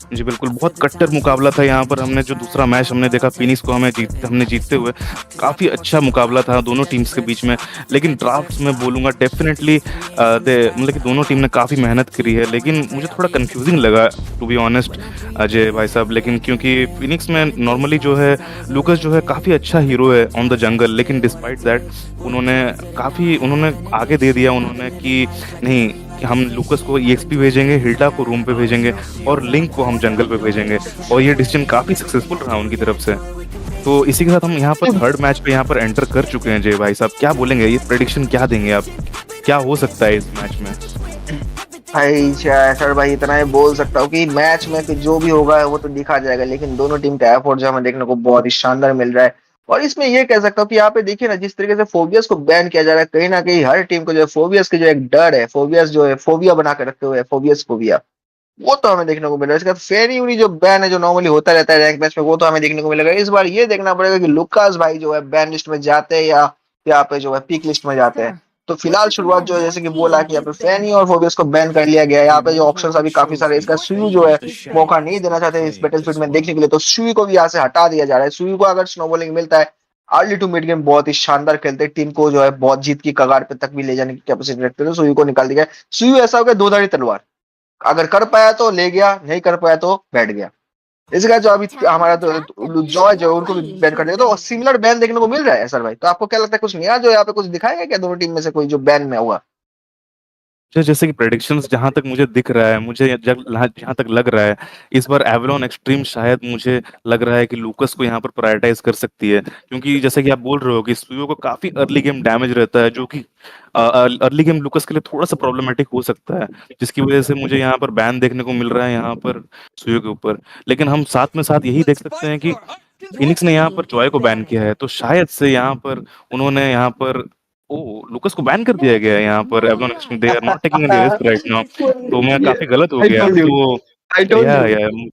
जी बिल्कुल, बहुत कट्टर मुकाबला था यहाँ पर। हमने जो दूसरा मैच हमने देखा फिनिक्स को हमने जीतते हुए, काफ़ी अच्छा मुकाबला था दोनों टीम्स के बीच में। लेकिन ड्राफ्ट में बोलूँगा डेफिनेटली मतलब कि दोनों टीम ने काफ़ी मेहनत करी है, लेकिन मुझे थोड़ा कंफ्यूजिंग लगा टू बी ऑनेस्ट अजय भाई साहब। लेकिन क्योंकि फिनिक्स में नॉर्मली जो है लूकस जो है काफ़ी अच्छा हीरो है ऑन द जंगल, लेकिन डिस्पाइट दैट उन्होंने आगे दे दिया उन्होंने कि नहीं, हम लूकस को ईएक्सपी भेजेंगे, हिल्डा को रूम पे भेजेंगे और लिंक को हम जंगल पे भेजेंगे। और ये डिसीजन काफी सक्सेसफुल रहा उनकी तरफ से। तो इसी के साथ हम यहाँ पर थर्ड मैच पे यहाँ पर एंटर कर चुके हैं। जय भाई साहब क्या बोलेंगे, ये प्रेडिक्शन क्या देंगे आप, क्या हो सकता है इस मैच में? भाई सर भाई इतना ही बोल सकता हूँ कि मैच में जो भी होगा वो तो दिखा जाएगा, लेकिन दोनों टीम का एफर्ट जो हमें देखने को बहुत ही शानदार मिल रहा है। और इसमें ये कह सकता हूँ कि यहाँ पे देखिए ना, जिस तरीके से फोबियस को बैन किया जा रहा है, कहीं ना कहीं हर टीम को जो है फोबियस की जो एक डर है, फोबियस जो है फोबिया बना के रखे हुए है, फोबियस फोबिया, वो तो हमें देखने को मिल रहा है। इसके बाद फेरी उरी जो बैन है, जो नॉर्मली होता रहता है रैंक मैच में, वो तो हमें देखने को मिलेगा। इस बार ये देखना पड़ेगा कि लुकास भाई जो है बैन लिस्ट में जाते हैं या यहाँ पे जो है पीक लिस्ट में जाते हैं। तो फिलहाल शुरुआत जो है, जैसे कि बोला कि यहाँ पे फैनी और फोबियस को बैन कर लिया गया है। यहाँ पे जो ऑप्शंस अभी काफी सारे, इसका सुयु जो है मौका नहीं देना चाहते इस बैटलफील्ड में देखने के लिए, तो सुयु को भी यहाँ से हटा दिया जा रहा है। सुयु को अगर स्नोबॉलिंग मिलता है, अर्ली टू मिड गेम बहुत ही शानदार खेलते हैं, टीम को जो है बहुत जीत की कगार पे तक भी ले जाने की कैपेसिटी रखते हैं, तो सुयु को निकाल दिया गया। सुयु ऐसा हो गया दो धारी तलवार, अगर कर पाया तो ले गया, नहीं कर पाया तो बैठ गया। इसका जो अभी हमारा तो जॉय जो है उनको भी बैन कर दिया, तो सिमिलर बैन देखने को मिल रहा है सर भाई। तो आपको क्या लगता है, कुछ नया जो यहाँ पे कुछ दिखाएगा क्या दोनों टीम में से कोई जो बैन में हुआ? जैसे कि प्रेडिक्शंस जहां तक मुझे दिख रहा है, मुझे जहां तक लग रहा है, इस बार एवलॉन एक्सट्रीम शायद मुझे लग रहा है कि लूकस को यहाँ पर प्रायोरिटाइज कर सकती है, क्योंकि जैसे कि आप बोल रहे हो कि सुयो को काफी अर्ली गेम डैमेज रहता है, जो कि अर्ली गेम लूकस के लिए थोड़ा सा प्रॉब्लमेटिक हो सकता है, जिसकी वजह से मुझे यहाँ पर बैन देखने को मिल रहा है यहाँ पर सुयो के ऊपर। लेकिन हम साथ में साथ यही देख सकते हैं कि फिनिक्स ने यहाँ पर जॉय को बैन किया है, तो शायद से यहाँ पर उन्होंने यहाँ पर ओ लुकस को बैन कर दिया गया है यहाँ पर Avalon extreme, they are not taking any risk right now. तो मैं ये काफी गलत हो आई गया टोल्ड यू, तो। आई टोल्ड या यू।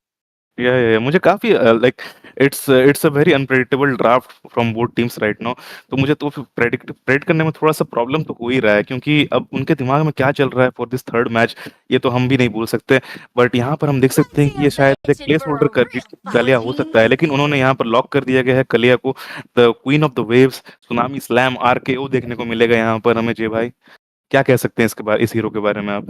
या या मुझे काफी like it's a very unpredictable draft from both teams right now. तो मुझे तो प्रेडिक्ट करने में थोड़ा सा प्रॉब्लम तो हो ही रहा है, क्योंकि अब उनके दिमाग में क्या चल रहा है फॉर दिस थर्ड मैच, ये तो हम भी नहीं बोल सकते। बट यहाँ पर हम देख सकते हैं कि ये शायद एक प्लेस होल्डर कर कलिया हो सकता है, लेकिन उन्होंने यहाँ पर लॉक कर दिया गया है कलिया को। The queen of the waves tsunami slam RKO देखने को मिलेगा यहाँ पर हमें। जय भाई, क्या कह सकते हैं इसके बारे, इस हीरो के बारे में आप?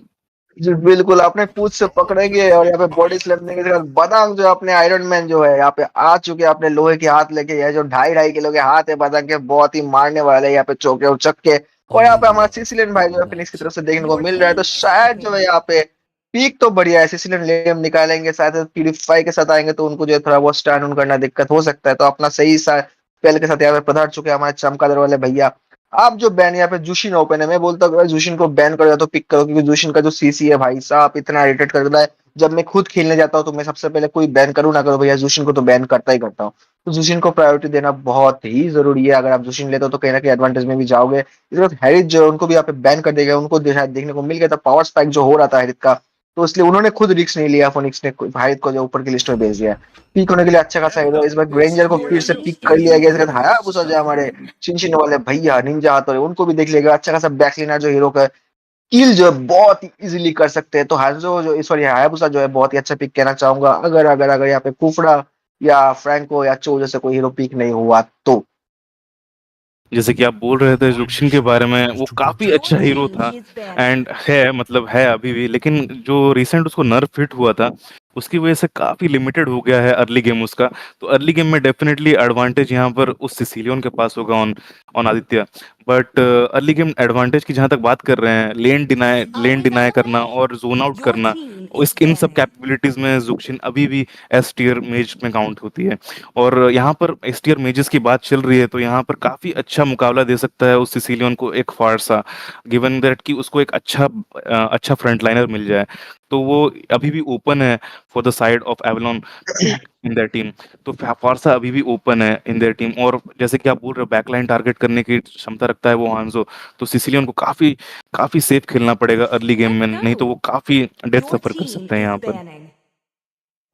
जी बिल्कुल, आपने पूछ से पकड़ेंगे और यहाँ पे बॉडी स्लैम देंगे। इसके बाद बदांग जो अपने आयरन मैन जो है यहाँ पे आ चुके हैं, अपने लोहे के हाथ लेके। यह जो 2.5 2.5 किलो के हाथ है बदांग के, बहुत ही मारने वाले यहाँ पे चौके और चक्के। और यहाँ पे हमारा सिसिलियन भाई जो है फिनिक्स की तरफ से देखने को मिल रहा है, तो शायद जो है यहाँ पे पीक तो बढ़िया है, सिसिलियन लेम निकालेंगे, शायद प्यूरीफाई के साथ आएंगे तो उनको जो है थोड़ा बहुत स्टैंड ऑन करना दिक्कत हो सकता है। तो अपना सही सा स्पेल के साथ यहाँ पे पधार चुके हैं हमारे चमकादड़ वाले भैया। आप जो बैन यहाँ पे जुशिन ओपन है, मैं बोलता हूँ जुशिन को बैन करो या तो पिक करो, क्योंकि जुशिन का जो सीसी है भाई साहब इतना इरिटेट कर देता है। जब मैं खुद खेलने जाता हूँ तो मैं सबसे पहले कोई बैन करूँ ना करूँ भैया, जुशिन को तो बैन करता ही करता हूँ। तो जुशिन को प्रायोरिटी देना बहुत ही जरूरी है। अगर आप जुशिन लेते हो तो कहीं ना कहीं एडवांटेज में भी जाओगे। इस बार हैरिस जो है उनको भी यहाँ पे बैन कर देगा, उनको शायद देखने को मिल गया था पावर स्पाइक जो हो रहा था हैरिस का, तो इसलिए उन्होंने खुद रिस्क नहीं लिया, फोनिक्स ने हैरिस को जो ऊपर की लिस्ट में भेज दिया। पीक होने के लिए अच्छा खासा है। इस बार ग्रेंजर को फिर से पिक कर लिया गया, इसके बाद हायाबुसा जो है हमारे चिनचिन वाले भैया निंजा हाथों उनको भी देख लेगा। अच्छा खासा बैकलिनर जो हीरो का किल जो है बहुत ही इजीली कर सकते हैं। तो हाजो जो सॉरी हायाबुसा जो है बहुत ही अच्छा पिक कहना चाहूंगा, अगर अगर अगर यहाँ पे कुफड़ा या फ्रैंको या चो जैसे कोई हीरो पिक नहीं हुआ तो। जैसे कि आप बोल रहे थे जुक्शिन के बारे में, वो काफी अच्छा हीरो था एंड है, मतलब है अभी भी, लेकिन जो रिसेंट उसको नर्फ हिट हुआ था उसकी वजह से काफी लिमिटेड हो गया है अर्ली गेम उसका। तो अर्ली गेम में डेफिनेटली एडवांटेज यहाँ पर उस सिसिलियन के पास होगा on on Aditya. But early game advantage की जहां तक बात कर रहे हैं, लेन डिनाई करना और जोन आउट करना, इस इन सब कैपेबिलिटीज में जुक्शिन अभी भी एस टियर मेज में काउंट होती है। और यहाँ पर एस टियर मेजेस की बात चल रही है, तो यहाँ पर काफी अच्छा मुकाबला दे सकता है उस सिसिलियन को एक फारसा, गिवन दैट कि उसको एक अच्छा फ्रंट लाइनर मिल जाए। तो वो अभी भी ओपन है for the side of Avalon in their team. तो फारसा अभी भी ओपन है इन देयर टीम, और जैसे कि आप बोल रहे हो बैकलाइन टारगेट करने की क्षमता रखता है वो हांजो। तो सिसिलियन को काफी काफी सेफ खेलना पड़ेगा अर्ली गेम में, नहीं तो वो काफी डेथ सफर कर सकते हैं यहाँ पर।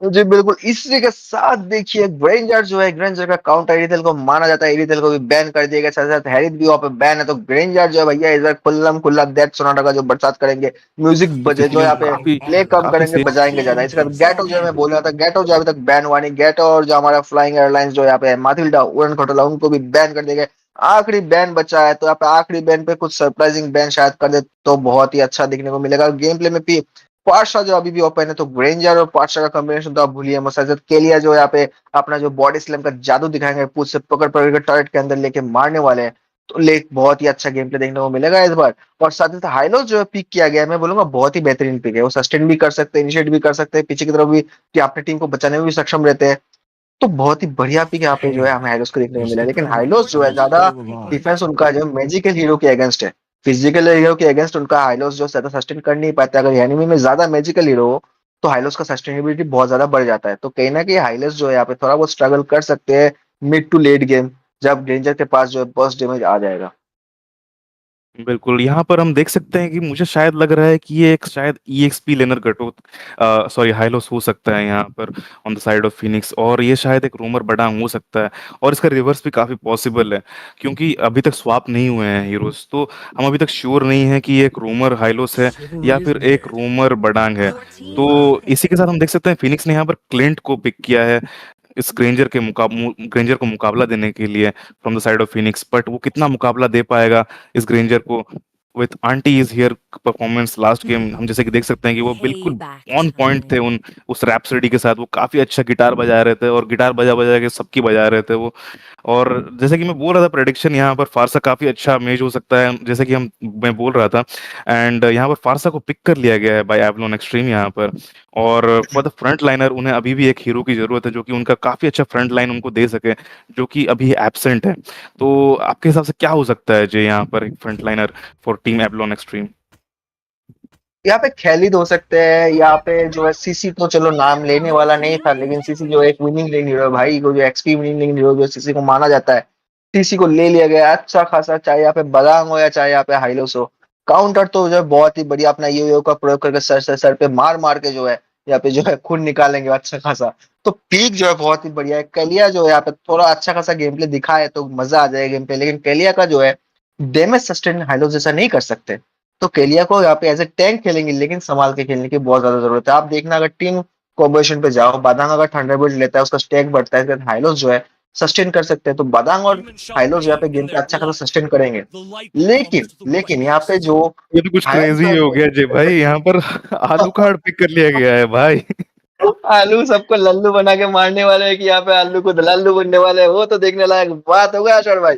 जी बिल्कुल, इसी के साथ देखिए ग्रेंजर जो है, ग्रेंजर का काउंटर एरिथेल को माना जाता है, एरिथेल को भी बैन कर दिया गया, साथ साथ हैरिस भी वहां पे बैन है। तो ग्रेंजर जो है भैया इस बार खुल्लम खुल्ला डेथ सोनाटा का जो बरसात करेंगे, म्यूजिक तो बजे जो सिसिलियन यहाँ को पे काफी प्ले कम काफी करेंगे सेफ। बजाएंगे ज्यादा। इसके बाद गैटो जो है मैं बोल रहा था, गैटो जो अभी तक बैन हुआ नहीं, गैटो और जो हमारा फ्लाइंग एयरलाइंस जो यहाँ पे माथिल्डा उड़न खटोला उनको भी बैन कर दिया गया। आखिरी बैन बचा है, तो यहाँ पे आखिरी बैन पे कुछ सरप्राइजिंग बैन शायद कर दे तो बहुत ही अच्छा दिखने को मिलेगा गेम प्ले में भी। पार्शा जो अभी भी ओपन है, तो ग्रेंजर और पार्शा का कॉम्बिनेशन तो आप भूलिए मत। शायद केलिया जो यहाँ पे अपना जो बॉडी स्लैम का जादू दिखाएंगे, पूछ से पकड़ पकड़ के टर्रेट के अंदर लेके मारने वाले हैं, तो ले बहुत ही अच्छा गेम प्ले देखने को मिलेगा इस बार। और साथ ही साथ हाइलोस जो पिक किया गया है, मैं बोलूंगा बहुत ही बेहतरीन पिक है। वो सस्टेन भी कर सकते हैं, इनिशिएट भी कर सकते हैं पीछे की तरफ भी, कि अपने टीम को बचाने में भी सक्षम रहते हैं। तो बहुत ही बढ़िया पिक यहाँ पे जो है हमें हाइलोस को देखने को मिला है। लेकिन हाइलोस जो है ज्यादा डिफेंस उनका जो मैजिकल हीरो के अगेंस्ट है, फिजिकल हीरो के अगेंस्ट उनका हाइलोस जो ज्यादा सस्टेन कर नहीं पाता। अगर एनिमी में ज्यादा मैजिकल हीरो हो तो हाइलोस का सस्टेनेबिलिटी बहुत ज्यादा बढ़ जाता है। तो कहीं ना कहीं हाइलोस जो है यहाँ पे थोड़ा बहुत स्ट्रगल कर सकते हैं मिड टू लेट गेम। जब ग्रेंजर के पास जो है बर्स्ट डैमेज आ जाएगा। बिल्कुल, यहाँ पर हम देख सकते हैं कि मुझे शायद लग रहा है कि ये एक शायद ईएक्सपी लेनर घटोत सॉरी हाइलोस हो सकता है यहाँ पर on the side of Phoenix, और ये शायद एक रूमर बडांग हो सकता है, और इसका रिवर्स भी काफ़ी पॉसिबल है क्योंकि अभी तक स्वैप नहीं हुए हैं हीरोज़, तो हम अभी तक श्योर नहीं है कि ये एक रूमर हाइलोस है या फिर एक रूमर बडांग है। तो इसी के साथ हम देख सकते हैं फिनिक्स ने यहाँ पर क्लिंट को पिक किया है इस ग्रेंजर को मुकाबला देने के लिए from the side of Phoenix, but वो कितना मुकाबला दे पाएगा इस ग्रेंजर को with aunty is here performance last game. हम जैसे कि देख सकते हैं कि वो बिल्कुल ऑन पॉइंट थे उन उस रैप्सडी के साथ, वो काफी अच्छा गिटार बजा रहे थे और गिटार बजा बजा के सबकी बजा रहे थे वो। और जैसे कि मैं बोल रहा था प्रेडिक्शन यहाँ पर फारसा काफी अच्छा मेज हो सकता है, जैसे कि हम मैं बोल रहा था, एंड यहाँ पर फारसा को पिक कर लिया गया है बाय एवलॉन एक्सट्रीम यहाँ पर। और फॉर द फ्रंट लाइनर उन्हें अभी भी एक हीरो की जरूरत है जो कि उनका काफी अच्छा फ्रंट लाइन उनको दे सके, जो कि अभी एब्सेंट है। तो आपके हिसाब से क्या हो सकता है जे यहाँ पर एक front liner for team Avalon extreme? यहाँ पे खेलिद हो सकते हैं, यहाँ पे जो है सीसी तो चलो नाम लेने वाला नहीं था, लेकिन सीसी जो एक विनिंग लेन हीरो है भाई, को जो एक्सपी विनिंग लेन हीरो जो सीसी को माना जाता है, सीसी को ले लिया गया अच्छा खासा, चाहे यहाँ पे बदांग हो या चाहे यहाँ पे हाइलोस हो। काउंटर तो जो है बहुत ही बढ़िया अपना यो का प्रयोग करके सर पे मार मार के जो है यहाँ पे जो है खून निकालेंगे अच्छा खासा। तो पीक जो है बहुत ही बढ़िया है। कैलिया जो है यहाँ पे थोड़ा अच्छा खासा गेम प्ले दिखाए तो मजा आ जाएगा गेम पे, लेकिन कैलिया का जो है डैमेज सस्टेन हाइलोस जैसा नहीं कर सकते। तो केलिया को यहाँ पे एज ए टैंक खेलेंगे, लेकिन संभाल के खेलने की बहुत ज्यादा जरूरत है। आप देखना अगर टीम कॉम्बिनेशन पे जाओ, बादांग अगर थंडरबोल्ट लेता है उसका स्टैक बढ़ता है, फिर हाइलोस जो है सस्टेन कर सकते हैं। तो बादांग और हाइलोस यहाँ पे गेम पे अच्छा खासा सस्टेन करेंगे। लेकिन लेकिन यहाँ पे जो ये तो कुछ हायर क्रेजी का हो जो गया जी भाई, यहाँ पर आलू कार्ड पिक कर लिया गया है भाई। आलू सबको लल्लू बना के मारने वाले हैं कि यहाँ पे आलू को दलालू बनने वाले हैं, वो तो देखने लायक बात होगा अशर भाई।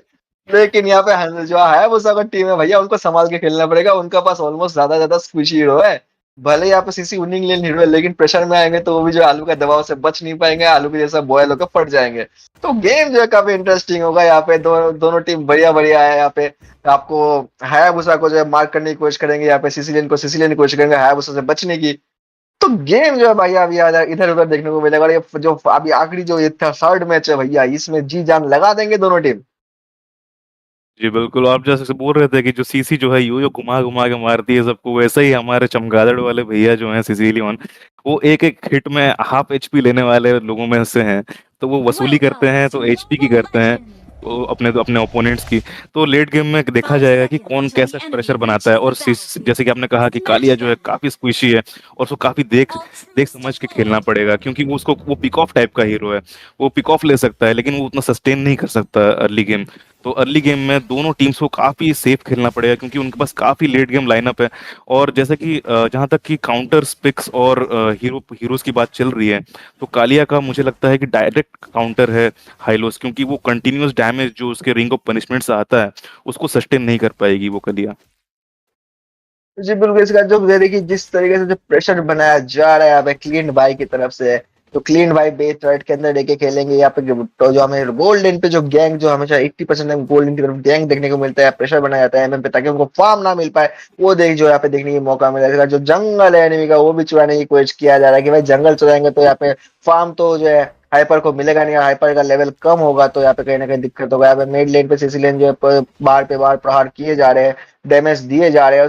लेकिन यहाँ पे जो है वो सब टीम है भैया, उनको संभाल के खेलना पड़ेगा। उनका पास ऑलमोस्ट ज्यादा स्क्विशी हीरो है, भले यहाँ पे सीसी विनिंग लेन हीरो है, लेकिन प्रेशर में आएंगे तो वो भी जो आलू का दबाव से बच नहीं पाएंगे, आलू के जैसा बॉयल होकर फट जाएंगे। तो गेम जो है काफी इंटरेस्टिंग होगा। यहाँ पे दोनों टीम बढ़िया बढ़िया है। यहाँ पे आपको हायाबुसा को जो है मार्क करने की कोशिश करेंगे, यहाँ पे सिसिलियन को सिसिलियन की कोशिश करेंगे हायाबुसा से बचने की। तो गेम जो है भैया अभी इधर उधर देखने को मिलेगा। और ये जो अभी आखिरी जो ये था थर्ड मैच है भैया, इसमें जी जान लगा देंगे दोनों टीम। जी बिल्कुल, आप जैसे बोल रहे थे कि जो सीसी जो है यो घुमा घुमा के मारती है सबको, वैसे ही हमारे चमगादड़ वाले भैया जो हैं सिसिलियन, वो एक एक हिट में हाफ एचपी लेने वाले लोगों में से हैं। तो वो वसूली करते हैं तो एचपी की करते हैं, वो अपने अपने ओपोनेंट्स की। तो लेट गेम में देखा जाएगा कि कौन कैसा प्रेशर बनाता है। और जैसे कि आपने कहा कि कालिया जो है काफी स्क्विशी है और उसको काफी देख देख समझ के खेलना पड़ेगा, क्योंकि वो पिक ऑफ टाइप का हीरो है। वो पिक ऑफ ले सकता है लेकिन वो उतना सस्टेन नहीं कर सकता अर्ली गेम। तो अर्ली गेम में दोनों टीम्स को काफी सेफ खेलना पड़ेगा क्योंकि उनके पास काफी लेट गेम लाइनअप है। और जैसे कि जहां तक कि काउंटर पिक्स और हीरोज की बात चल रही है, तो कालिया का मुझे लगता है कि डायरेक्ट काउंटर है हाइलोस, क्योंकि वो कंटिन्यूअस डैमेज जो उसके रिंग ऑफ पनिशमेंट से आता है उसको सस्टेन नहीं कर पाएगी वो कलिया। जी बिल्कुल। इसका जो देखिए जिस तरीके से जो प्रेशर बनाया जा रहा है यहाँ पे क्लीन भाई की तरफ से, तो क्लीन भाई बेस राइट के अंदर लेके खेलेंगे यहाँ पे। तो जो हमें गोल्डन पे जो गैंग जो हमेशा 80% गोल्डन की तरफ गैंग देखने को मिलता है, प्रेशर बनाया जाता है एमएम पे ताकि उनको फार्म ना मिल पाए, वो देख जो यहाँ पे देखने की मौका मिलेगा। जो जंगल है एनिमी का वो भी चुराने की कोशिश किया जा रहा है कि भाई जंगल चुराएंगे तो यहाँ पे फार्म तो जो है हाइपर को मिलेगा नहीं, हाइपर का लेवल कम होगा तो यहाँ पे कहीं ना कहीं दिक्कत होगा। यहाँ पे मिड लेन पे सीसी लेन जो है बार पे बार प्रहार किए जा रहे हैं, डैमेज दिए जा रहे हैं।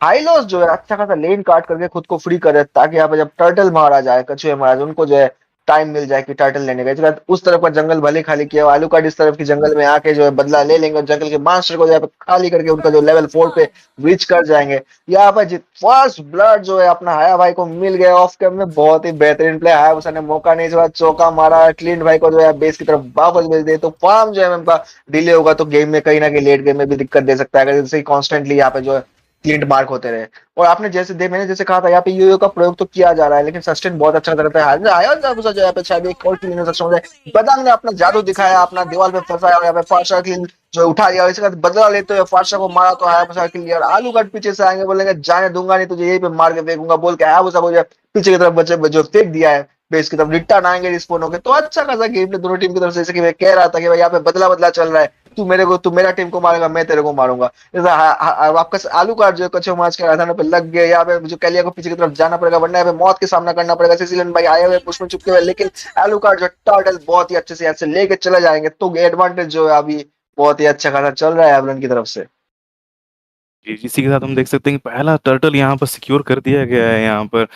हाइलोस जो है अच्छा खासा लेन काट करके खुद को फ्री करे ताकि यहाँ पे जब टर्टल मारा जाए, कछुए मारा जाए, उनको जो है टाइम मिल जाए कि टर्टल लेने का। इसके बाद उस तरफ का जंगल भले खाली किया, आलू कार्ड इस तरफ की जंगल में आके जो है बदला ले लेंगे और जंगल के मास्टर को जो है खाली करके उनका जो लेवल 4 पे रीच कर जाएंगे। यहाँ पर फर्स्ट ब्लड जो है अपना हाया भाई को मिल गया ऑफ कैम में, बहुत ही बेहतरीन प्ले। हाया उसने मौका नहीं छोड़ा, चौका मारा, क्लीन भाई को जो है बेस की तरफ वापस भेज दे। तो फार्म जो है उनका डिले होगा तो गेम में कहीं ना कहीं लेट गेम में भी दिक्कत दे सकता है अगर जैसे कॉन्स्टेंटली यहाँ पे जो है क्लीन मार्क होते रहे। और आपने मैंने जैसे कहा था यहाँ पे यूयो का प्रयोग तो किया जा रहा है, लेकिन सस्टेन बहुत अच्छा करता है। आया जो यहाँ पे शायद एक और क्लीन सक्षम हो जाए। बदांग ने अपना जादू दिखाया, अपना दीवार पे फंसाया और यहाँ पे फारसा क्लीन जो उठा लिया, इसके बाद बदला लेते हुए फारसा को मारा तो हायाबुसा क्लीन लिया। आलू कट पीछे से आएंगे, बोलेंगे जाने दूंगा नहीं तुझे, यहीं पे मार के फेंकूंगा बोल के हायाबुसा को जो पीछे की तरफ बच्चे जो फेंक दिया है बेस की तरफ, रिटर्न आएंगे रिस्पॉन होकर। तो अच्छा खासा गेम प्ले दोनों टीम की तरफ से, जैसे कि मैं कह रहा था कि भाई यहाँ पे बदला बदला चल रहा है। तू मेरा टीम को मारेगा, मैं तेरे को मारूंगा। जैसे आपका आलू कार्ड जो कच्चे मार्च के राजधानी पे लग गए, यहाँ पे जो कैलिया को पीछे की तरफ जाना पड़ेगा, वरना यहाँ पे मौत के सामना करना पड़ेगा। सिसिलियन भाई आए हुए पुष्प में चुपके हुए, लेकिन आलू कार्ड जो टर्टल बहुत ही अच्छे से यहाँ से लेके चले जाएंगे, तो एडवांटेज जो है अभी बहुत ही अच्छा खासा चल रहा है एवलन की तरफ से। जी, इसी के साथ हम देख सकते हैं कि पहला टर्टल यहाँ पर सिक्योर कर दिया गया है यहाँ पर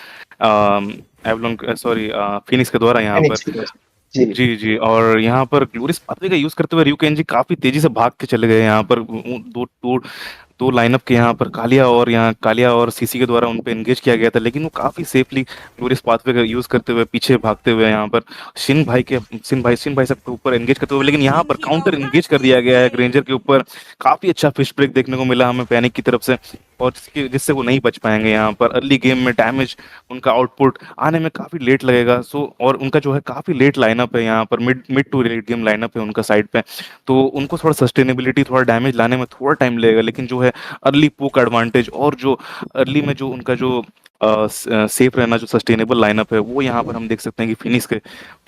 एवलॉन सॉरी फिनिक्स के द्वारा यहाँ पर। फिनिक्स की तरफ से। जी जी, जी। और यहाँ पर ग्लोरियस पाथवे का यूज़ करते हुए ryuken काफ़ी तेज़ी से भाग के चले गए यहाँ पर। दो दो 2 लाइनअप के यहाँ पर कालिया और सीसी के द्वारा उन पे एंगेज किया गया था, लेकिन वो काफ़ी सेफली ग्लोरियस पाथवे का यूज़ करते हुए पीछे भागते हुए यहाँ पर शिन भाई साहब के ऊपर एंगेज करते हुए, लेकिन यहाँ पर काउंटर एंगेज कर दिया गया है ग्रेंजर के ऊपर। काफ़ी अच्छा फिश ब्रेक देखने को मिला हमें पैनिक की तरफ से, और जिससे वो नहीं बच पाएँगे यहाँ पर। अर्ली गेम में डैमेज, उनका आउटपुट आने में काफ़ी लेट लगेगा। और उनका जो है काफ़ी लेट लाइनअप है यहाँ पर, mid to late game lineup है उनका साइड पे। तो उनको थोड़ा सस्टेनेबिलिटी, थोड़ा डैमेज लाने में थोड़ा टाइम लगेगा, लेकिन जो है अर्ली पोक एडवांटेज और जो अर्ली में जो उनका जो सेफ रहना, जो सस्टेनेबल लाइनअप है, वो यहाँ पर हम देख सकते हैं कि फिनिक्स के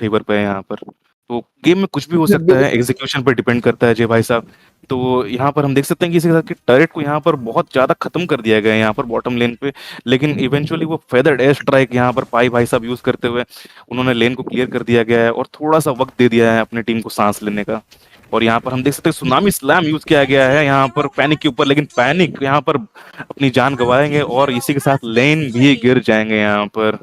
फेवर पे है यहाँ पर। तो गेम में कुछ भी हो सकता है, एग्जीक्यूशन पर डिपेंड करता है जी भाई साहब। तो यहाँ पर हम देख सकते हैं कि इसके साथ कि टर्रेट को यहाँ पर बहुत ज़्यादा खत्म कर दिया गया है यहाँ पर बॉटम लेन पे, लेकिन इवेंचुअली वो फेदर्ड एयर स्ट्राइक यहाँ पर पाई भाई साहब यूज़ करते हुए उन्होंने लेन को क्लियर कर दिया गया है और थोड़ा सा वक्त दे दिया है अपनी टीम को सांस लेने का। और यहाँ पर हम देख सकते हैं सुनामी स्लैम यूज किया गया है यहाँ पर पैनिक के ऊपर, लेकिन पैनिक यहाँ पर अपनी जान गंवाएंगे और इसी के साथ लेन भी गिर जाएंगे यहाँ पर।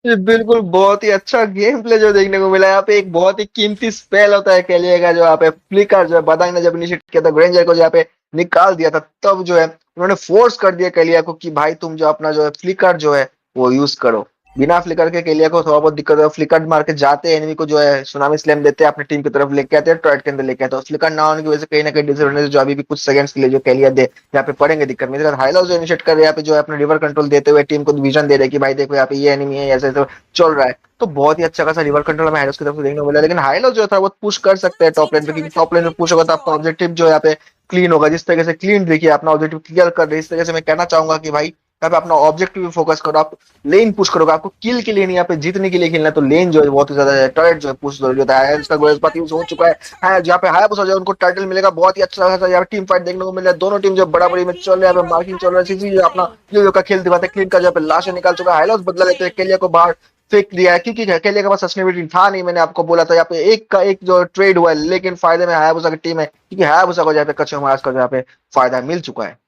जी, बिल्कुल बहुत ही अच्छा गेम प्ले जो देखने को मिला। यहाँ पे एक बहुत ही कीमती स्पेल होता है कैलिया का, जो यहाँ पे फ्लिकर जो है बदांग ने जब इनिशिएट किया था ग्रेंजर को, जो यहाँ पे निकाल दिया था, तब जो है उन्होंने फोर्स कर दिया कैलिया को कि भाई तुम जो अपना जो है फ्लिकर जो है वो यूज करो। बिना फ्लिकर के कैलिया को थोड़ा बहुत दिक्कत है, फ्लिकर मार के जाते हैं एनिमी को, जो है सुनामी स्लैम देते हैं, अपनी टीम की तरफ लेके आते हैं, टॉयलेट के अंदर लेके आते हैं। फ्लिकर ना होने की वजह से कहीं ना कहीं डिसएडवांटेज जो अभी भी कुछ सेकंड्स के लिए जो कैलिया दे यहाँ पे पड़ेंगे दिक्कत में। हाईलाइट जो इनिशिएट कर रहे हैं यहाँ पे, जो है अपना रिवर कंट्रोल देते हुए टीम को विजन दे रहे हैं कि भाई देखो यहाँ पे ये एनिमी है, ऐसे ऐसे चल रहा है। तो बहुत ही अच्छा खासा रिवर कंट्रोल हमें हाइलोस की तरफ से देखने को मिला, लेकिन हाइलोस जो था वो पुश कर सकते हैं टॉप लेन पे, क्योंकि टॉप लेन पे पुश होगा तो आपका ऑब्जेक्टिव जो है यहाँ पे क्लीन होगा। जिस तरीके से क्लीन देखिए अपना ऑब्जेक्टिव क्लियर कर रहे हैं, इस तरीके से मैं कहना चाहूंगा कि भाई यहाँ पे अपना ऑब्जेक्टिव फोकस करो, आप लेन पुश करोगे, आपको किल के लिए नहीं, यहाँ पे जीतने के लिए खेलना है, तो लेन जो है बहुत ही ज्यादा टर्रेट जो है पुश जरूरी होता है। इसका गोल्स बात यूज हो चुका है जहाँ पे हायाबुसा जो उनको टाइटल मिलेगा। बहुत ही अच्छा खासा यहाँ टीम फाइट देखने को मिल रहा है, दोनों टीम जो बराबरी में चल रहे हैं, यहाँ पे मार्किंग चल रहा है। सीसी जो अपना यो का खेल दिखाते, क्लीन का जो पे लाशें निकाल चुका है, हाइलाइट्स बदला लेते हैं, केलिया को बाहर फेंक दिया है, क्योंकि अकेले के पास सस्टेनेबिलिटी था नहीं। मैंने आपको बोला था यहाँ पे एक का एक जो ट्रेड हुआ है, लेकिन फायदे में हायाबुसा की टीम है, क्योंकि हायाबुसा को यहाँ पे कच्चे मार्च का यहाँ पे फायदा मिल चुका है।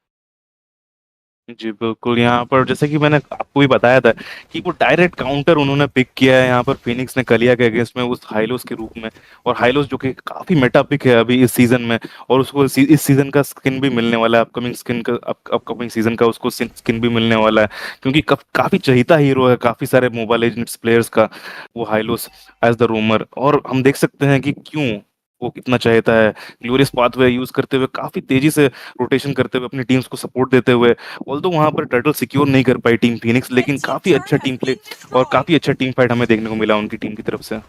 जी, बिल्कुल। यहाँ पर जैसे कि मैंने आपको भी बताया था कि वो डायरेक्ट काउंटर उन्होंने पिक किया है यहाँ पर फिनिक्स ने कलिया के अगेंस्ट में, उस हाइलोस के रूप में। और हाइलोस जो कि काफ़ी मेटा पिक है अभी इस सीज़न में, और उसको इस सीज़न का स्किन भी मिलने वाला है, अपकमिंग सीज़न का उसको स्किन भी मिलने वाला है, क्योंकि काफ़ी चहीता हीरो है काफ़ी सारे मोबाइल लेजेंड्स प्लेयर्स का, वो हाइलोस एज द रूमर। और हम देख सकते हैं कि क्यों वो कितना चाहता है ग्लोरियस पाथवे यूज करते हुए, काफी तेजी से रोटेशन करते हुए, अपनी टीम्स को सपोर्ट देते हुए। ऑल्दो वहां पर टर्टल सिक्योर नहीं कर पाई टीम फिनिक्स, लेकिन काफी अच्छा टीम प्ले और काफी अच्छा टीम फाइट हमें देखने को मिला उनकी टीम की तरफ से।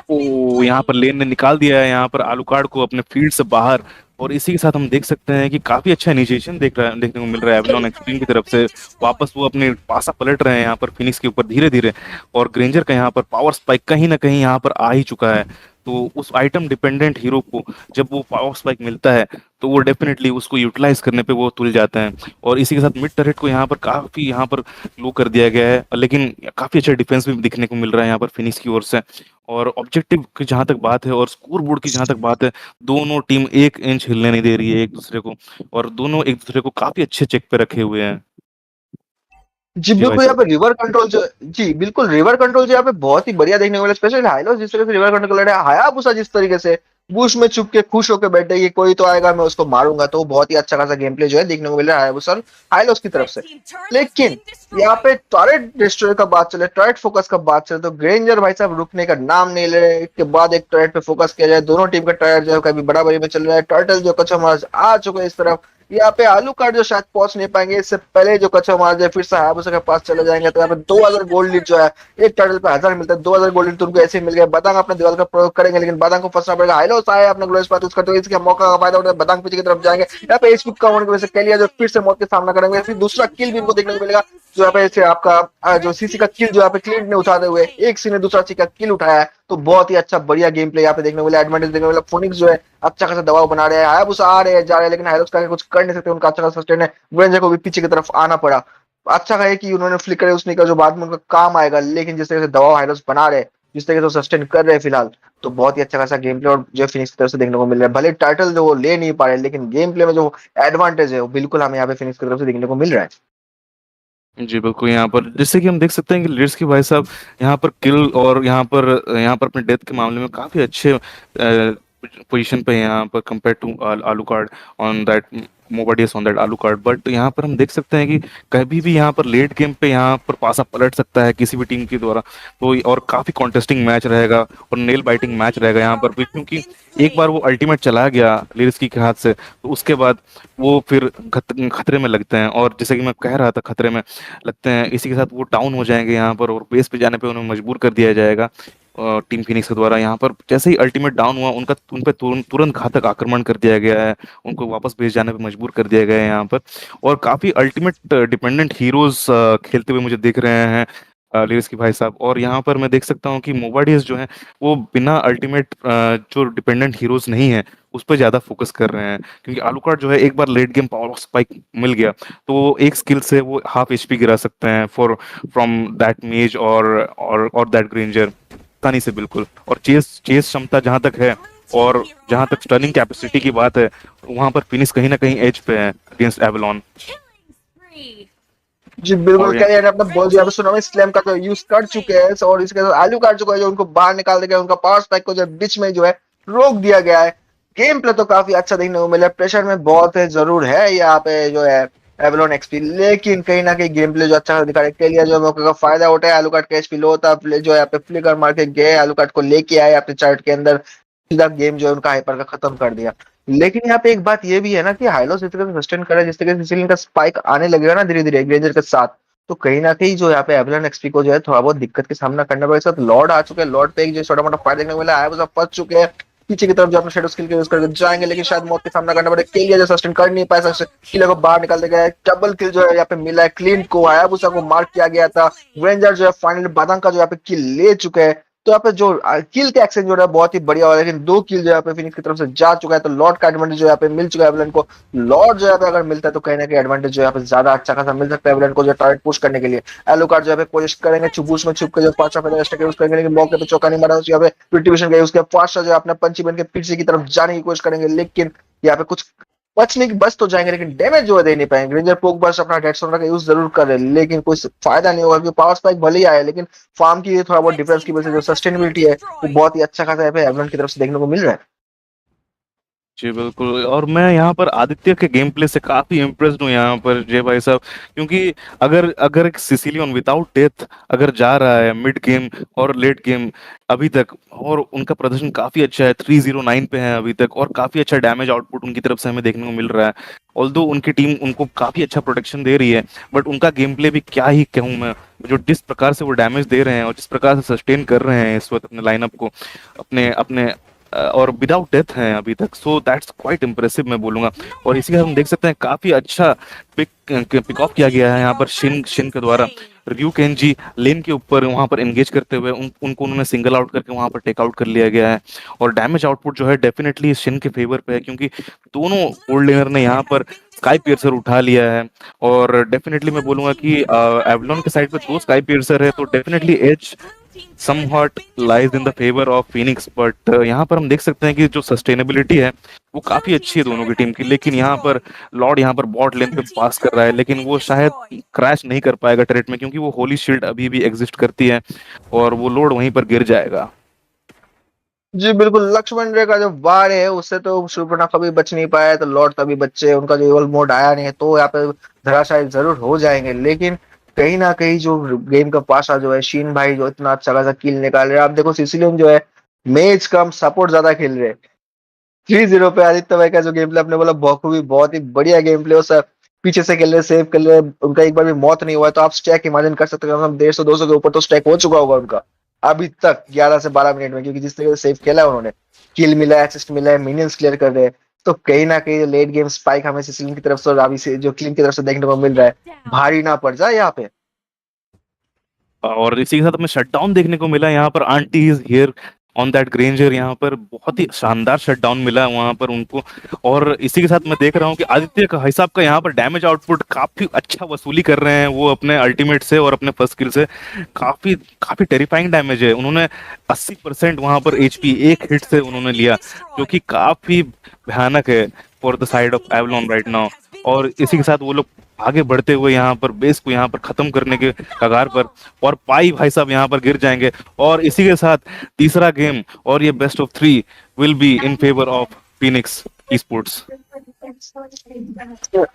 ओ, यहाँ पर लेन ने निकाल दिया है यहाँ पर आलूकार्ड को अपने फील्ड से बाहर, और इसी के साथ हम देख सकते हैं कि काफी अच्छा इनिशिएशन देखने को मिल रहा है एवलॉन एक्सट्रीम की तरफ से। वापस वो अपने पासा पलट रहे हैं यहाँ पर फिनिक्स के ऊपर धीरे धीरे, और ग्रेंजर का यहाँ पर पावर स्पाइक कहीं ना कहीं यहाँ पर आ ही चुका है। तो उस आइटम डिपेंडेंट हीरो को जब वो पावर स्पाइक मिलता है, तो वो डेफिनेटली उसको यूटिलाइज करने पे वो तुल जाते हैं। और इसी के साथ मिड टरेट को यहाँ पर काफी यहाँ पर लो कर दिया गया है, लेकिन काफी अच्छा डिफेंस भी दिखने को मिल रहा है यहाँ पर फिनिक्स की ओर से। और ऑब्जेक्टिव की जहां तक बात है और स्कोर बोर्ड की जहां तक बात है, दोनों टीम 1 इंच हिलने नहीं दे रही है एक दूसरे को, और दोनों एक दूसरे को काफी अच्छे चेक पे रखे हुए हैं। जी जी भाई बिल्कुल, यहाँ साहब। पे रिवर कंट्रोल जो, जी बिल्कुल रिवर कंट्रोल जो यहाँ पे बहुत ही बढ़िया देखने को मिला। स्पेशली हाइलोस जिस तरह से रिवर कंट्रोल कर रहा है, हायाबुसा जिस तरीके से बुश में छुप के खुश होकर बैठे कि कोई तो आएगा मैं उसको मारूंगा, तो बहुत ही अच्छा खासा गेम प्ले जो है देखने को मिल रहा है हायाबुसा और हाइलोस की तरफ से। लेकिन यहाँ पे टॉरेट डिस्ट्रॉय का बात चले, टॉरेट फोकस का बात चले, तो ग्रेंजर भाई साहब रुकने का नाम नहीं ले रहे। इसके बाद एक टॉरेट पे फोकस किया जाए, दोनों टीम का टॉरेट जो है कभी बराबरी में चल रहा है। टर्टल जो कच्चा मार आ चुके हैं इस तरफ, यहाँ पे आलू कार्ड जो शायद पहुंच नहीं पाएंगे, इससे पहले जो कच्चा मार जाए फिर से हायाबुसा के पास चले जाएंगे। तो यहाँ पे 2000 गोल्ड लीड जो है, एक टर्टल पे 1000 मिलता है, 2000 गोल्ड लीड तो उनको ऐसे ही मिल गया। बदांग अपने दीवार का प्रयोग करेंगे, लेकिन बदांग को फंसना पड़ेगा। हाइलोस आए अपने ग्लोरियस पाथ यूज करते हुए, इसके मौका का फायदा उठाते बदांग पीछे की तरफ जाएंगे। यहाँ पे एचपी कम होने की वजह से कैलिया जो फिर से मौत का सामना करेंगे, फिर दूसरा किल भी इनको देखने को मिलेगा। जो यहाँ पे से आपका जो सीसी का किल जो यहाँ पे क्लिंट ने उठाते हुए एक सी ने दूसरा सी का किल उठाया है, तो बहुत ही अच्छा बढ़िया गेम प्ले यहाँ पे देखने को मिला, एडवांटेज देखने को मिला। फोनिक्स जो है अच्छा खासा दबाव बना रहे हैं, हायाबुसा आ रहे हैं जा रहे हैं, लेकिन हायरोस का कुछ कर नहीं सकते, उनका अच्छा खासा सस्टेन है। ग्रेंजर को भी पीछे की तरफ आना पड़ा। अच्छा है कि उन्होंने फ्लिकर उसने का जो बाद में उनका काम आएगा, लेकिन जिस तरह से दबाव हायरोस बना रहे हैं, जिस तरीके से सस्टेन कर रहे हैं फिलहाल, तो बहुत ही अच्छा खासा गेम प्ले और जो फिनिक्स की तरफ से देखने को मिल रहा है। भले टाइटल जो वो ले नहीं पा रहे, लेकिन गेम प्ले में जो एडवांटेज है वो बिल्कुल हमें यहाँ पे फिनिक्स की तरफ से देखने को मिल रहा है। जी बिल्कुल, यहाँ पर जैसे कि हम देख सकते हैं कि लीड्स के भाई साहब यहाँ पर किल और यहाँ पर अपने डेथ के मामले में काफी अच्छे पोजीशन पे हैं यहाँ पर compare to Alucard on that Mobadius on that Alucard. But यहाँ पर हम देख सकते हैं कि कभी भी यहाँ पर लेट गेम पे यहाँ पर पासा पलट सकता है किसी भी टीम के द्वारा। तो और काफी कॉन्टेस्टिंग मैच रहेगा और नेल बाइटिंग मैच रहेगा यहाँ पर भी, क्योंकि एक बार वो अल्टीमेट चला गया लिरिस्की के हाथ से, तो उसके बाद वो फिर खतरे में लगते हैं। और जैसे कि मैं कह रहा था, खतरे में लगते हैं, इसी के साथ वो डाउन हो जाएंगे यहाँ पर और बेस पे जाने पे उन्हें मजबूर कर दिया जाएगा टीम फिनिक्स के द्वारा। यहाँ पर जैसे ही अल्टीमेट डाउन हुआ, उनका उन पे तुरंत घातक आक्रमण कर दिया गया है, उनको वापस बेस जाने पे मजबूर कर दिया गया है यहाँ पर। और काफी अल्टीमेट डिपेंडेंट हीरोज खेलते हुए मुझे दिख रहे हैं लिरिक्स की भाई साहब। और यहाँ पर मैं देख सकता हूँ कि मोबाडियस जो है वो बिना अल्टीमेट जो डिपेंडेंट हीरोज नहीं है उस पर ज्यादा फोकस कर रहे हैं, क्योंकि आलूकार्ड जो है एक बार लेट गेम पावर स्पाइक मिल गया तो वो एक स्किल से वो हाफ एचपी गिरा सकते हैं फॉर फ्रॉम दैट मेज और दैट ग्रेंजर आसानी से बिल्कुल। और चेस चेस क्षमता जहां तक है और जहां तक स्टर्निंग कैपेसिटी की बात है, वहां पर फिनिश कहीं ना कहीं एज पे है अगेंस्ट एवलॉन। जी बिल्कुल, और कह रहे अपना बॉल जो यहाँ पे सुनामी स्लैम का जो यूज कर चुके हैं, और इसके साथ आलू कार्ड जो है जो उनको बाहर निकाल दिया गया, उनका पावर स्पाइक को जो बीच में जो है रोक दिया गया है। गेम प्ले तो काफी अच्छा देखने को मिला, प्रेशर में बहुत है जरूर है यहाँ पे जो है एवलॉन एक्सपी, लेकिन कहीं ना कहीं गेम प्ले जो अच्छा दिखा रहे के लिए जो मौके का फायदा उठाया। आलू कार्ड का एचपी लो था, जो है यहाँ पे फ्लिकर मार के गए, आलू कार्ड को लेके आए अपने चार्ट के अंदर, सीधा गेम जो है उनका हाइपर का खत्म कर दिया। लेकिन यहाँ पे एक बात ये भी है ना कि हाइलोस इस तरह से सस्टेन कर रहा है, जिस तरीके से इनका स्पाइक आने लगेगा ना धीरे धीरे ग्रेंजर के साथ, तो कहीं ना कहीं जो यहाँ पे एवलन एक्सपी को जो है थोड़ा बहुत दिक्कत का सामना करना पड़ेगा। साथ लॉर्ड आ चुके हैं, लॉर्ड पे एक जो छोटा मोटा फाइट देखने को मिला है, वो सब फंस चुके हैं पीछे की तरफ जो अपने शेडो स्किल के यूज करके जाएंगे, लेकिन शायद मौत का सामना करना पड़ेगा। केलिया जो सस्टेन कर नहीं पाया, किले को बाहर निकाल दिया गया है। डबल किल जो है यहाँ पे मिला है, क्लीन को हायाबुसा को मार्क किया गया था। ग्रेंजर जो है फाइनली बादाम का जो यहाँ पे किल ले चुके हैं, तो यहाँ पे जो किल का एक्सचेंज हो रहा है बहुत ही बढ़िया हो रहा है, लेकिन 2 किल जो यहाँ पे फिनिक्स की तरफ से जा चुका है, तो लॉर्ड का एडवांटेज जो यहाँ पे मिल चुका है एवलन को। लॉर्ड जो यहाँ पे अगर मिलता है तो कहीं ना कहीं एडवांटेज जो यहाँ पे ज्यादा अच्छा खासा मिल सकता है एवलन को जो टारगेट पुश करने के लिए। एलुकार्ड जो है कोशिश करेंगे छुबूस में छुप के जो पांच यूज करेंगे, लेकिन मौके पे चौका नहीं मारा, यहाँ पे रिट्रीब्यूशन गई, उसके फास्ट जो अपने पंची बन के पीछे की तरफ जाने की कोशिश करेंगे, लेकिन यहाँ पे कुछ बचने की बच तो जाएंगे, लेकिन डैमेज जो है दे नहीं पाएंगे। रेंजर पोक बस अपना डेड सोना का यूज जरूर कर रहे हैं, लेकिन कोई फायदा नहीं होगा, क्योंकि पावर स्पाइक भले ही आया, लेकिन फार्म की थोड़ा बहुत डिफरेंस की वजह से जो सस्टेनेबिलिटी है वो बहुत ही अच्छा खासा है एवलन की तरफ से देखने को मिल रहा है। जी बिल्कुल, और मैं यहाँ पर आदित्य के गेम प्ले से काफी इम्प्रेस्ड हूँ यहाँ पर जय भाई साहब, क्योंकि अगर अगर एक सिसिलियन विदाउट डेथ अगर जा रहा है मिड गेम और लेट गेम अभी तक, और उनका प्रदर्शन काफी अच्छा है, 309 पे है अभी तक, और काफी अच्छा डैमेज आउटपुट उनकी तरफ से हमें देखने को मिल रहा है। ऑल्दो उनकी टीम उनको काफी अच्छा प्रोटेक्शन दे रही है, बट उनका गेम प्ले भी क्या ही कहूँ मैं, जो जिस प्रकार से वो डैमेज दे रहे हैं और जिस प्रकार से सस्टेन कर रहे हैं इस वक्त अपने लाइनअप को, अपने अपने और विदाउट डेथ हैं अभी तक, सो दैट्स क्वाइट इम्प्रेसिव मैं बोलूंगा। और इसी का हम देख सकते हैं काफी अच्छा पिक ऑफ किया गया है यहाँ पर शिन शिन के द्वारा। रियू केनजी लेन के ऊपर वहां पर एंगेज करते हुए उनको उन्होंने सिंगल आउट करके वहां पर टेक आउट कर लिया गया है, और डैमेज आउटपुट जो है डेफिनेटली शिन के फेवर पे है, क्योंकि दोनों ओल्ड लेनर ने यहाँ पर स्काई पियर्सर उठा लिया है। और डेफिनेटली मैं बोलूंगा कि एवलॉन के साइड पे 2 स्काई पियर्सर है, तो definitely as somewhat lies in the favor of Phoenix, but यहाँ पर हम देख सकते हैं कि जो सस्टेनेबिलिटी है वो काफी अच्छी है दोनों की टीम की, लेकिन यहाँ पर लॉर्ड यहाँ पर बॉट लेन पे पास कर रहा है, लेकिन वो शायद क्रैश नहीं कर पाएगा टरेट में, क्योंकि वो होली शील्ड अभी भी एग्जिस्ट करती है और वो लोड वहीं पर गिर जाएगा। जी बिल्कुल, लक्ष्मण रेखा जो वार है उससे तो शूर्पणखा कभी बच नहीं पाया, तो लॉर्ड तभी बच्चे, उनका जो इवल मोड आया नहीं है, तो यहाँ पे धराशायी जरूर हो जाएंगे। लेकिन कहीं ना कहीं जो गेम का पासा जो है, शीन भाई जो इतना अच्छा खासा किल निकाल रहे हैं, आप देखो सिसिलियन जो है मेज कम सपोर्ट ज्यादा खेल रहे हैं। 3-0 पे आदित्य भाई का जो गेम प्ले आपने बोला बखूबी, बहुत ही बढ़िया गेम प्ले, सर पीछे से खेल रहे, सेव कर रहे, उनका एक बार भी मौत नहीं हुआ है, तो आप स्टैक इमेजिन कर सकते हो, 150-200 के ऊपर तो स्टैक हो चुका होगा उनका अभी तक 11 से 12 मिनट में, क्योंकि जिस तरीके से सेव खेला है उन्होंने, किल मिला है, असिस्ट मिला है, मिनियंस क्लियर कर रहे हैं, तो कहीं ना कहीं लेट गेम स्पाइक हमें सिसिलियन की तरफ से और अभी से जो क्लीन की तरफ से देखने को मिल रहा है, भारी ना पड़ जाए यहाँ पे। और इसी के साथ हमें शटडाउन देखने को मिला यहाँ पर। Aunty is here on that Granger, यहाँ पर बहुत ही शानदार शटडाउन मिला है वहां पर उनको। और इसी के साथ मैं देख रहा हूँ कि आदित्य का हिसाब का यहाँ पर डैमेज आउटपुट काफी अच्छा वसूली कर रहे हैं वो अपने अल्टीमेट से और अपने फर्स्ट किल से। काफी काफी टेरिफाइंग डैमेज है। उन्होंने 80% वहां पर एचपी एक हिट से उन्होंने लिया, जो कि काफी भयानक है for the side of Avalon right now. और इसी के साथ वो लोग आगे बढ़ते हुए यहाँ पर बेस को यहाँ पर खत्म करने के कगार पर, और पाई भाई साहब यहाँ पर गिर जाएंगे। और इसी के साथ तीसरा गेम और ये best of 3 will be in favour of Phoenix esports.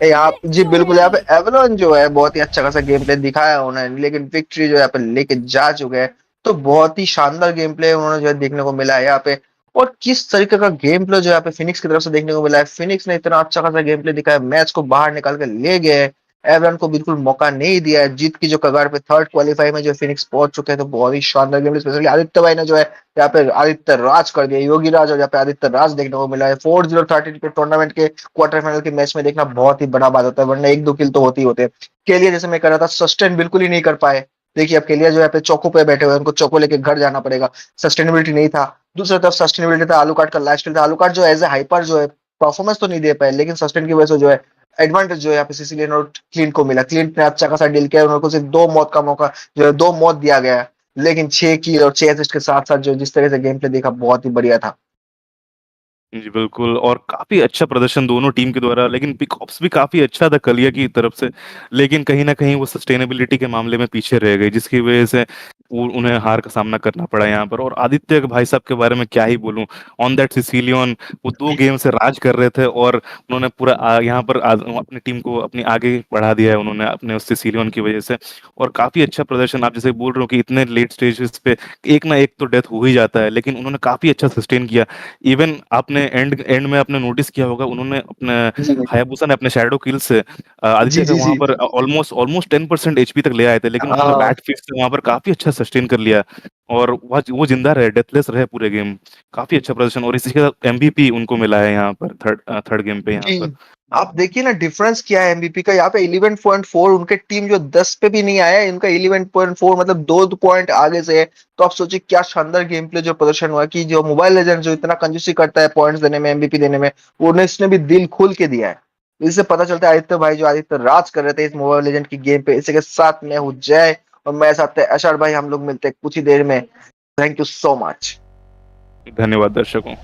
यहाँ जी बिल्कुल, यहाँ पे एवलॉन जो है बहुत ही अच्छा खासा गेम प्ले दिखाया उन्होंने, लेकिन विक्ट्री जो यहाँ पे लेके जा चुके हैं। तो बहुत ही शानदार गेम प्ले उन्होंने जो है देखने को मिला है यहाँ पे। और किस तरीके का गेम प्ले जो यहाँ पे फिनिक्स की तरफ से देखने को मिला है। फिनिक्स ने इतना अच्छा खासा गेम प्ले दिखाया, मैच को बाहर निकाल के ले गए। एवलॉन को बिल्कुल मौका नहीं दिया है। जीत की जो कगार पे थर्ड क्वालीफाई में जो फिनिक्स पहुंच चुके हैं, तो बहुत ही शानदार गेम प्ले, स्पेशली आदित्य भाई ने जो है यहाँ पे आदित्य राज कर दिया, योगी राज, और यहाँ पे आदित्य राज देखने को मिला है। 4-0-13 के टूर्नामेंट के क्वार्टर फाइनल के मैच में देखना बहुत ही बड़ा बात होता है, वरना 1-2 किल तो होते ही होते हैं। केलिया जैसे मैं कह रहा था, सस्टेन बिल्कुल ही नहीं कर पाए। देखिए अब केलिया जो है पे चौको पे बैठे हुए हैं, उनको चौको लेके घर जाना पड़ेगा। सस्टेनेबिलिटी नहीं था। दूसरी तरफ सस्टेनेबिलिटी था आलूकाट का लास्ट था। आलूकाट जो एज ए हाइपर जो है परफॉर्मेंस तो नहीं दे पाए, लेकिन सस्टेन की वजह से जो है एडवांटेज जो है यहाँ पे सिसिलियन और क्लिंट को मिला। क्लिंट ने अच्छा खासा डील किया, उनको सिर्फ 2 मौत का मौका जो है 2 मौत दिया गया है, लेकिन 6 किल और 6 असिस्ट के साथ साथ जो जिस तरह से गेम प्ले देखा बहुत ही बढ़िया था। जी बिल्कुल, और काफी अच्छा प्रदर्शन दोनों टीम के द्वारा, लेकिन पिकअप्स भी काफी अच्छा था कलिया की तरफ से। लेकिन कहीं ना कहीं वो सस्टेनेबिलिटी के मामले में पीछे रह गई, जिसकी वजह से उन्हें हार का सामना करना पड़ा यहाँ पर। और आदित्य के भाई साहब के बारे में क्या ही बोलूं, ऑन दैट सिसिलियन वो 2 गेम से राज कर रहे थे, और उन्होंने पूरा यहाँ पर अपनी टीम को अपनी आगे बढ़ा दिया है उन्होंने अपने उस सिसिलियन की वजह से। और काफी अच्छा प्रदर्शन, आप जैसे बोल रहे हो कि इतने लेट स्टेजेस पे एक ना एक तो डेथ हो ही जाता है, लेकिन उन्होंने काफी अच्छा सस्टेन किया। इवन आपने एंड एंड में आपने नोटिस किया होगा, उन्होंने अपने जी हायाबुसा ने अपने शैडो किल से जी आदित्य का जी वहां जी। पर ऑलमोस्ट ऑलमोस्ट 10% एचपी तक ले आए थे, लेकिन उन्होंने हाँ बैट फिक्स से वहां पर काफी अच्छा सस्टेन कर लिया। और वो जिंदा रहे, डेथलेस रहे पूरे गेम। काफी अच्छा प्रदर्शन, और इसी के साथ एमवीपी उनको मिला है यहाँ पर थर्ड गेम पे यहाँ पर। जी, आप देखिए ना डिफरेंस क्या है एमबीपी का। यहाँ पे 11.4, उनके टीम जो 10 पे भी नहीं आया है, इनका 11.4 मतलब 2 पॉइंट आगे से है। तो आप सोचिए क्या शानदार गेम प्ले जो प्रदर्शन हुआ, कि जो मोबाइल लेजेंड जो इतना कंजूसी करता है पॉइंट्स देने में, एमबीपी देने में, उन्हें इसने भी दिल खोल के दिया है। इससे पता चलता है आदित्य भाई जो आदित्य राज कर रहे थे इस मोबाइल लेजेंड की गेम पे। इसी के साथ मैं हूँ जय, और मेरे साथ है अशर भाई। हम लोग मिलते हैं कुछ ही देर में। Thank you so much. धन्यवाद दर्शकों।